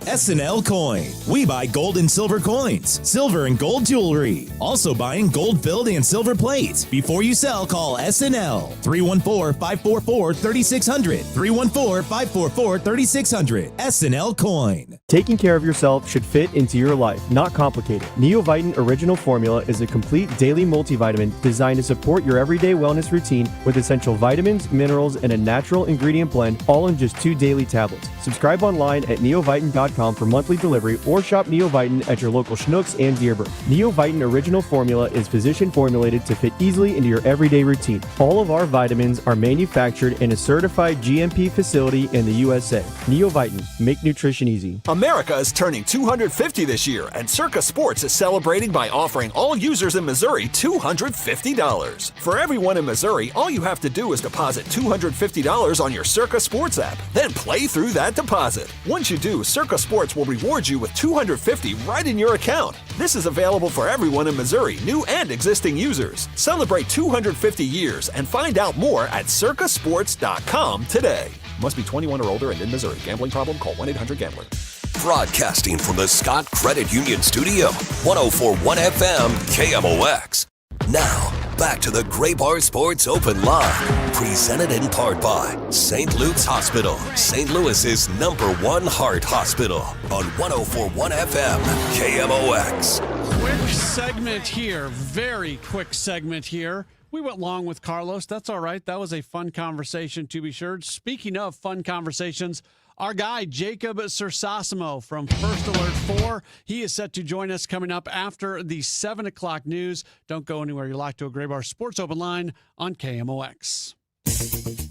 SNL Coin. We buy gold and silver coins, silver and gold jewelry. Also buying gold-filled and silver plates. Before you sell, call SNL. 314-544-3600. 314-544-3600. SNL Coin. Taking care of yourself should fit into your life, not complicated. Neoviten Original Formula is a complete daily multivitamin designed to support your everyday wellness routine with essential vitamins, minerals, and a natural ingredient blend, all in just 2 daily tablets. Subscribe online at neoviten.com for monthly delivery or shop Neoviten at your local Schnucks and Dearborn. Neoviten Original Formula is physician formulated to fit easily into your everyday routine. All of our vitamins are manufactured in a certified GMP facility in the USA. Neoviten, make nutrition easy. America is turning 250 this year, and Circa Sports is celebrating by offering all users in Missouri $250. For everyone in Missouri, all you have to do is deposit $250 on your Circa Sports app, then play through that deposit. Once you do, Circa Sports will reward you with $250 right in your account. This is available for everyone in Missouri, new and existing users. Celebrate 250 years and find out more at circasports.com today. Must be 21 or older and in Missouri. Gambling problem? Call 1-800-GAMBLER. Broadcasting from the Scott Credit Union Studio, 104.1 FM KMOX. Now, back to the Gray Bar Sports Open Live, presented in part by St. Luke's Hospital, St. Louis's #1 heart hospital, on 104.1 FM KMOX. Quick segment here, very quick segment here. We went long with Carlos. That's all right. That was a fun conversation, to be sure. Speaking of fun conversations, our guy, Jacob Cersosimo from First Alert 4, he is set to join us coming up after the 7 o'clock news. Don't go anywhere. You're locked to a Gray Bar Sports Open Line on KMOX.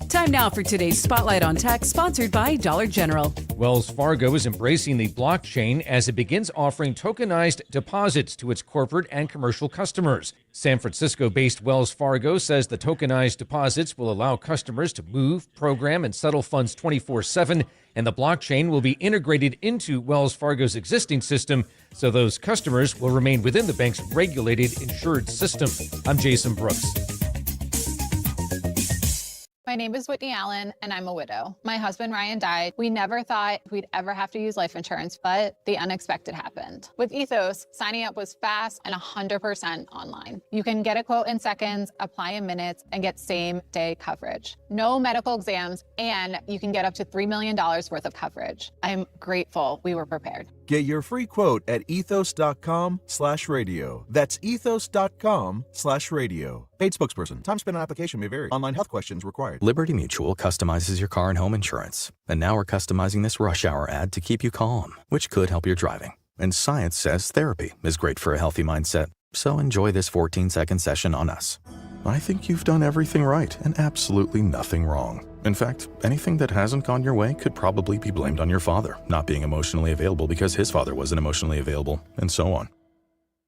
Time now for today's Spotlight on Tech, sponsored by Dollar General. Wells Fargo is embracing the blockchain as it begins offering tokenized deposits to its corporate and commercial customers. San Francisco-based Wells Fargo says the tokenized deposits will allow customers to move, program, and settle funds 24/7, and the blockchain will be integrated into Wells Fargo's existing system, so those customers will remain within the bank's regulated insured system. I'm Jason Brooks. My name is Whitney Allen, and I'm a widow. My husband, Ryan, died. We never thought we'd ever have to use life insurance, but the unexpected happened. With Ethos, signing up was fast and 100% online. You can get a quote in seconds, apply in minutes, and get same-day coverage. No medical exams, and you can get up to $3 million worth of coverage. I'm grateful we were prepared. Get your free quote at ethos.com/radio. That's ethos.com/radio. Paid spokesperson. Time spent on application may vary. Online health questions required. Liberty Mutual customizes your car and home insurance. And now we're customizing this rush hour ad to keep you calm, which could help your driving. And science says therapy is great for a healthy mindset. So enjoy this 14-second session on us. I think you've done everything right and absolutely nothing wrong. In fact, anything that hasn't gone your way could probably be blamed on your father not being emotionally available because his father wasn't emotionally available, and so on.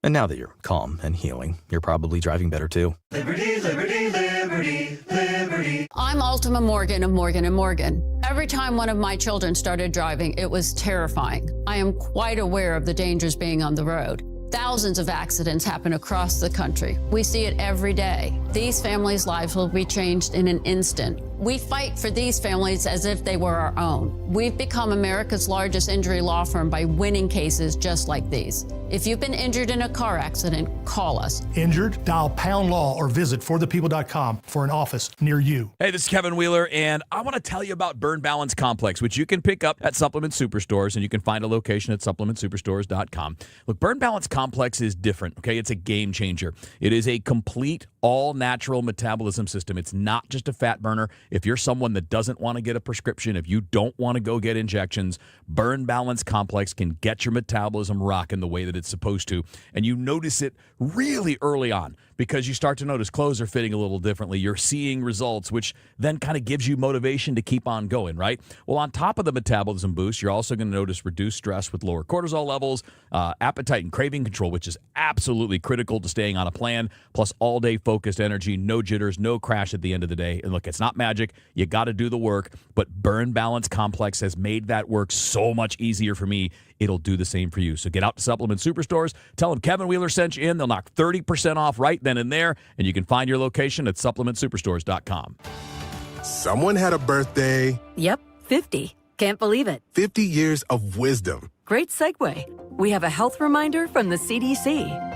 And now that you're calm and healing, you're probably driving better too. Liberty, liberty, liberty, liberty. I'm Ultima Morgan of Morgan & Morgan. Every time one of my children started driving, it was terrifying. I am quite aware of the dangers being on the road. Thousands of accidents happen across the country. We see it every day. these families' lives will be changed in an instant. We fight for these families as if they were our own. We've become America's largest injury law firm by winning cases just like these. If you've been injured in a car accident, call us. Injured? Dial #law or visit forthepeople.com for an office near you. Hey, this is Kevin Wheeler, and I want to tell you about Burn Balance Complex, which you can pick up at Supplement Superstores, and you can find a location at supplementsuperstores.com. Look, Burn Balance Complex is different, okay? It's a game changer. It is a complete, all-natural metabolism system. It's not just a fat burner. If you're someone that doesn't want to get a prescription, if you don't want to go get injections, Burn Balance Complex can get your metabolism rocking the way that it's supposed to. And you notice it really early on because you start to notice clothes are fitting a little differently. You're seeing results, which then kind of gives you motivation to keep on going, right? Well, on top of the metabolism boost, you're also going to notice reduced stress with lower cortisol levels, appetite and craving control, which is absolutely critical to staying on a plan, plus all-day focused energy, no jitters, no crash at the end of the day. And look, it's not magic. You got to do the work, but Burn Balance Complex has made that work so much easier for me. It'll do the same for you. So get out to Supplement Superstores. Tell them Kevin Wheeler sent you in. They'll knock 30% off right then and there, and you can find your location at supplementsuperstores.com. Someone had a birthday. Yep, 50. Can't believe it. 50 years of wisdom. Great segue. We have a health reminder from the CDC.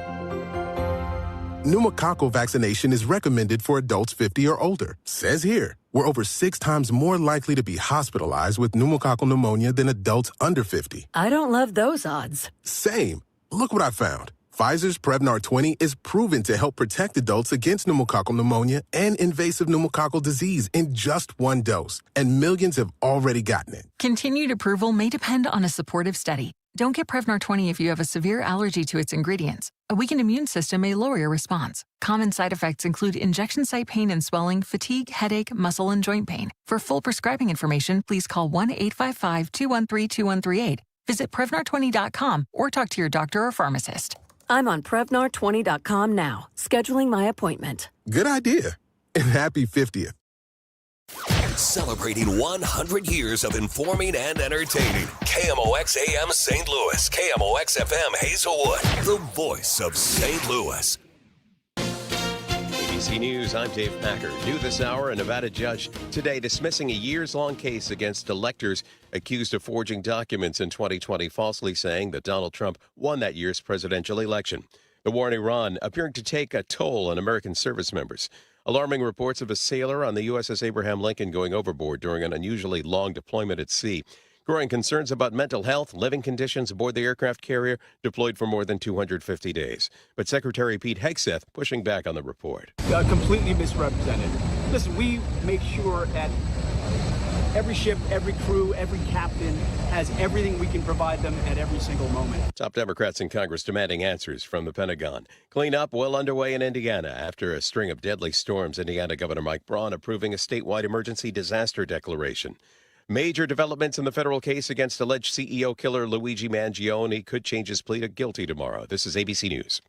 Pneumococcal vaccination is recommended for adults 50 or older. Says here, we're over 6 times more likely to be hospitalized with pneumococcal pneumonia than adults under 50. I don't love those odds. Same. Look what I found. Pfizer's Prevnar 20 is proven to help protect adults against pneumococcal pneumonia and invasive pneumococcal disease in just 1 dose. And millions have already gotten it. Continued approval may depend on a supportive study. Don't get Prevnar 20 if you have a severe allergy to its ingredients. A weakened immune system may lower your response. Common side effects include injection site pain and swelling, fatigue, headache, muscle, and joint pain. For full prescribing information, please call 1-855-213-2138. Visit Prevnar20.com or talk to your doctor or pharmacist. I'm on Prevnar20.com now, scheduling my appointment. Good idea. And happy 50th. Celebrating 100 years of informing and entertaining. KMOX AM St. Louis, KMOX FM Hazelwood, the voice of St. Louis. ABC News, I'm Dave Packer. New this hour, a Nevada judge today dismissing a years-long case against electors accused of forging documents in 2020, falsely saying that Donald Trump won that year's presidential election. The war in Iran appearing to take a toll on American service members. Alarming reports of a sailor on the USS Abraham Lincoln going overboard during an unusually long deployment at sea. Growing concerns about mental health, living conditions aboard the aircraft carrier deployed for more than 250 days. But Secretary Pete Hegseth pushing back on the report. Completely misrepresented. Listen, we make sure that every ship, every crew, every captain has everything we can provide them at every single moment. Top Democrats in Congress demanding answers from the Pentagon. Cleanup well underway in Indiana after a string of deadly storms. Indiana Governor Mike Braun approving a statewide emergency disaster declaration. Major developments in the federal case against alleged CEO killer Luigi Mangione could change his plea to guilty tomorrow. This is ABC News.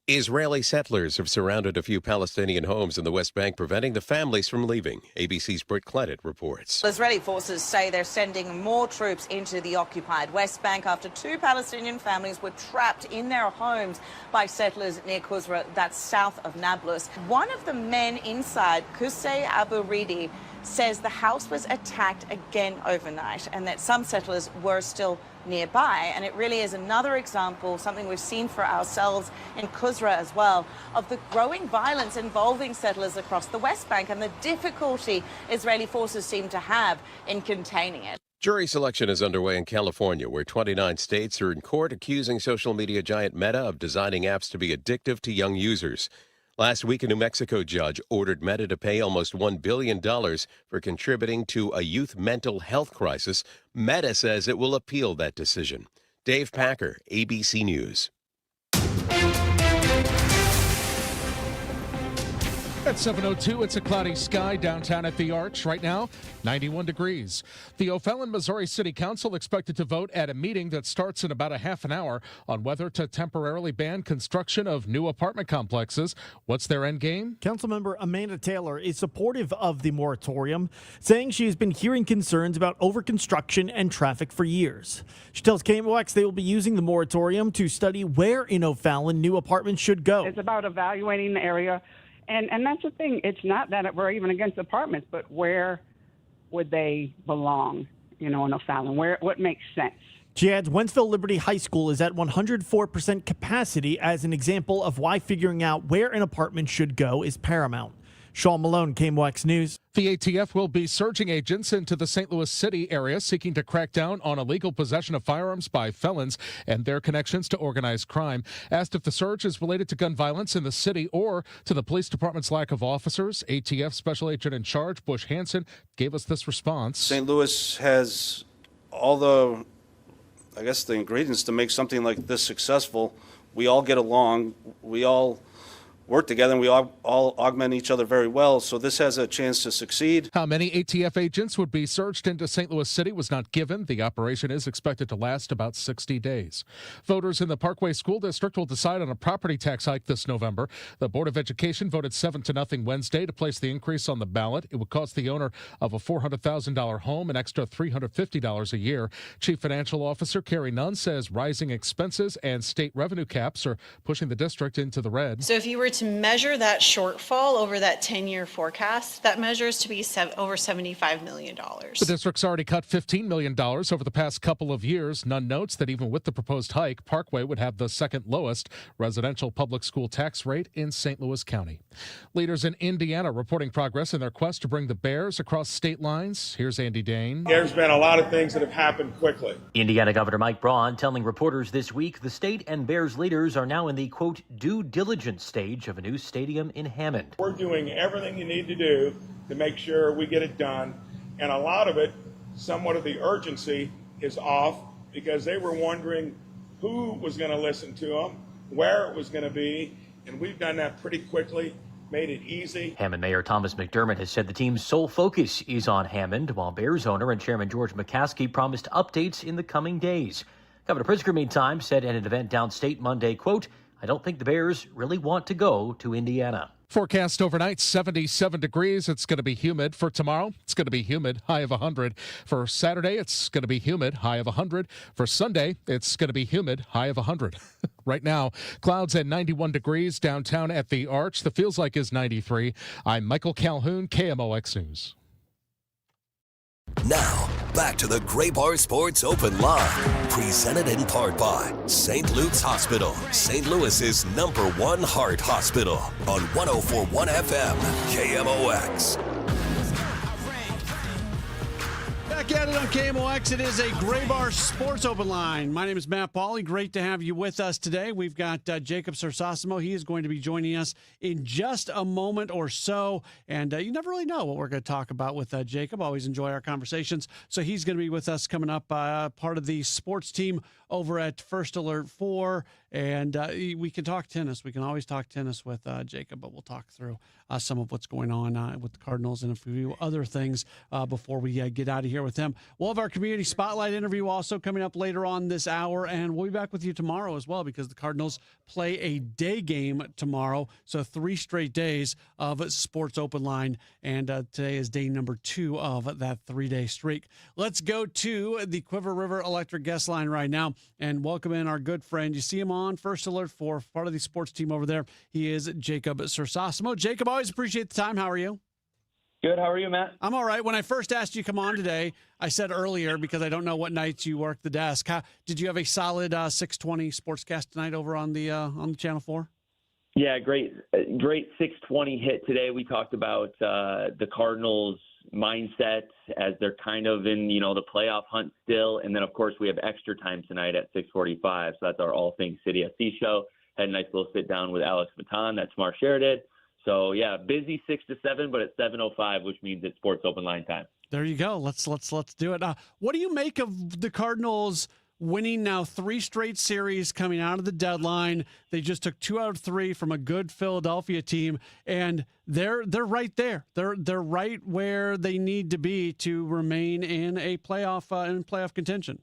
Israeli settlers have surrounded a few Palestinian homes in the West Bank, preventing the families from leaving. ABC's Britt Cledit reports. Israeli forces say they're sending more troops into the occupied West Bank after 2 Palestinian families were trapped in their homes by settlers near Qusra, that's south of Nablus. One of the men inside, Qusay Abu Ridi, says the house was attacked again overnight and that some settlers were still nearby. And it really is another example, something we've seen for ourselves in Qusra as well, of the growing violence involving settlers across the West Bank and the difficulty Israeli forces seem to have in containing it. Jury selection is underway in California, where 29 states are in court accusing social media giant Meta of designing apps to be addictive to young users. Last week, a New Mexico judge ordered Meta to pay almost $1 billion for contributing to a youth mental health crisis. Meta says it will appeal that decision. Dave Packer, ABC News. At 7:02, it's a cloudy sky downtown at the Arch. Right now, 91 degrees. The O'Fallon, Missouri City Council expected to vote at a meeting that starts in about a half an hour on whether to temporarily ban construction of new apartment complexes. What's their end game? Councilmember Amanda Taylor is supportive of the moratorium, saying she has been hearing concerns about overconstruction and traffic for years. She tells KMOX they will be using the moratorium to study where in O'Fallon new apartments should go. It's about evaluating the area. And that's the thing. It's not that we're even against apartments, but where would they belong, in O'Fallon? What makes sense? She adds Wentzville Liberty High School is at 104% capacity as an example of why figuring out where an apartment should go is paramount. Sean Malone, KMOX News. The ATF will be surging agents into the St. Louis City area seeking to crack down on illegal possession of firearms by felons and their connections to organized crime. Asked if the surge is related to gun violence in the city or to the police department's lack of officers, ATF Special Agent in Charge Bush Hansen gave us this response. St. Louis has all the ingredients to make something like this successful. We all get along. We all work together, and we all augment each other very well, so this has a chance to succeed. How many ATF agents would be surged into St. Louis City was not given. The operation is expected to last about 60 days. Voters in the Parkway School District will decide on a property tax hike this November. The Board of Education voted 7-0 Wednesday to place the increase on the ballot. It would cost the owner of a $400,000 home an extra $350 a year. Chief Financial Officer Carrie Nunn says rising expenses and state revenue caps are pushing the district into the red. So if you were to measure that shortfall over that 10-year forecast, that measures to be over $75 million. The district's already cut $15 million over the past couple of years. Nunn notes that even with the proposed hike, Parkway would have the second lowest residential public school tax rate in St. Louis County. Leaders in Indiana reporting progress in their quest to bring the Bears across state lines. Here's Andy Dane. There's been a lot of things that have happened quickly. Indiana Governor Mike Braun telling reporters this week the state and Bears leaders are now in the, quote, due diligence stage of a new stadium in Hammond. We're doing everything you need to do to make sure we get it done. And a lot of it, somewhat of the urgency is off because they were wondering who was going to listen to them, where it was going to be. And we've done that pretty quickly, made it easy. Hammond Mayor Thomas McDermott has said the team's sole focus is on Hammond, while Bears owner and Chairman George McCaskey promised updates in the coming days. Governor Pritzker, meantime, said at an event downstate Monday, quote, I don't think the Bears really want to go to Indiana. Forecast overnight, 77 degrees. It's going to be humid. For tomorrow, it's going to be humid, high of 100. For Saturday, it's going to be humid, high of 100. For Sunday, it's going to be humid, high of 100. Right now, clouds at 91 degrees downtown at the Arch. The feels like is 93. I'm Michael Calhoun, KMOX News. Now, back to the Gray Bar Sports Open Line, presented in part by St. Luke's Hospital, St. Louis's #1 heart hospital, on 104.1 FM, KMOX. Back at it on KMOX. It is a Gray Bar Sports Open Line. My name is Matt Pauley. Great to have you with us today. We've got Jacob Cersosimo. He is going to be joining us in just a moment or so. And you never really know what we're going to talk about with Jacob. Always enjoy our conversations. So he's going to be with us coming up, part of the sports team over at First Alert 4. And we can talk tennis. We can always talk tennis with Jacob, but we'll talk through some of what's going on with the Cardinals and a few other things before we get out of here with him. We'll have our community spotlight interview also coming up later on this hour, and we'll be back with you tomorrow as well because the Cardinals play a day game tomorrow. So 3 straight days of Sports Open Line, and today is day number 2 of that 3-day streak. Let's go to the Quiver River Electric guest line right now and welcome in our good friend. You see him on First Alert 4, part of the sports team over there. He is Jacob Cersosimo. Jacob, always appreciate the time. How are you? Good. How are you, Matt? I'm all right. When I first asked you to come on today, I said earlier, because I don't know what nights you work the desk, did you have a solid 620 sportscast tonight over on the Channel 4? Yeah, great 620 hit today. We talked about the Cardinals' mindset as they're kind of in, the playoff hunt still. And then, of course, we have extra time tonight at 6:45. So that's our All Things City FC show. Had a nice little sit down with Alex Matan that Smart Share did. So, yeah, busy 6 to 7, but at 7:05, which means it's Sports Open Line time. There you go. Let's do it. What do you make of the Cardinals' winning now 3 straight series coming out of the deadline. They just took 2 out of 3 from a good Philadelphia team, and they're right there. They're right where they need to be to remain in a playoff contention.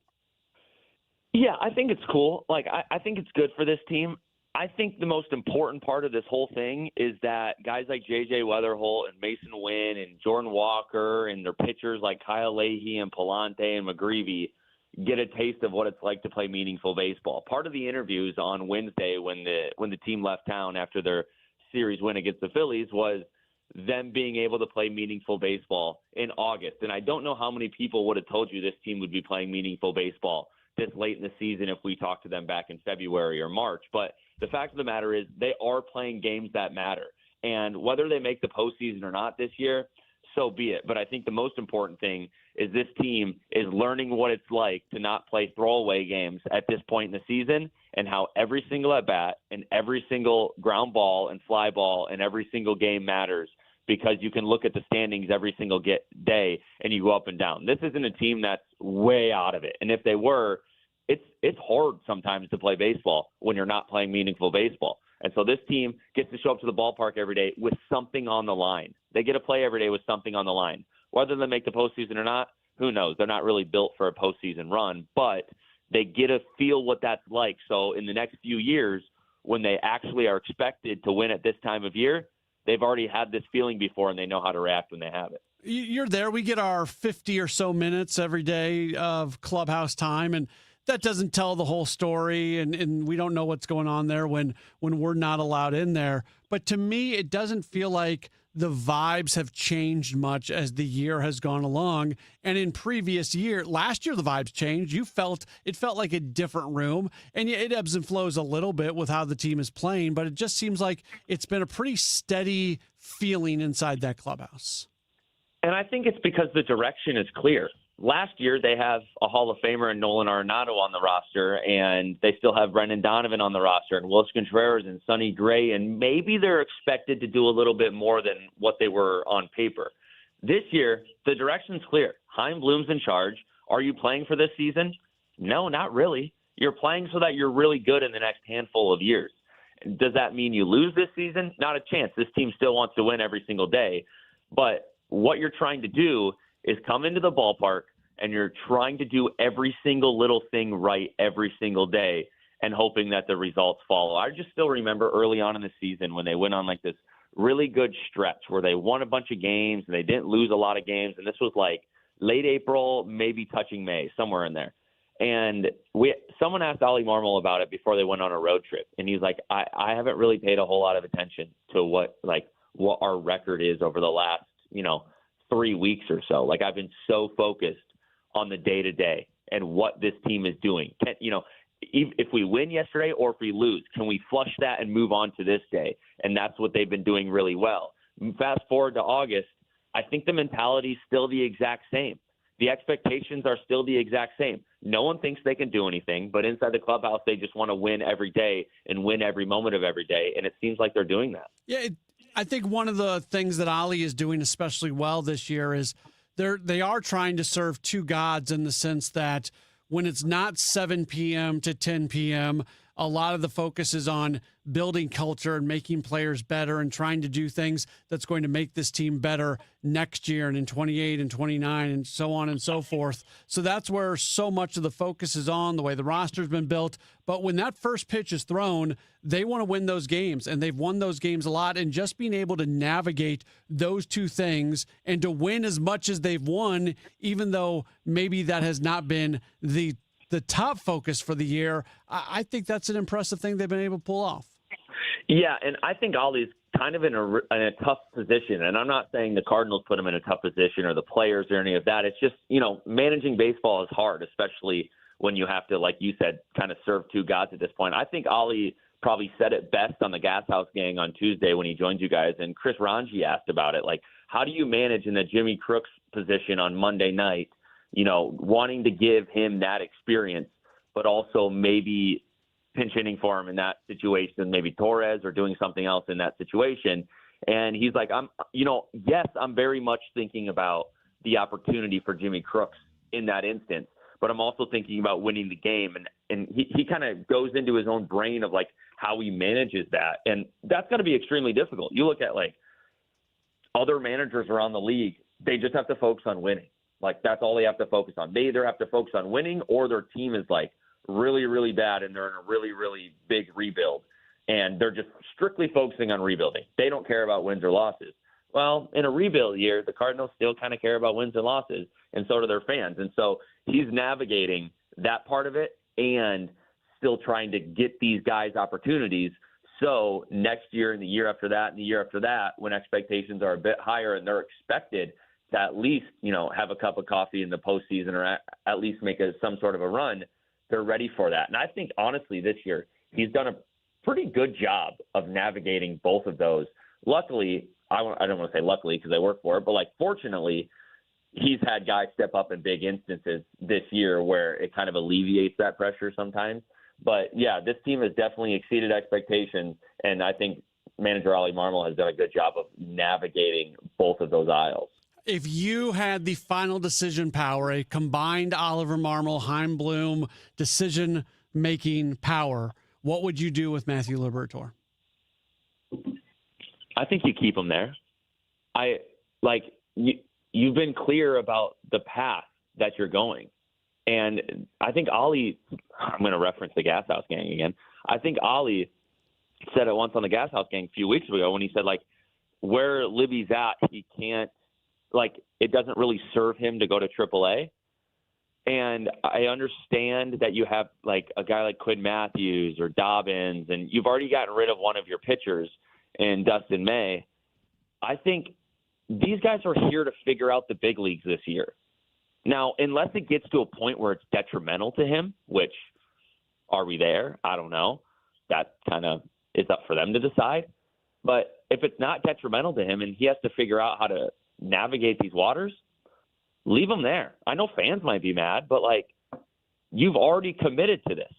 Yeah, I think it's cool. Like, I think it's good for this team. I think the most important part of this whole thing is that guys like J.J. Weatherholt and Mason Wynn and Jordan Walker and their pitchers like Kyle Leahy and Palante and McGreevy get a taste of what it's like to play meaningful baseball. Part of the interviews on Wednesday when the team left town after their series win against the Phillies was them being able to play meaningful baseball in August. And I don't know how many people would have told you this team would be playing meaningful baseball this late in the season if we talked to them back in February or March. But the fact of the matter is they are playing games that matter. And whether they make the postseason or not this year, so be it. But I think the most important thing is this team is learning what it's like to not play throwaway games at this point in the season, and how every single at-bat and every single ground ball and fly ball and every single game matters, because you can look at the standings every single day and you go up and down. This isn't a team that's way out of it. And if they were, it's hard sometimes to play baseball when you're not playing meaningful baseball. And so this team gets to show up to the ballpark every day with something on the line. They get to play every day with something on the line. Whether they make the postseason or not, who knows? They're not really built for a postseason run, but they get to feel what that's like. So in the next few years, when they actually are expected to win at this time of year, they've already had this feeling before and they know how to react when they have it. You're there. We get our 50 or so minutes every day of clubhouse time, and that doesn't tell the whole story, and we don't know what's going on there when we're not allowed in there. But to me, it doesn't feel like the vibes have changed much as the year has gone along. And in previous year, last year, the vibes changed. It felt like a different room, and it ebbs and flows a little bit with how the team is playing, but it just seems like it's been a pretty steady feeling inside that clubhouse. And I think it's because the direction is clear. Last year, they have a Hall of Famer in Nolan Arenado on the roster, and they still have Brendan Donovan on the roster, and Wilson Contreras and Sonny Gray, and maybe they're expected to do a little bit more than what they were on paper. This year, the direction's clear. Chaim Bloom's in charge. Are you playing for this season? No, not really. You're playing so that you're really good in the next handful of years. Does that mean you lose this season? Not a chance. This team still wants to win every single day. But what you're trying to do is come into the ballpark and you're trying to do every single little thing right every single day and hoping that the results follow. I just still remember early on in the season when they went on like this really good stretch where they won a bunch of games and they didn't lose a lot of games. And this was like late April, maybe touching May, somewhere in there. And someone asked Ollie Marmol about it before they went on a road trip. And he's like, I haven't really paid a whole lot of attention to what our record is over the last, 3 weeks or so. Like, I've been so focused on the day-to-day and what this team is doing. If we win yesterday or if we lose, can we flush that and move on to this day? And that's what they've been doing really well. Fast forward to August, I think the mentality is still the exact same. The expectations are still the exact same. No one thinks they can do anything, but inside the clubhouse, they just want to win every day and win every moment of every day, and it seems like they're doing that. Yeah, I think one of the things that Ollie is doing especially well this year is they are trying to serve two gods in the sense that when it's not 7 p.m. to 10 p.m., a lot of the focus is on building culture and making players better and trying to do things that's going to make this team better next year and in 28 and 29 and so on and so forth. So that's where so much of the focus is on, the way the roster's been built. But when that first pitch is thrown, they want to win those games, and they've won those games a lot. And just being able to navigate those two things and to win as much as they've won, even though maybe that has not been the top focus for the year, I think that's an impressive thing they've been able to pull off. Yeah, and I think Ollie's kind of in a tough position, and I'm not saying the Cardinals put him in a tough position or the players or any of that. It's just, managing baseball is hard, especially when you have to, like you said, kind of serve two gods at this point. I think Ollie probably said it best on the Gas House Gang on Tuesday when he joined you guys, and Chris Ranji asked about it. Like, how do you manage in the Jimmy Crooks position on Monday night, wanting to give him that experience, but also maybe pinch hitting for him in that situation, maybe Torres or doing something else in that situation. And he's like, yes, I'm very much thinking about the opportunity for Jimmy Crooks in that instance, but I'm also thinking about winning the game. And he kind of goes into his own brain of like how he manages that. And that's got to be extremely difficult. You look at like other managers around the league, they just have to focus on winning. Like that's all they have to focus on. They either have to focus on winning or their team is like really, really bad and they're in a really, really big rebuild. And they're just strictly focusing on rebuilding. They don't care about wins or losses. Well, in a rebuild year, the Cardinals still kind of care about wins and losses, and so do their fans. And so he's navigating that part of it and still trying to get these guys opportunities. So next year and the year after that and the year after that, when expectations are a bit higher and they're expected to at least, have a cup of coffee in the postseason or at least make some sort of a run, they're ready for that. And I think, honestly, this year he's done a pretty good job of navigating both of those. Luckily, I don't want to say luckily because I work for it, but fortunately, he's had guys step up in big instances this year where it kind of alleviates that pressure sometimes. But yeah, this team has definitely exceeded expectations, and I think manager Ollie Marmol has done a good job of navigating both of those aisles. If you had the final decision power, a combined Oliver Marmol, Chaim Bloom decision-making power, what would you do with Matthew Liberatore? I think you keep him there. You've been clear about the path that you're going. And I think Ollie, I'm going to reference the Gas House Gang again. I think Ollie said it once on the Gas House Gang a few weeks ago when he said, where Libby's at, he can't, it doesn't really serve him to go to AAA. And I understand that you have a guy like Quinn Matthews or Dobbins, and you've already gotten rid of one of your pitchers in Dustin May. I think these guys are here to figure out the big leagues this year. Now, unless it gets to a point where it's detrimental to him, which are we there? I don't know. That kind of is up for them to decide. But if it's not detrimental to him and he has to figure out how to navigate these waters, leave him there. I know fans might be mad, but you've already committed to this.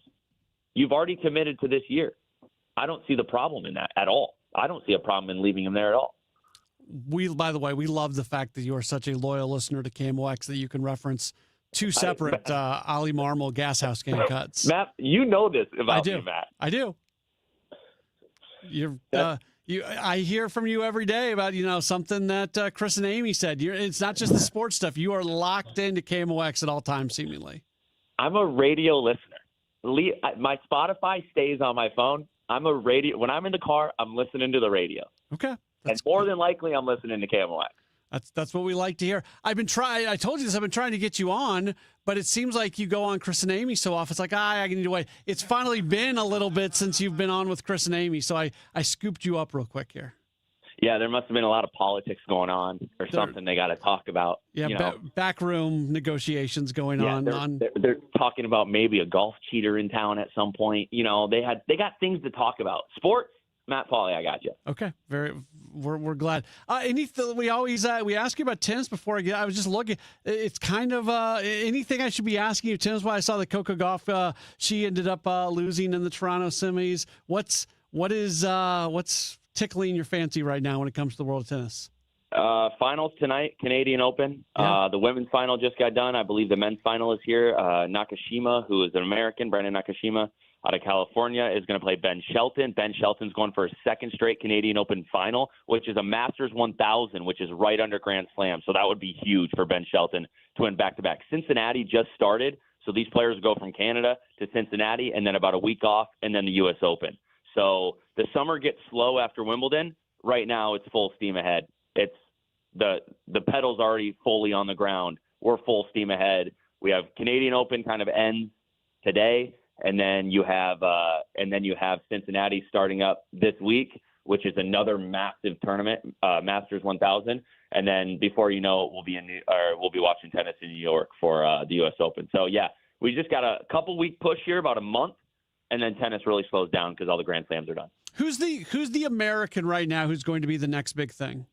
You've already committed to this year. I don't see the problem in that at all. I don't see a problem in leaving him there at all. By the way, we love the fact that you are such a loyal listener to KMOX that you can reference two separate Ollie Marmol Gas House Gang cuts. Matt, you know this about me, Matt. I do. I hear from you every day about something that Chris and Amy said. It's not just the sports stuff. You are locked into KMOX at all times, seemingly. I'm a radio listener. My Spotify stays on my phone. When I'm in the car, I'm listening to the radio. Okay. And more than likely, I'm listening to KMOX. That's what we like to hear. I told you this. I've been trying to get you on, but it seems like you go on Chris and Amy so often. It's like, I need to wait. It's finally been a little bit since you've been on with Chris and Amy, so I scooped you up real quick here. Yeah, there must have been a lot of politics going on or something they got to talk about. Yeah, backroom negotiations going on. They're talking about maybe a golf cheater in town at some point. They got things to talk about. Sports. Matt Pauley, I got you. Okay, we're glad. Anything we always we ask you about tennis before I was just looking. It's kind of anything I should be asking you tennis. Why I saw the Coco Gauff. She ended up losing in the Toronto semis. What's tickling your fancy right now when it comes to the world of tennis? Finals tonight, Canadian Open. Yeah. The women's final just got done. I believe the men's final is here. Nakashima, who is an American, Brandon Nakashima, out of California, is going to play Ben Shelton. Ben Shelton's going for his second straight Canadian Open final, which is a Masters 1000, which is right under Grand Slam. So that would be huge for Ben Shelton to win back-to-back. Cincinnati just started, so these players go from Canada to Cincinnati and then about a week off and then the U.S. Open. So the summer gets slow after Wimbledon. Right now it's full steam ahead. It's the pedal's already fully on the ground. We're full steam ahead. We have Canadian Open kind of ends today. And then you have Cincinnati starting up this week, which is another massive tournament, Masters 1000. And then before you know it, we'll be watching tennis in New York for the U.S. Open. So yeah, we just got a couple week push here, about a month, and then tennis really slows down because all the Grand Slams are done. Who's the American right now who's going to be the next big thing?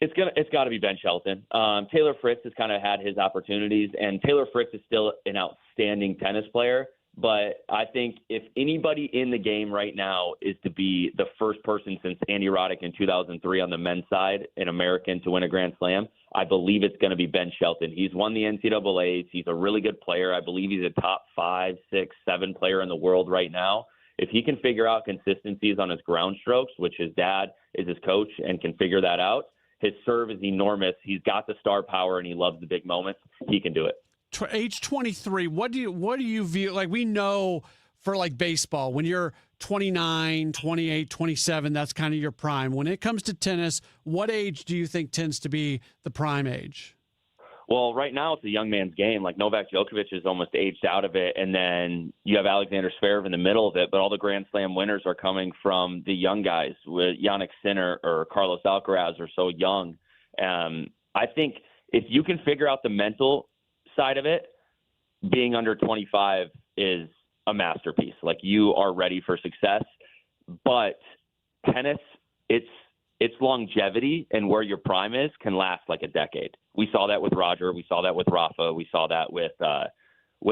It's got to be Ben Shelton. Taylor Fritz has kind of had his opportunities, and Taylor Fritz is still an outstanding tennis player. But I think if anybody in the game right now is to be the first person since Andy Roddick in 2003 on the men's side, an American, to win a Grand Slam, I believe it's going to be Ben Shelton. He's won the NCAAs. He's a really good player. I believe he's a top 5, 6, 7 player in the world right now. If he can figure out consistencies on his ground strokes, which his dad is his coach and can figure that out, his serve is enormous. He's got the star power and he loves the big moments. He can do it. Age 23, what do you view? Like, we know for like baseball, when you're 29, 28, 27, that's kind of your prime. When it comes to tennis, what age do you think tends to be the prime age? Well, right now it's a young man's game. Like Novak Djokovic is almost aged out of it, and then you have Alexander Zverev in the middle of it, but all the Grand Slam winners are coming from the young guys. With Jannik Sinner or Carlos Alcaraz are so young. I think if you can figure out the mental side of it, being under 25 is a masterpiece. Like, you are ready for success. But tennis, its longevity and where your prime is can last like a decade. We saw that with Roger. We saw that with Rafa. We saw that with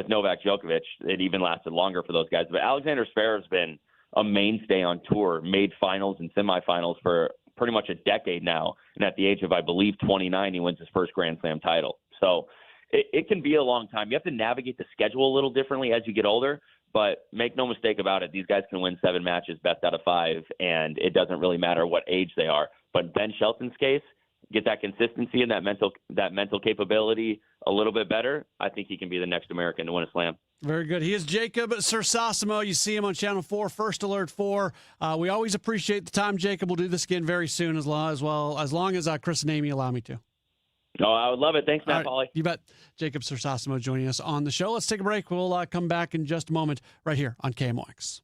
Novak Djokovic. It even lasted longer for those guys. But Alexander Zverev's been a mainstay on tour, made finals and semifinals for pretty much a decade now. And at the age of, I believe, 29, he wins his first Grand Slam title. So it can be a long time. You have to navigate the schedule a little differently as you get older. But make no mistake about it, these guys can win 7 matches, best out of 5, and it doesn't really matter what age they are. But Ben Shelton's case, get that consistency and that mental capability a little bit better, I think he can be the next American to win a slam. Very good. He is Jacob Cersosimo. You see him on Channel 4, First Alert 4. We always appreciate the time, Jacob. We'll do this again very soon, as long as Chris and Amy allow me to. Oh, I would love it. Thanks, Matt Pauley. You bet. Jacob Cersosimo joining us on the show. Let's take a break. We'll come back in just a moment right here on KMOX.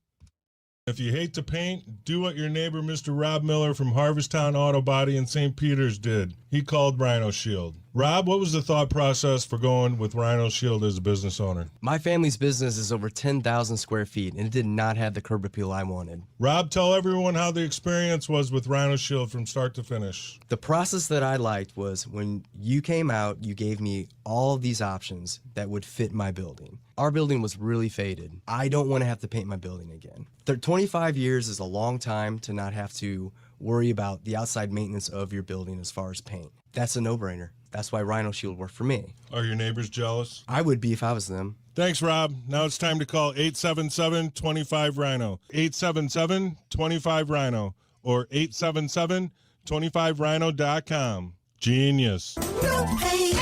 If you hate to paint, do what your neighbor Mr. Rob Miller from Harvesttown Auto Body in St. Peters did. He called Rhino Shield. Rob, what was the thought process for going with Rhino Shield as a business owner? My family's business is over 10,000 square feet, and it did not have the curb appeal I wanted. Rob, tell everyone how the experience was with Rhino Shield from start to finish. The process that I liked was when you came out, you gave me all of these options that would fit my building. Our building was really faded. I don't want to have to paint my building again. 25 years is a long time to not have to worry about the outside maintenance of your building as far as paint. That's a no-brainer. That's why Rhino Shield worked for me. Are your neighbors jealous? I would be if I was them. Thanks, Rob. Now it's time to call 877-25-RHINO. 877-25-RHINO or 877-25rhino.com. Genius. Don't paint,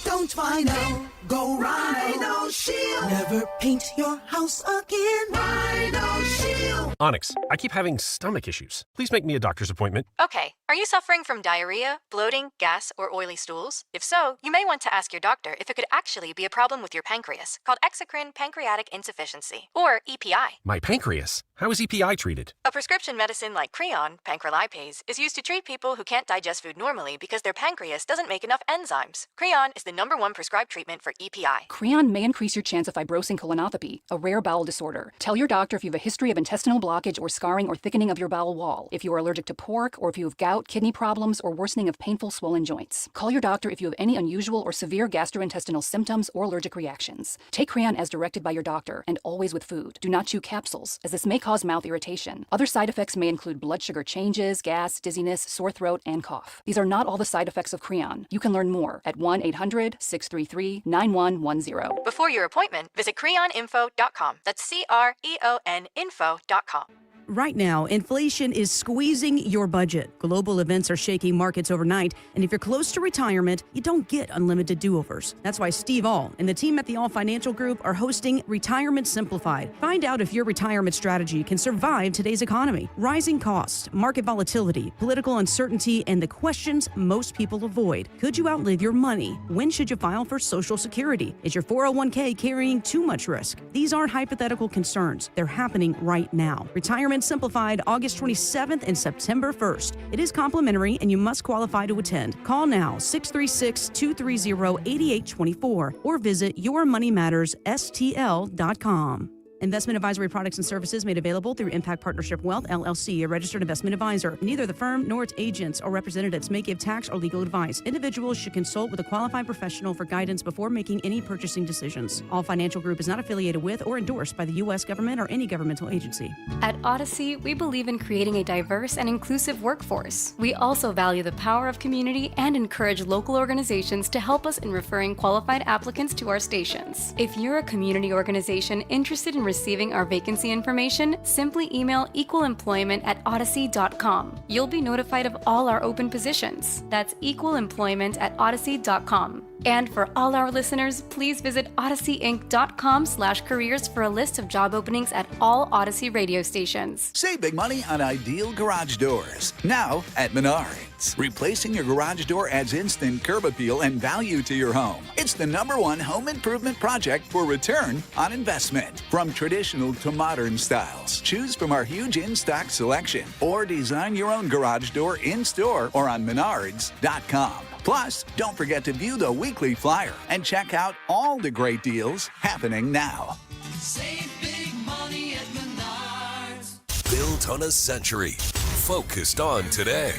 don't Rhino. Go Rhino Shield. Never paint your house again. Rhino Shield. Onyx, I keep having stomach issues. Please make me a doctor's appointment. Okay, are you suffering from diarrhea, bloating, gas, or oily stools? If so, you may want to ask your doctor if it could actually be a problem with your pancreas, called exocrine pancreatic insufficiency, or EPI. My pancreas? How is EPI treated? A prescription medicine like Creon, pancrelipase, is used to treat people who can't digest food normally because their pancreas doesn't make enough enzymes. Creon is the #1 prescribed treatment for EPI. Creon may increase your chance of fibrosing colonopathy, a rare bowel disorder. Tell your doctor if you have a history of intestinal blockage or scarring or thickening of your bowel wall, if you are allergic to pork, or if you have gout, kidney problems, or worsening of painful swollen joints. Call your doctor if you have any unusual or severe gastrointestinal symptoms or allergic reactions. Take Creon as directed by your doctor, and always with food. Do not chew capsules, as this may cause mouth irritation. Other side effects may include blood sugar changes, gas, dizziness, sore throat, and cough. These are not all the side effects of Creon. You can learn more at 1-800-633-9110. Before your appointment, visit creoninfo.com. That's CREON info.com. Right now, inflation is squeezing your budget. Global events are shaking markets overnight, and if you're close to retirement, you don't get unlimited do-overs. That's why Steve All and the team at the All Financial Group are hosting Retirement Simplified. Find out if your retirement strategy can survive today's economy. Rising costs, market volatility, political uncertainty, and the questions most people avoid. Could you outlive your money? When should you file for Social Security? Is your 401k carrying too much risk? These aren't hypothetical concerns. They're happening right now. Retirement Simplified, August 27th and September 1st. It is complimentary and you must qualify to attend. Call now 636-230-8824 or visit yourmoneymattersstl.com. Investment advisory products and services made available through Impact Partnership Wealth, LLC, a registered investment advisor. Neither the firm nor its agents or representatives may give tax or legal advice. Individuals should consult with a qualified professional for guidance before making any purchasing decisions. All Financial Group is not affiliated with or endorsed by the U.S. government or any governmental agency. At Odyssey, we believe in creating a diverse and inclusive workforce. We also value the power of community and encourage local organizations to help us in referring qualified applicants to our stations. If you're a community organization interested in receiving our vacancy information, simply email equalemployment@odyssey.com. You'll be notified of all our open positions. That's equalemployment@odyssey.com. And for all our listeners, please visit odysseyinc.com/careers for a list of job openings at all Odyssey radio stations. Save big money on ideal garage doors. Now at Menards. Replacing your garage door adds instant curb appeal and value to your home. It's the #1 home improvement project for return on investment. From traditional to modern styles, choose from our huge in-stock selection or design your own garage door in-store or on Menards.com. Plus, don't forget to view the weekly flyer and check out all the great deals happening now. Save big money at Menards. Built on a century. Focused on today.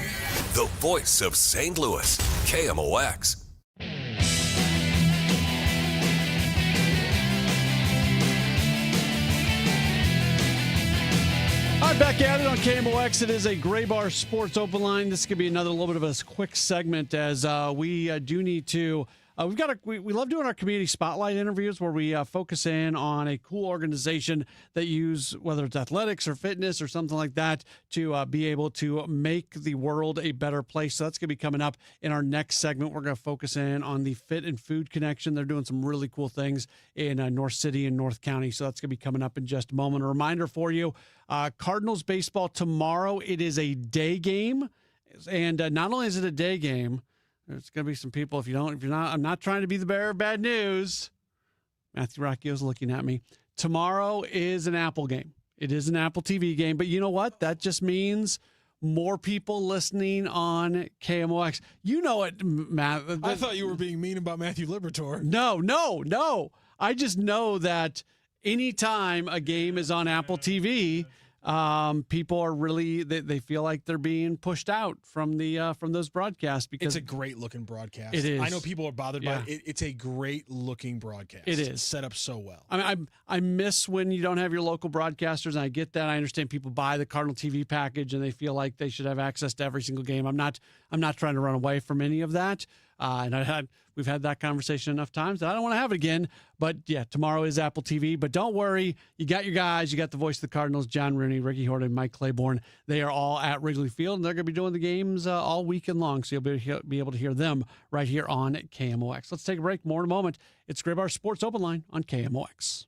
The voice of St. Louis. KMOX. All right, back at it on KMOX. It is a Gray Bar Sports Open Line. This could be another little bit of a quick segment as we do need to. We love doing our community spotlight interviews where we focus in on a cool organization that use, whether it's athletics or fitness or something like that, to be able to make the world a better place. So that's going to be coming up in our next segment. We're going to focus in on the Fit and Food Connection. They're doing some really cool things in North City and North County. So that's going to be coming up in just a moment. A reminder for you, Cardinals baseball tomorrow. It is a day game. And not only is it a day game, there's going to be some people, if you're not, I'm not trying to be the bearer of bad news. Matthew Rocchio's looking at me. Tomorrow is an Apple game. It is an Apple TV game, but you know what? That just means more people listening on KMOX. You know it, Matt. I thought you were being mean about Matthew Liberatore. No. I just know that anytime a game is on Apple TV, people are really they feel like they're being pushed out from those broadcasts because it's a great looking broadcast. It is. I know people are bothered by it. It's a great looking broadcast. It is it's set up so well. I mean, I miss when you don't have your local broadcasters, and I get that. I understand people buy the Cardinal TV package and they feel like they should have access to every single game. I'm not trying to run away from any of that. And we've had that conversation enough times that I don't want to have it again. But yeah, tomorrow is Apple TV. But don't worry, you got your guys. You got the voice of the Cardinals, John Rooney, Ricky Horton, Mike Claiborne. They are all at Wrigley Field, and they're going to be doing the games all weekend long. So you'll be able to hear them right here on KMOX. Let's take a break. More in a moment. It's Gray Bar Sports Open Line on KMOX.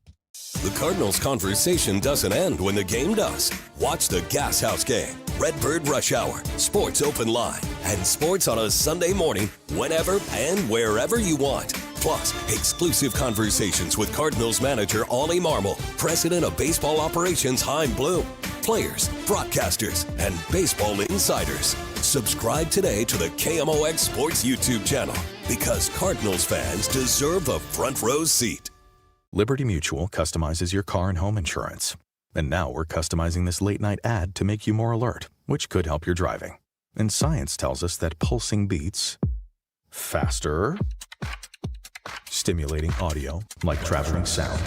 The Cardinals conversation doesn't end when the game does. Watch the Gas House game, Redbird Rush Hour, Sports Open Line, and sports on a Sunday morning whenever and wherever you want. Plus, exclusive conversations with Cardinals manager Ollie Marmol, president of baseball operations Chaim Bloom, players, broadcasters, and baseball insiders. Subscribe today to the KMOX Sports YouTube channel because Cardinals fans deserve a front row seat. Liberty Mutual customizes your car and home insurance. And now we're customizing this late-night ad to make you more alert, which could help your driving. And science tells us that pulsing beats faster, stimulating audio like traveling sound,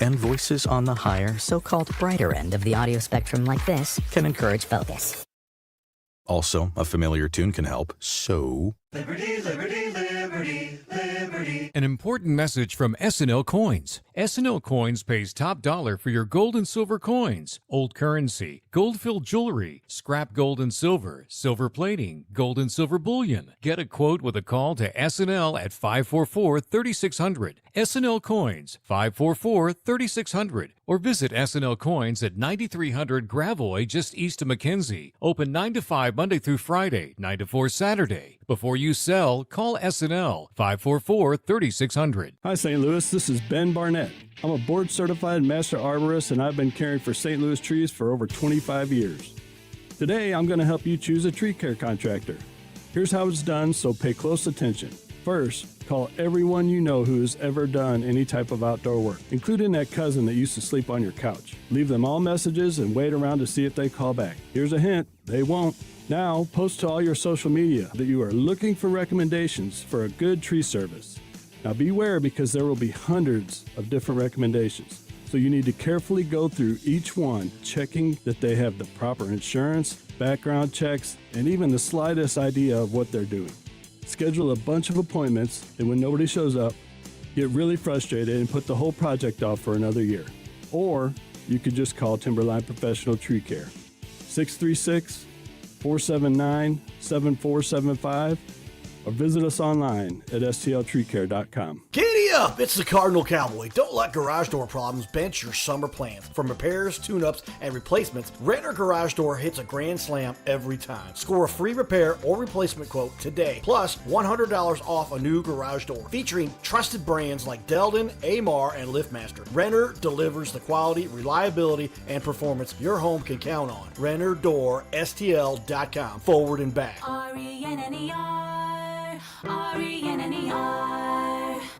and voices on the higher, so-called brighter end of the audio spectrum like this can encourage focus. Also, a familiar tune can help, so... Liberty, liberty, liberty, liberty. An important message from S&L Coins. S&L Coins pays top dollar for your gold and silver coins, old currency, gold-filled jewelry, scrap gold and silver, silver plating, gold and silver bullion. Get a quote with a call to S&L at 544-3600. S&L Coins, 544-3600. Or visit S&L Coins at 9300 Gravois, just east of McKenzie. Open 9 to 5 Monday through Friday, 9 to 4 Saturday. Before you sell, call S&L 544-3600. Hi, St. Louis. This is Ben Barnett. I'm a board-certified master arborist, and I've been caring for St. Louis trees for over 25 years. Today, I'm going to help you choose a tree care contractor. Here's how it's done, so pay close attention. First, call everyone you know who has ever done any type of outdoor work, including that cousin that used to sleep on your couch. Leave them all messages and wait around to see if they call back. Here's a hint, they won't. Now, post to all your social media that you are looking for recommendations for a good tree service. Now beware, because there will be hundreds of different recommendations. So you need to carefully go through each one, checking that they have the proper insurance, background checks, and even the slightest idea of what they're doing. Schedule a bunch of appointments, and when nobody shows up, get really frustrated and put the whole project off for another year. Or you could just call Timberline Professional Tree Care. 636-479-7475, or visit us online at stltreecare.com. Giddy up! It's the Cardinal Cowboy. Don't let garage door problems bench your summer plans. From repairs, tune-ups, and replacements, Renner Garage Door hits a grand slam every time. Score a free repair or replacement quote today, plus $100 off a new garage door. Featuring trusted brands like Delden, Amar, and LiftMaster, Renner delivers the quality, reliability, and performance your home can count on. RennerDoorSTL.com. Forward and back. RENNER.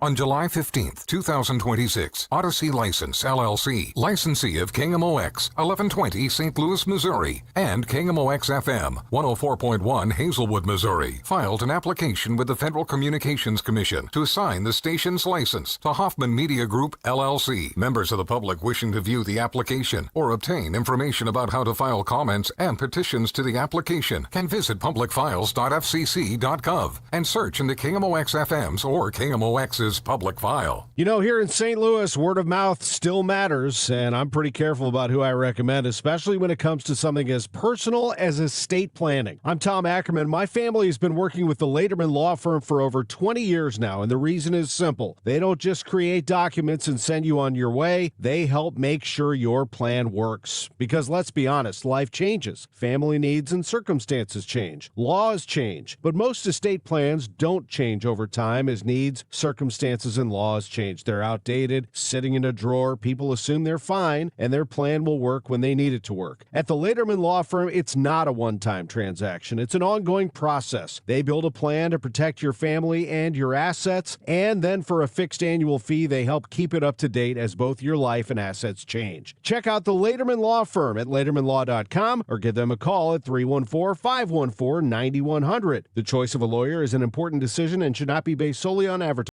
On July 15th, 2026, Odyssey License, LLC, licensee of KMOX, 1120 St. Louis, Missouri, and KMOX FM, 104.1 Hazelwood, Missouri, filed an application with the Federal Communications Commission to assign the station's license to Hoffman Media Group, LLC. Members of the public wishing to view the application or obtain information about how to file comments and petitions to the application can visit publicfiles.fcc.gov and search in the KMOX FM's or KMOX's public file. You know, here in St. Louis, word of mouth still matters, and I'm pretty careful about who I recommend, especially when it comes to something as personal as estate planning. I'm Tom Ackerman. My family has been working with the Lederman Law Firm for over 20 years now, and the reason is simple. They don't just create documents and send you on your way. They help make sure your plan works. Because let's be honest, life changes. Family needs and circumstances change. Laws change. But most estate plans don't change over time as needs, circumstances, and laws change. They're outdated, sitting in a drawer. People assume they're fine, and their plan will work when they need it to work. At the Lederman Law Firm, it's not a one-time transaction. It's an ongoing process. They build a plan to protect your family and your assets, and then for a fixed annual fee, they help keep it up to date as both your life and assets change. Check out the Lederman Law Firm at ledermanlaw.com or give them a call at 314-514-9100. The choice of a lawyer is an important decision and should not be based solely on advertising.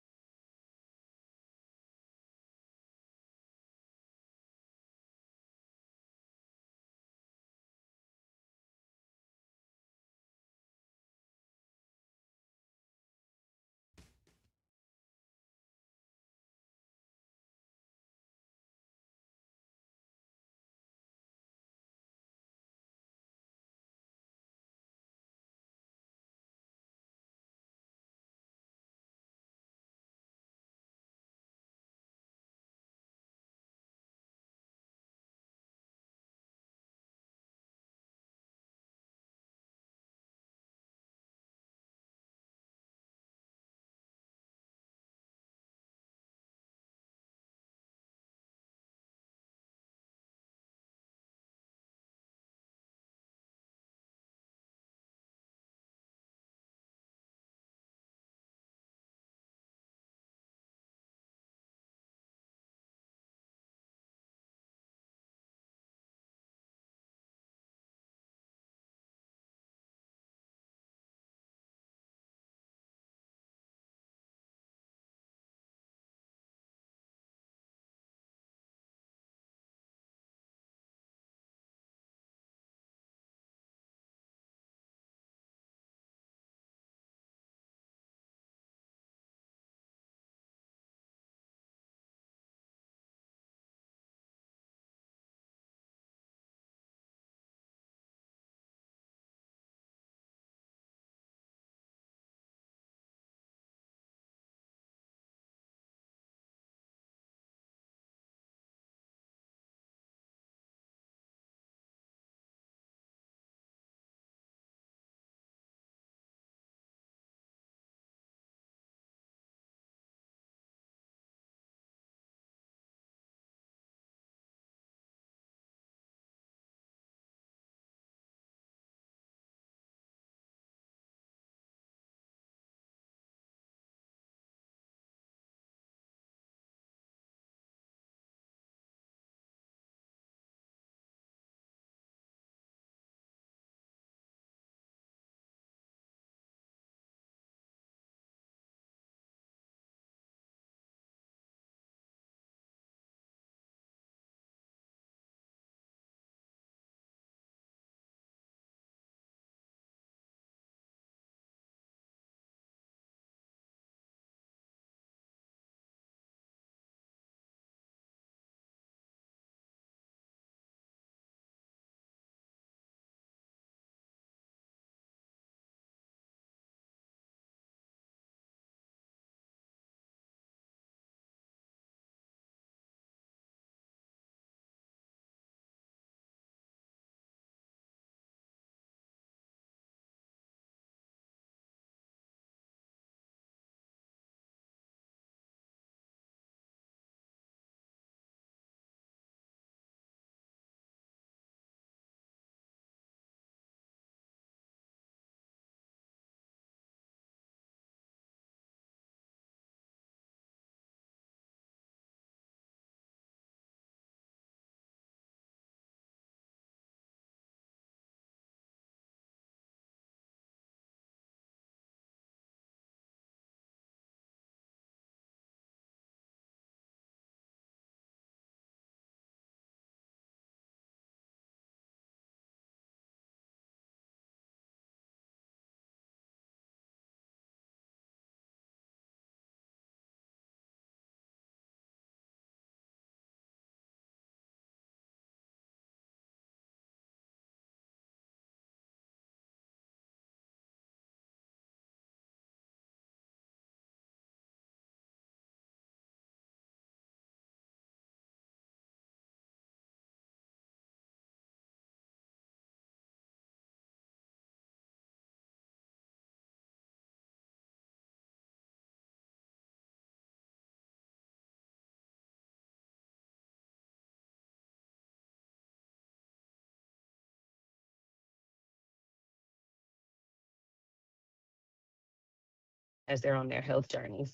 as they're on their health journeys.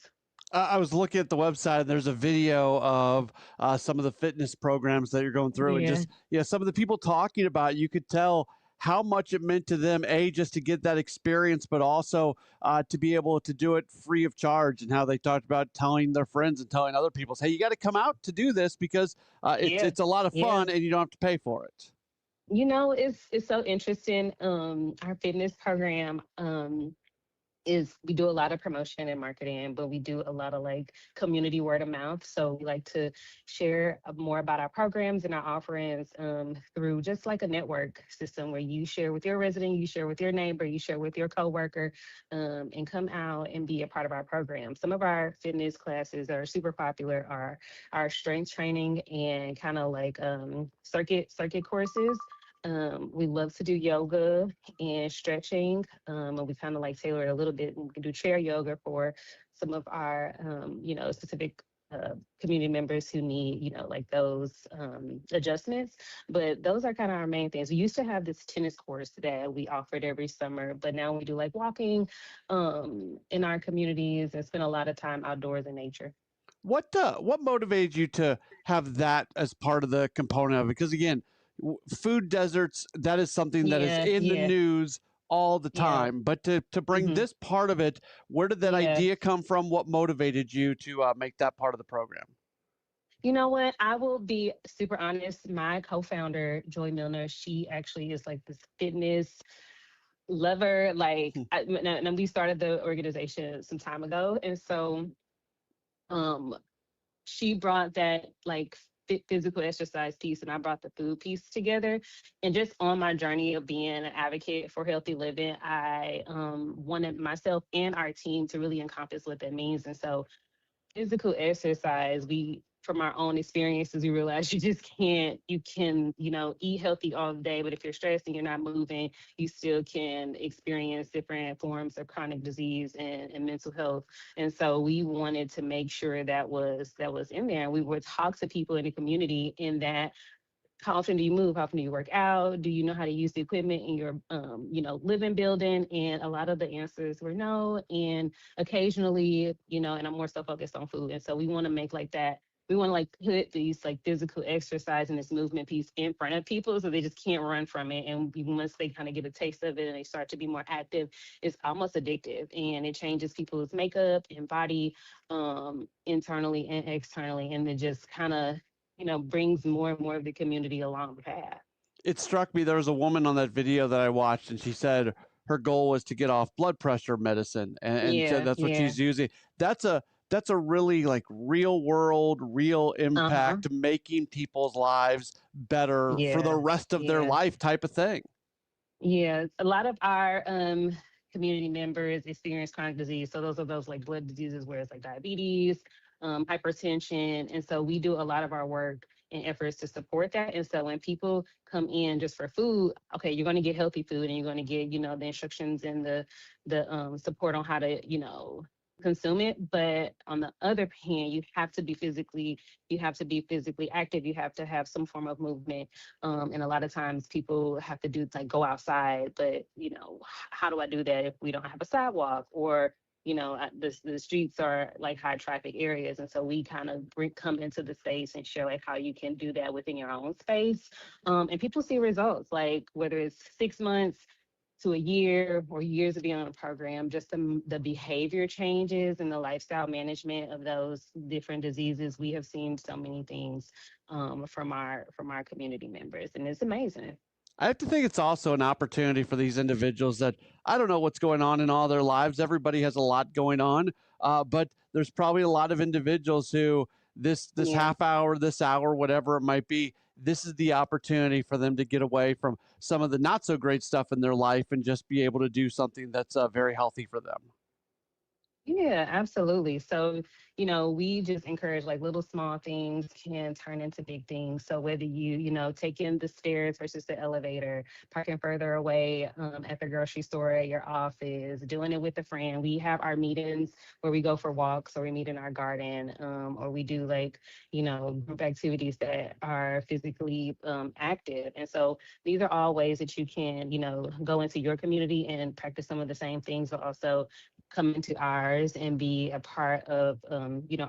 I was looking at the website, and there's a video of some of the fitness programs that you're going through, and Yeah. just some of the people talking about it, you could tell how much it meant to them, just to get that experience, but also to be able to do it free of charge, and how they talked about telling their friends and telling other people, hey, you got to come out to do this because it's a lot of fun and you don't have to pay for it. It's so interesting. Our fitness program is we do a lot of promotion and marketing, but we do a lot of like community word of mouth. So we like to share more about our programs and our offerings through just like a network system where you share with your resident, you share with your neighbor, you share with your coworker, and come out and be a part of our program. Some of our fitness classes that are super popular are our strength training and kind of like circuit courses. We love to do yoga and stretching, and we kind of like tailor it a little bit. We can do chair yoga for some of our, specific community members who need, like those adjustments. But those are kind of our main things. We used to have this tennis course that we offered every summer, but now we do like walking in our communities and spend a lot of time outdoors in nature. What motivated you to have that as part of the component of it? Because again, food deserts, that is something that is in the news all the time. But to bring this part of it, where did that idea come from? What motivated you to make that part of the program? You know what? I will be super honest. My co-founder, Joy Milner, she actually is like this fitness lover. Like, and we started the organization some time ago. And so she brought that like physical exercise piece and I brought the food piece together. And just on my journey of being an advocate for healthy living, I wanted myself and our team to really encompass what that means. And so physical exercise, from our own experiences, we realized you can, eat healthy all day, but if you're stressed and you're not moving, you still can experience different forms of chronic disease and mental health. And so we wanted to make sure that was in there. And we would talk to people in the community in that. How often do you move? How often do you work out? Do you know how to use the equipment in your, living building? And a lot of the answers were no. And occasionally, and I'm more so focused on food. And so we want to make like that. We want to like put these like physical exercise and this movement piece in front of people so they just can't run from it. And once they kind of get a taste of it and they start to be more active, it's almost addictive and it changes people's makeup and body internally and externally. And it just kind of, brings more and more of the community along the path. It struck me, there was a woman on that video that I watched and she said her goal was to get off blood pressure medicine and so that's what she's using. That's a really like real world, real impact, making people's lives better for the rest of their life type of thing. Yeah, a lot of our community members experience chronic disease. So those are those like blood diseases where it's like diabetes, hypertension. And so we do a lot of our work and efforts to support that. And so when people come in just for food, okay, you're going to get healthy food and you're going to get, the instructions and the support on how to, consume it. But on the other hand, you have to be physically active. You have to have some form of movement. And a lot of times people have to do like go outside, but how do I do that if we don't have a sidewalk or the streets are like high traffic areas. And so we kind of come into the space and show like how you can do that within your own space. And people see results, like whether it's 6 months to a year or years of being on a program, just the behavior changes and the lifestyle management of those different diseases. We have seen so many things from our community members, and it's amazing. I have to think it's also an opportunity for these individuals that I don't know what's going on in all their lives. Everybody has a lot going on, but there's probably a lot of individuals who this half hour, this hour, whatever it might be, this is the opportunity for them to get away from some of the not so great stuff in their life and just be able to do something that's very healthy for them. Yeah, absolutely. So, we just encourage like little small things can turn into big things. So whether you, taking the stairs versus the elevator, parking further away at the grocery store, at your office, doing it with a friend. We have our meetings where we go for walks or we meet in our garden or we do like, group activities that are physically active. And so these are all ways that you can, go into your community and practice some of the same things, but also come into ours and be a part of,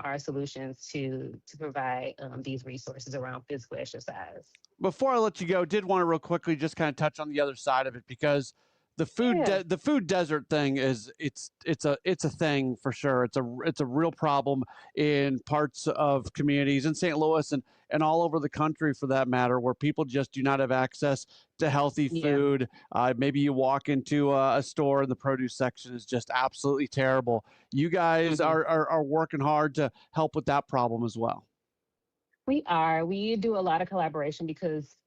our solutions to provide these resources around physical exercise. Before I let you go, did want to real quickly just kind of touch on the other side of it, because the food desert thing is it's a thing for sure. It's a real problem in parts of communities in St. Louis and all over the country for that matter, where people just do not have access to healthy food. Maybe you walk into a store and the produce section is just absolutely terrible. You guys are working hard to help with that problem as well. We do a lot of collaboration because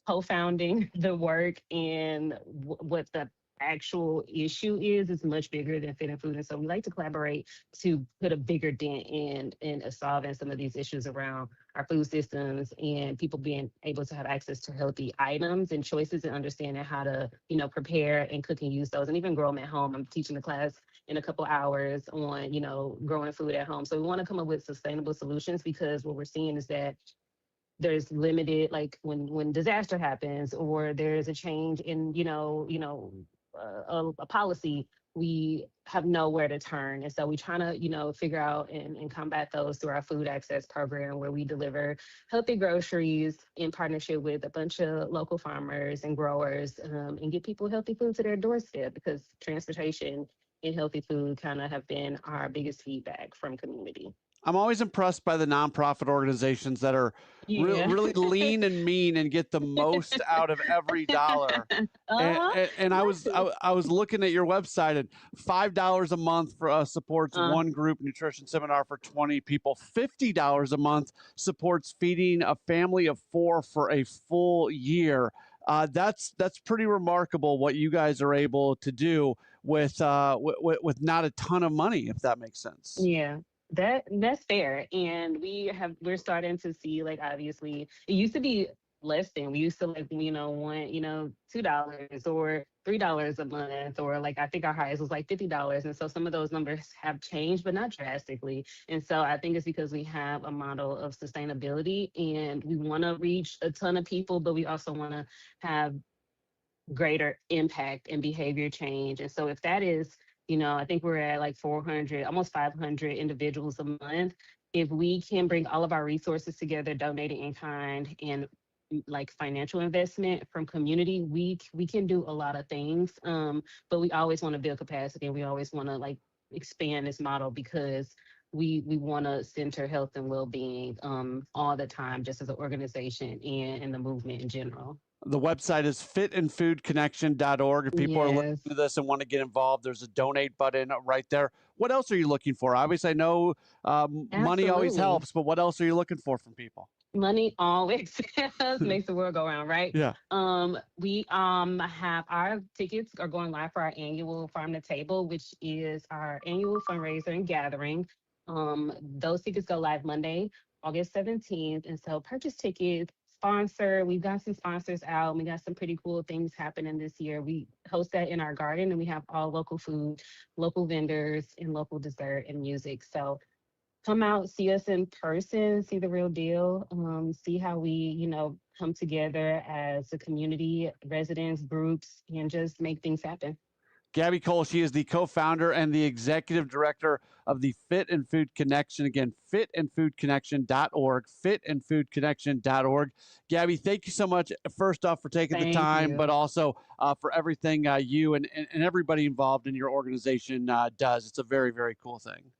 co-founding the work and what the actual issue is much bigger than Fit and Food. And so we like to collaborate to put a bigger dent in solving some of these issues around our food systems and people being able to have access to healthy items and choices and understanding how to, prepare and cook and use those and even grow them at home. I'm teaching a class in a couple hours on, growing food at home. So we want to come up with sustainable solutions, because what we're seeing is that there's limited, like when disaster happens or there's a change in, a policy, we have nowhere to turn. And so we trying to, figure out and combat those through our food access program, where we deliver healthy groceries in partnership with a bunch of local farmers and growers, and get people healthy food to their doorstep, because transportation and healthy food kind of have been our biggest feedback from community. I'm always impressed by the nonprofit organizations that are really lean and mean and get the most out of every dollar. And I was looking at your website, and $5 a month for supports one group nutrition seminar for 20 people. $50 a month supports feeding a family of 4 for a full year. That's pretty remarkable what you guys are able to do with not a ton of money, if that makes sense. Yeah. That's fair. And we're starting to see, like, obviously it used to be less than. We used to want, $2 or $3 a month, or like I think our highest was like $50. And so some of those numbers have changed, but not drastically. And so I think it's because we have a model of sustainability and we want to reach a ton of people, but we also want to have greater impact and behavior change. And so if that is, I think we're at like 400, almost 500 individuals a month. If we can bring all of our resources together, donating in kind and like financial investment from community, we can do a lot of things. But we always want to build capacity, and we always want to like expand this model, because we want to center health and well-being all the time, just as an organization and the movement in general. The website is fitandfoodconnection.org. If people are listening to this and want to get involved, there's a donate button right there. What else are you looking for? Obviously, I know money always helps, but what else are you looking for from people? Money always makes the world go round, right? Yeah. We have our tickets are going live for our annual Farm to Table, which is our annual fundraiser and gathering. Those tickets go live Monday, August 17th. And so purchase tickets. Sponsor. We've got some sponsors out. We got some pretty cool things happening this year. We host that in our garden, and we have all local food, local vendors, and local dessert and music. So come out, see us in person, see the real deal, see how we, come together as a community, residents, groups, and just make things happen. Gabby Cole, she is the co-founder and the executive director of the Fit and Food Connection. Again, fitandfoodconnection.org, fitandfoodconnection.org. Gabby, thank you so much, first off, for taking the time, but also for everything you and everybody involved in your organization does. It's a very, very cool thing.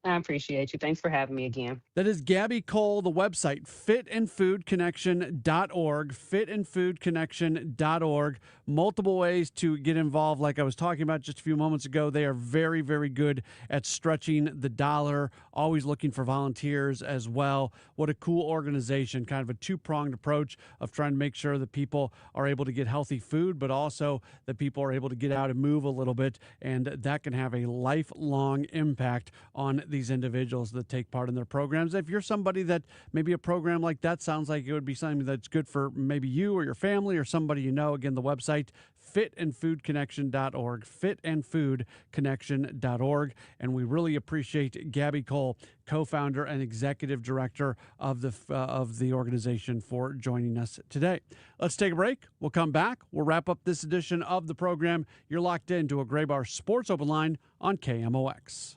I appreciate you. Thanks for having me again. That is Gabby Cole, the website, fitandfoodconnection.org, fitandfoodconnection.org. Multiple ways to get involved. Like I was talking about just a few moments ago, they are very, very good at stretching the dollar, always looking for volunteers as well. What a cool organization, kind of a two-pronged approach of trying to make sure that people are able to get healthy food, but also that people are able to get out and move a little bit, and that can have a lifelong impact on these individuals that take part in their programs. If you're somebody that maybe a program like that sounds like it would be something that's good for maybe you or your family or somebody you know, again, the website, fitandfoodconnection.org, fitandfoodconnection.org. And we really appreciate Gabby Cole, co-founder and executive director of the organization, for joining us today. Let's take a break. We'll come back. We'll wrap up this edition of the program. You're locked into a Gray Bar Sports Open Line on KMOX.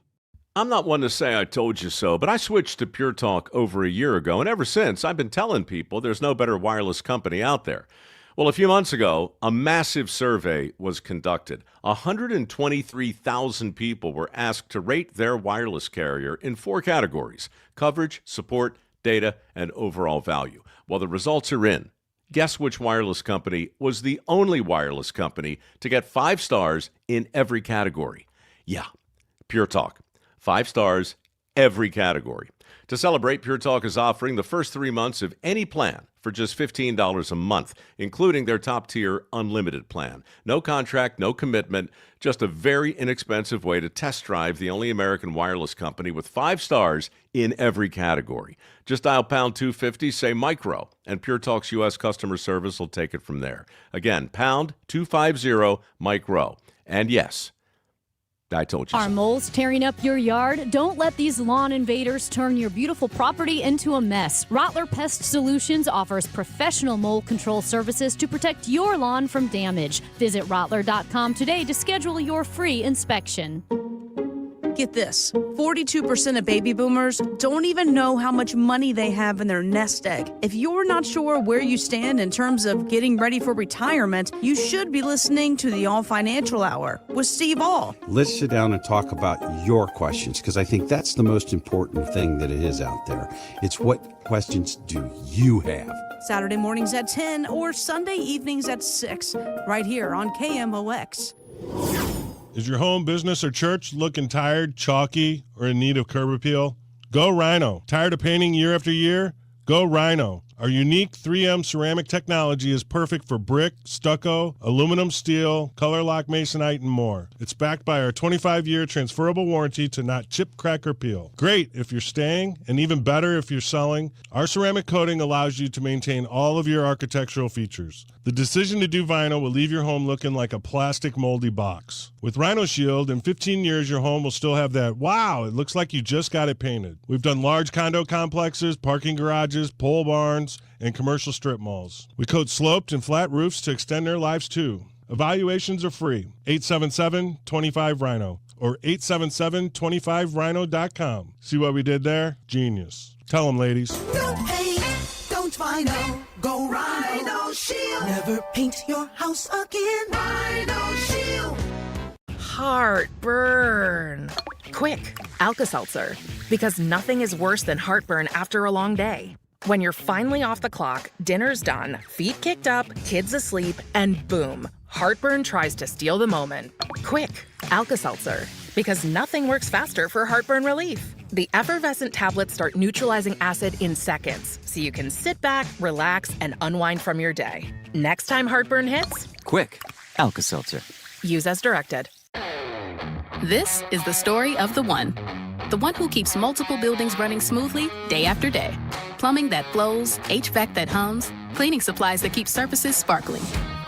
I'm not one to say I told you so, but I switched to Pure Talk over a year ago, and ever since, I've been telling people there's no better wireless company out there. Well, a few months ago, a massive survey was conducted. 123,000 people were asked to rate their wireless carrier in 4 categories: coverage, support, data, and overall value. Well, the results are in. Guess which wireless company was the only wireless company to get 5 stars in every category? Yeah, Pure Talk. 5 stars, every category. To celebrate, Pure Talk is offering the first 3 months of any plan for just $15 a month, including their top-tier unlimited plan. No contract, no commitment, just a very inexpensive way to test drive the only American wireless company with 5 stars in every category. Just dial pound 250, say micro, and Pure Talk's U.S. customer service will take it from there. Again, pound 250 micro. And yes, I told you Are so. moles tearing up your yard? Don't let these lawn invaders turn your beautiful property into a mess. Rottler Pest Solutions offers professional mole control services to protect your lawn from damage. Visit Rottler.com today to schedule your free inspection. Get this, 42% of baby boomers don't even know how much money they have in their nest egg. If you're not sure where you stand in terms of getting ready for retirement, you should be listening to the All Financial Hour with Steve All. Let's sit down and talk about your questions, because I think that's the most important thing that it is out there. It's what questions do you have? Saturday mornings at 10 or Sunday evenings at 6, right here on KMOX. Is your home, business, or church looking tired, chalky, or in need of curb appeal? Go Rhino. Tired of painting year after year? Go Rhino. Our unique 3M ceramic technology is perfect for brick, stucco, aluminum, steel, color lock masonite, and more. It's backed by our 25-year transferable warranty to not chip, crack, or peel. Great if you're staying, and even better if you're selling. Our ceramic coating allows you to maintain all of your architectural features. The decision to do vinyl will leave your home looking like a plastic moldy box. With Rhino Shield, in 15 years, your home will still have that, wow, it looks like you just got it painted. We've done large condo complexes, parking garages, pole barns, and commercial strip malls. We coat sloped and flat roofs to extend their lives too. Evaluations are free. 877-25-RHINO or 877-25rhino.com. See what we did there? Genius. Tell them, ladies. Don't paint, don't vinyl, go Rhino Shield. Never paint your house again. Rhino Shield. Heartburn. Quick, Alka-Seltzer. Because nothing is worse than heartburn after a long day. When you're finally off the clock, dinner's done, feet kicked up, kids asleep, and boom, heartburn tries to steal the moment. Quick, Alka-Seltzer. Because nothing works faster for heartburn relief. The effervescent tablets start neutralizing acid in seconds, so you can sit back, relax, and unwind from your day. Next time heartburn hits, quick, Alka-Seltzer. Use as directed. This is the story of the one who keeps multiple buildings running smoothly day after day. Plumbing that flows, HVAC that hums, cleaning supplies that keep surfaces sparkling.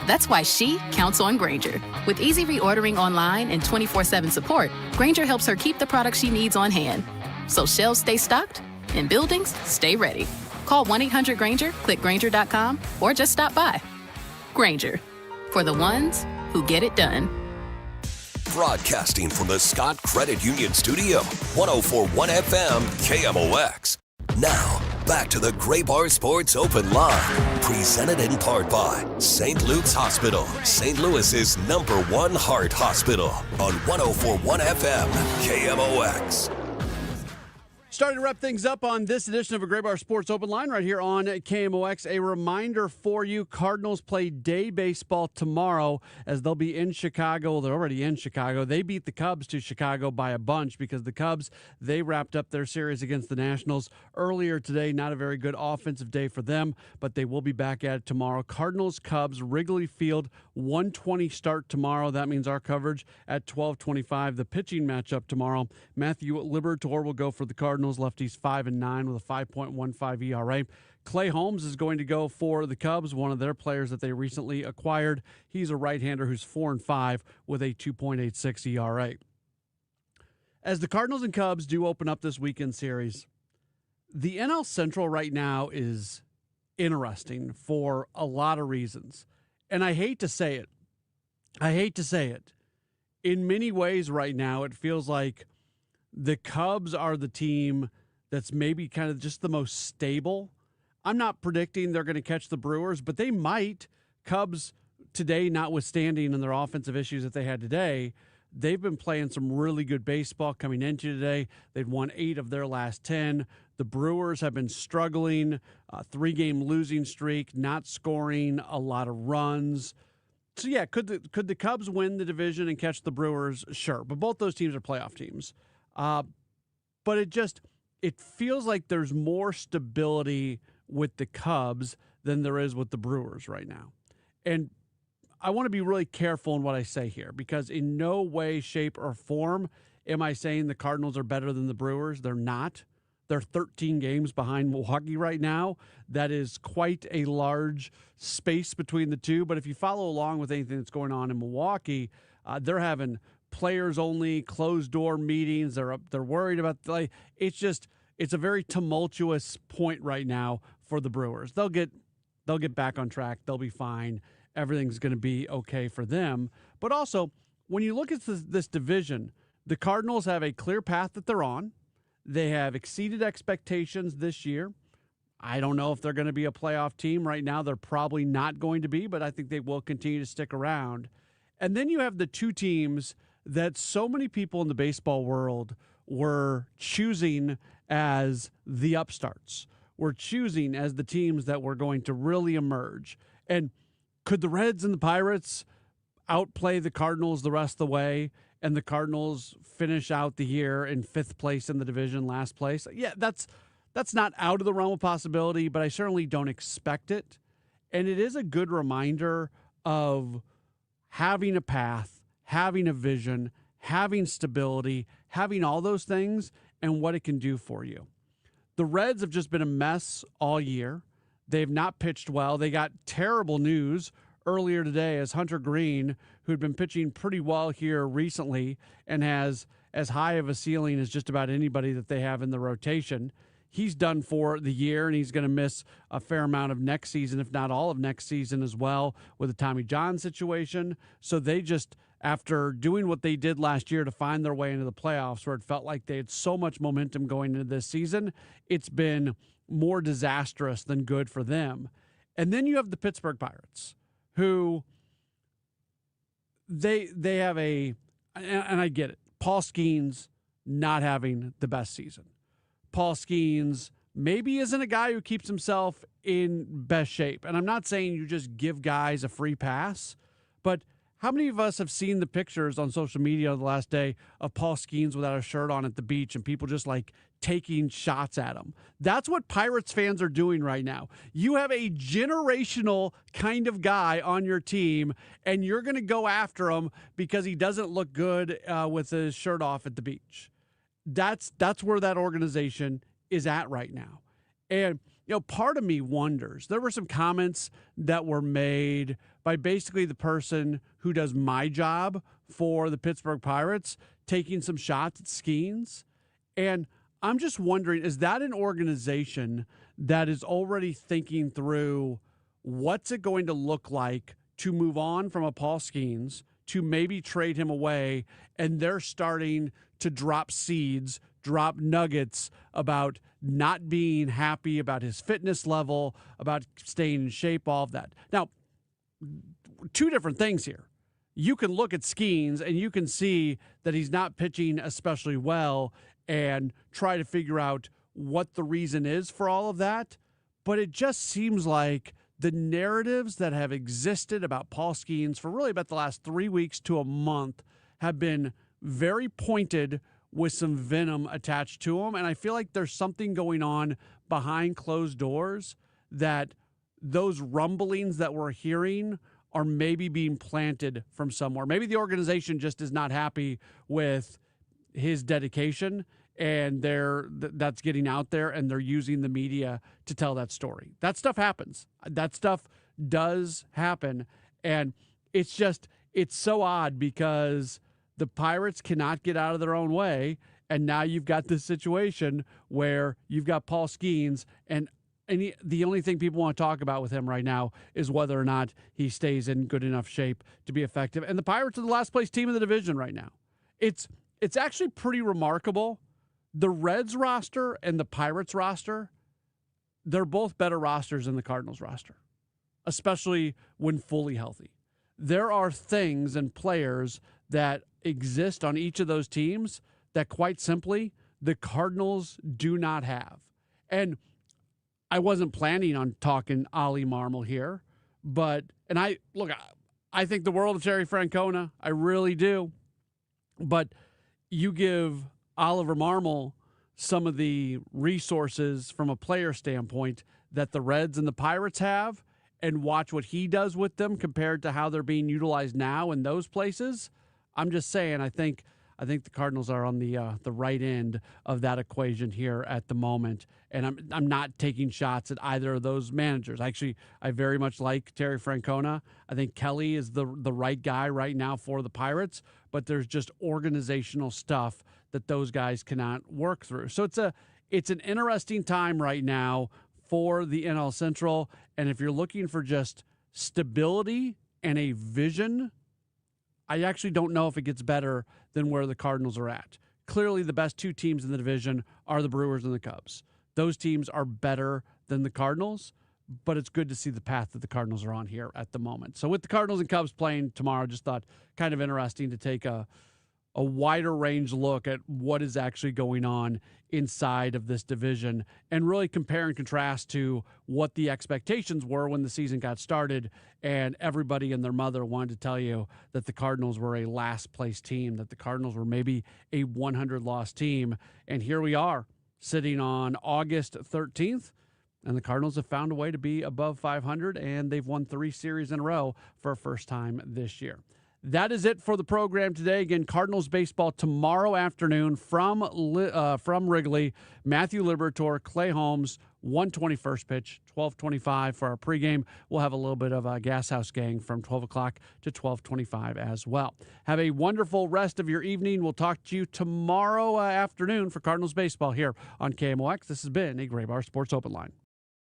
That's why she counts on Grainger. With easy reordering online and 24/7 support, Grainger helps her keep the products she needs on hand. So shelves stay stocked and buildings stay ready. Call 1-800-GRAINGER, click Grainger.com, or just stop by. Grainger, for the ones who get it done. Broadcasting from the Scott Credit Union Studio, 104.1 FM, KMOX. Now, back to the Gray Bar Sports Open Line, presented in part by St. Luke's Hospital, St. Louis's #1 heart hospital, on 104.1 FM, KMOX. Starting to wrap things up on this edition of a Gray Bar Sports Open Line right here on KMOX. A reminder for you, Cardinals play day baseball tomorrow as they'll be in Chicago. They're already in Chicago. They beat the Cubs to Chicago by a bunch because the Cubs, they wrapped up their series against the Nationals earlier today. Not a very good offensive day for them, but they will be back at it tomorrow. Cardinals, Cubs, Wrigley Field, 1:20 start tomorrow. That means our coverage at 12:25. The pitching matchup tomorrow. Matthew Liberatore will go for the Cardinals. Lefties 5-9 with a 5.15 ERA. Clay Holmes is going to go for the Cubs, one of their players that they recently acquired. He's a right-hander who's 4-5 with a 2.86 ERA. As the Cardinals and Cubs do open up this weekend series, the NL Central right now is interesting for a lot of reasons. And I hate to say it. In many ways right now, it feels like the Cubs are the team that's maybe kind of just the most stable. I'm not predicting they're going to catch the Brewers, but they might. Cubs today, notwithstanding in their offensive issues that they had today, they've been playing some really good baseball coming into today. They've won 8 of their last 10. The Brewers have been struggling, 3-game losing streak, not scoring a lot of runs. So, yeah, could the Cubs win the division and catch the Brewers? Sure, but both those teams are playoff teams. But it feels like there's more stability with the Cubs than there is with the Brewers right now. And I want to be really careful in what I say here, because in no way, shape, or form am I saying the Cardinals are better than the Brewers. They're not. They're 13 games behind Milwaukee right now. That is quite a large space between the two. But if you follow along with anything that's going on in Milwaukee, they're having players-only, closed-door meetings. They're worried about it's a very tumultuous point right now for the Brewers. They'll get back on track. They'll be fine. Everything's going to be okay for them. But also, when you look at this division, the Cardinals have a clear path that they're on. They have exceeded expectations this year. I don't know if they're going to be a playoff team. Right now, they're probably not going to be, but I think they will continue to stick around. And then you have the two teams that so many people in the baseball world were choosing as the upstarts. We're choosing as the teams that were going to really emerge. And could the Reds and the Pirates outplay the Cardinals the rest of the way, and the Cardinals finish out the year in 5th place in the division, last place? Yeah, that's not out of the realm of possibility, but I certainly don't expect it. And it is a good reminder of having a path, having a vision, having stability, having all those things, and what it can do for you. The Reds have just been a mess all year. They've not pitched well. They got terrible news earlier today as Hunter Green, who'd been pitching pretty well here recently and has as high of a ceiling as just about anybody that they have in the rotation, he's done for the year, and he's going to miss a fair amount of next season, if not all of next season as well, with the Tommy John situation. So they just, after doing what they did last year to find their way into the playoffs, where it felt like they had so much momentum going into this season, it's been more disastrous than good for them. And then you have the Pittsburgh Pirates, who they have and I get it, Paul Skeens not having the best season. Paul Skeens maybe isn't a guy who keeps himself in best shape. And I'm not saying you just give guys a free pass, but how many of us have seen the pictures on social media the last day of Paul Skeens without a shirt on at the beach and people just like taking shots at him? That's what Pirates fans are doing right now. You have a generational kind of guy on your team, and you're going to go after him because he doesn't look good with his shirt off at the beach. That's where that organization is at right now. And, part of me wonders, there were some comments that were made by basically the person who does my job for the Pittsburgh Pirates, taking some shots at Skeens. And I'm just wondering, is that an organization that is already thinking through what's it going to look like to move on from a Paul Skeens, to maybe trade him away, and they're starting to drop seeds, drop nuggets about not being happy about his fitness level, about staying in shape, all of that. Now, two different things here. You can look at Skeens and you can see that he's not pitching especially well and try to figure out what the reason is for all of that. But it just seems like the narratives that have existed about Paul Skeens for really about the last 3 weeks to a month have been very pointed with some venom attached to them. And I feel like there's something going on behind closed doors, that those rumblings that we're hearing are maybe being planted from somewhere. Maybe the organization just is not happy with his dedication, and that's getting out there, and they're using the media to tell that story. That stuff happens. That stuff does happen, and it's so odd because the Pirates cannot get out of their own way, and now you've got this situation where you've got Paul Skeens, and the only thing people want to talk about with him right now is whether or not he stays in good enough shape to be effective. And the Pirates are the last place team in the division right now. It's actually pretty remarkable. The Reds roster and the Pirates roster, they're both better rosters than the Cardinals roster, especially when fully healthy. There are things and players that exist on each of those teams that, quite simply, the Cardinals do not have. And I wasn't planning on talking Ollie Marmol here, I think the world of Terry Francona. I really do. But you give Oliver Marmol some of the resources from a player standpoint that the Reds and the Pirates have, and watch what he does with them compared to how they're being utilized now in those places. I'm just saying, I think the Cardinals are on the right end of that equation here at the moment, and I'm not taking shots at either of those managers. Actually, I very much like Terry Francona. I think Kelly is the right guy right now for the Pirates, but there's just organizational stuff that those guys cannot work through. So it's an interesting time right now for the NL Central, and if you're looking for just stability and a vision, I actually don't know if it gets better than where the Cardinals are at. Clearly, the best two teams in the division are the Brewers and the Cubs. Those teams are better than the Cardinals, but it's good to see the path that the Cardinals are on here at the moment. So with the Cardinals and Cubs playing tomorrow, just thought kind of interesting to take a wider range look at what is actually going on inside of this division and really compare and contrast to what the expectations were when the season got started, and everybody and their mother wanted to tell you that the Cardinals were a last place team, that the Cardinals were maybe a 100-loss team. And here we are sitting on August 13th, and the Cardinals have found a way to be above 500, and they've won 3 series in a row for a first time this year. That is it for the program today. Again, Cardinals baseball tomorrow afternoon from Wrigley. Matthew Liberatore, Clay Holmes, 1:20 first pitch, 12:25 for our pregame. We'll have a little bit of a Gas House Gang from 12 o'clock to 12:25 as well. Have a wonderful rest of your evening. We'll talk to you tomorrow afternoon for Cardinals baseball here on KMOX. This has been a Gray Bar Sports Open Line.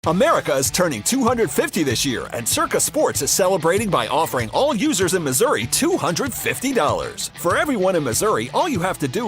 America is turning 250 this year, and Circa Sports is celebrating by offering all users in Missouri $250. For everyone in Missouri, all you have to do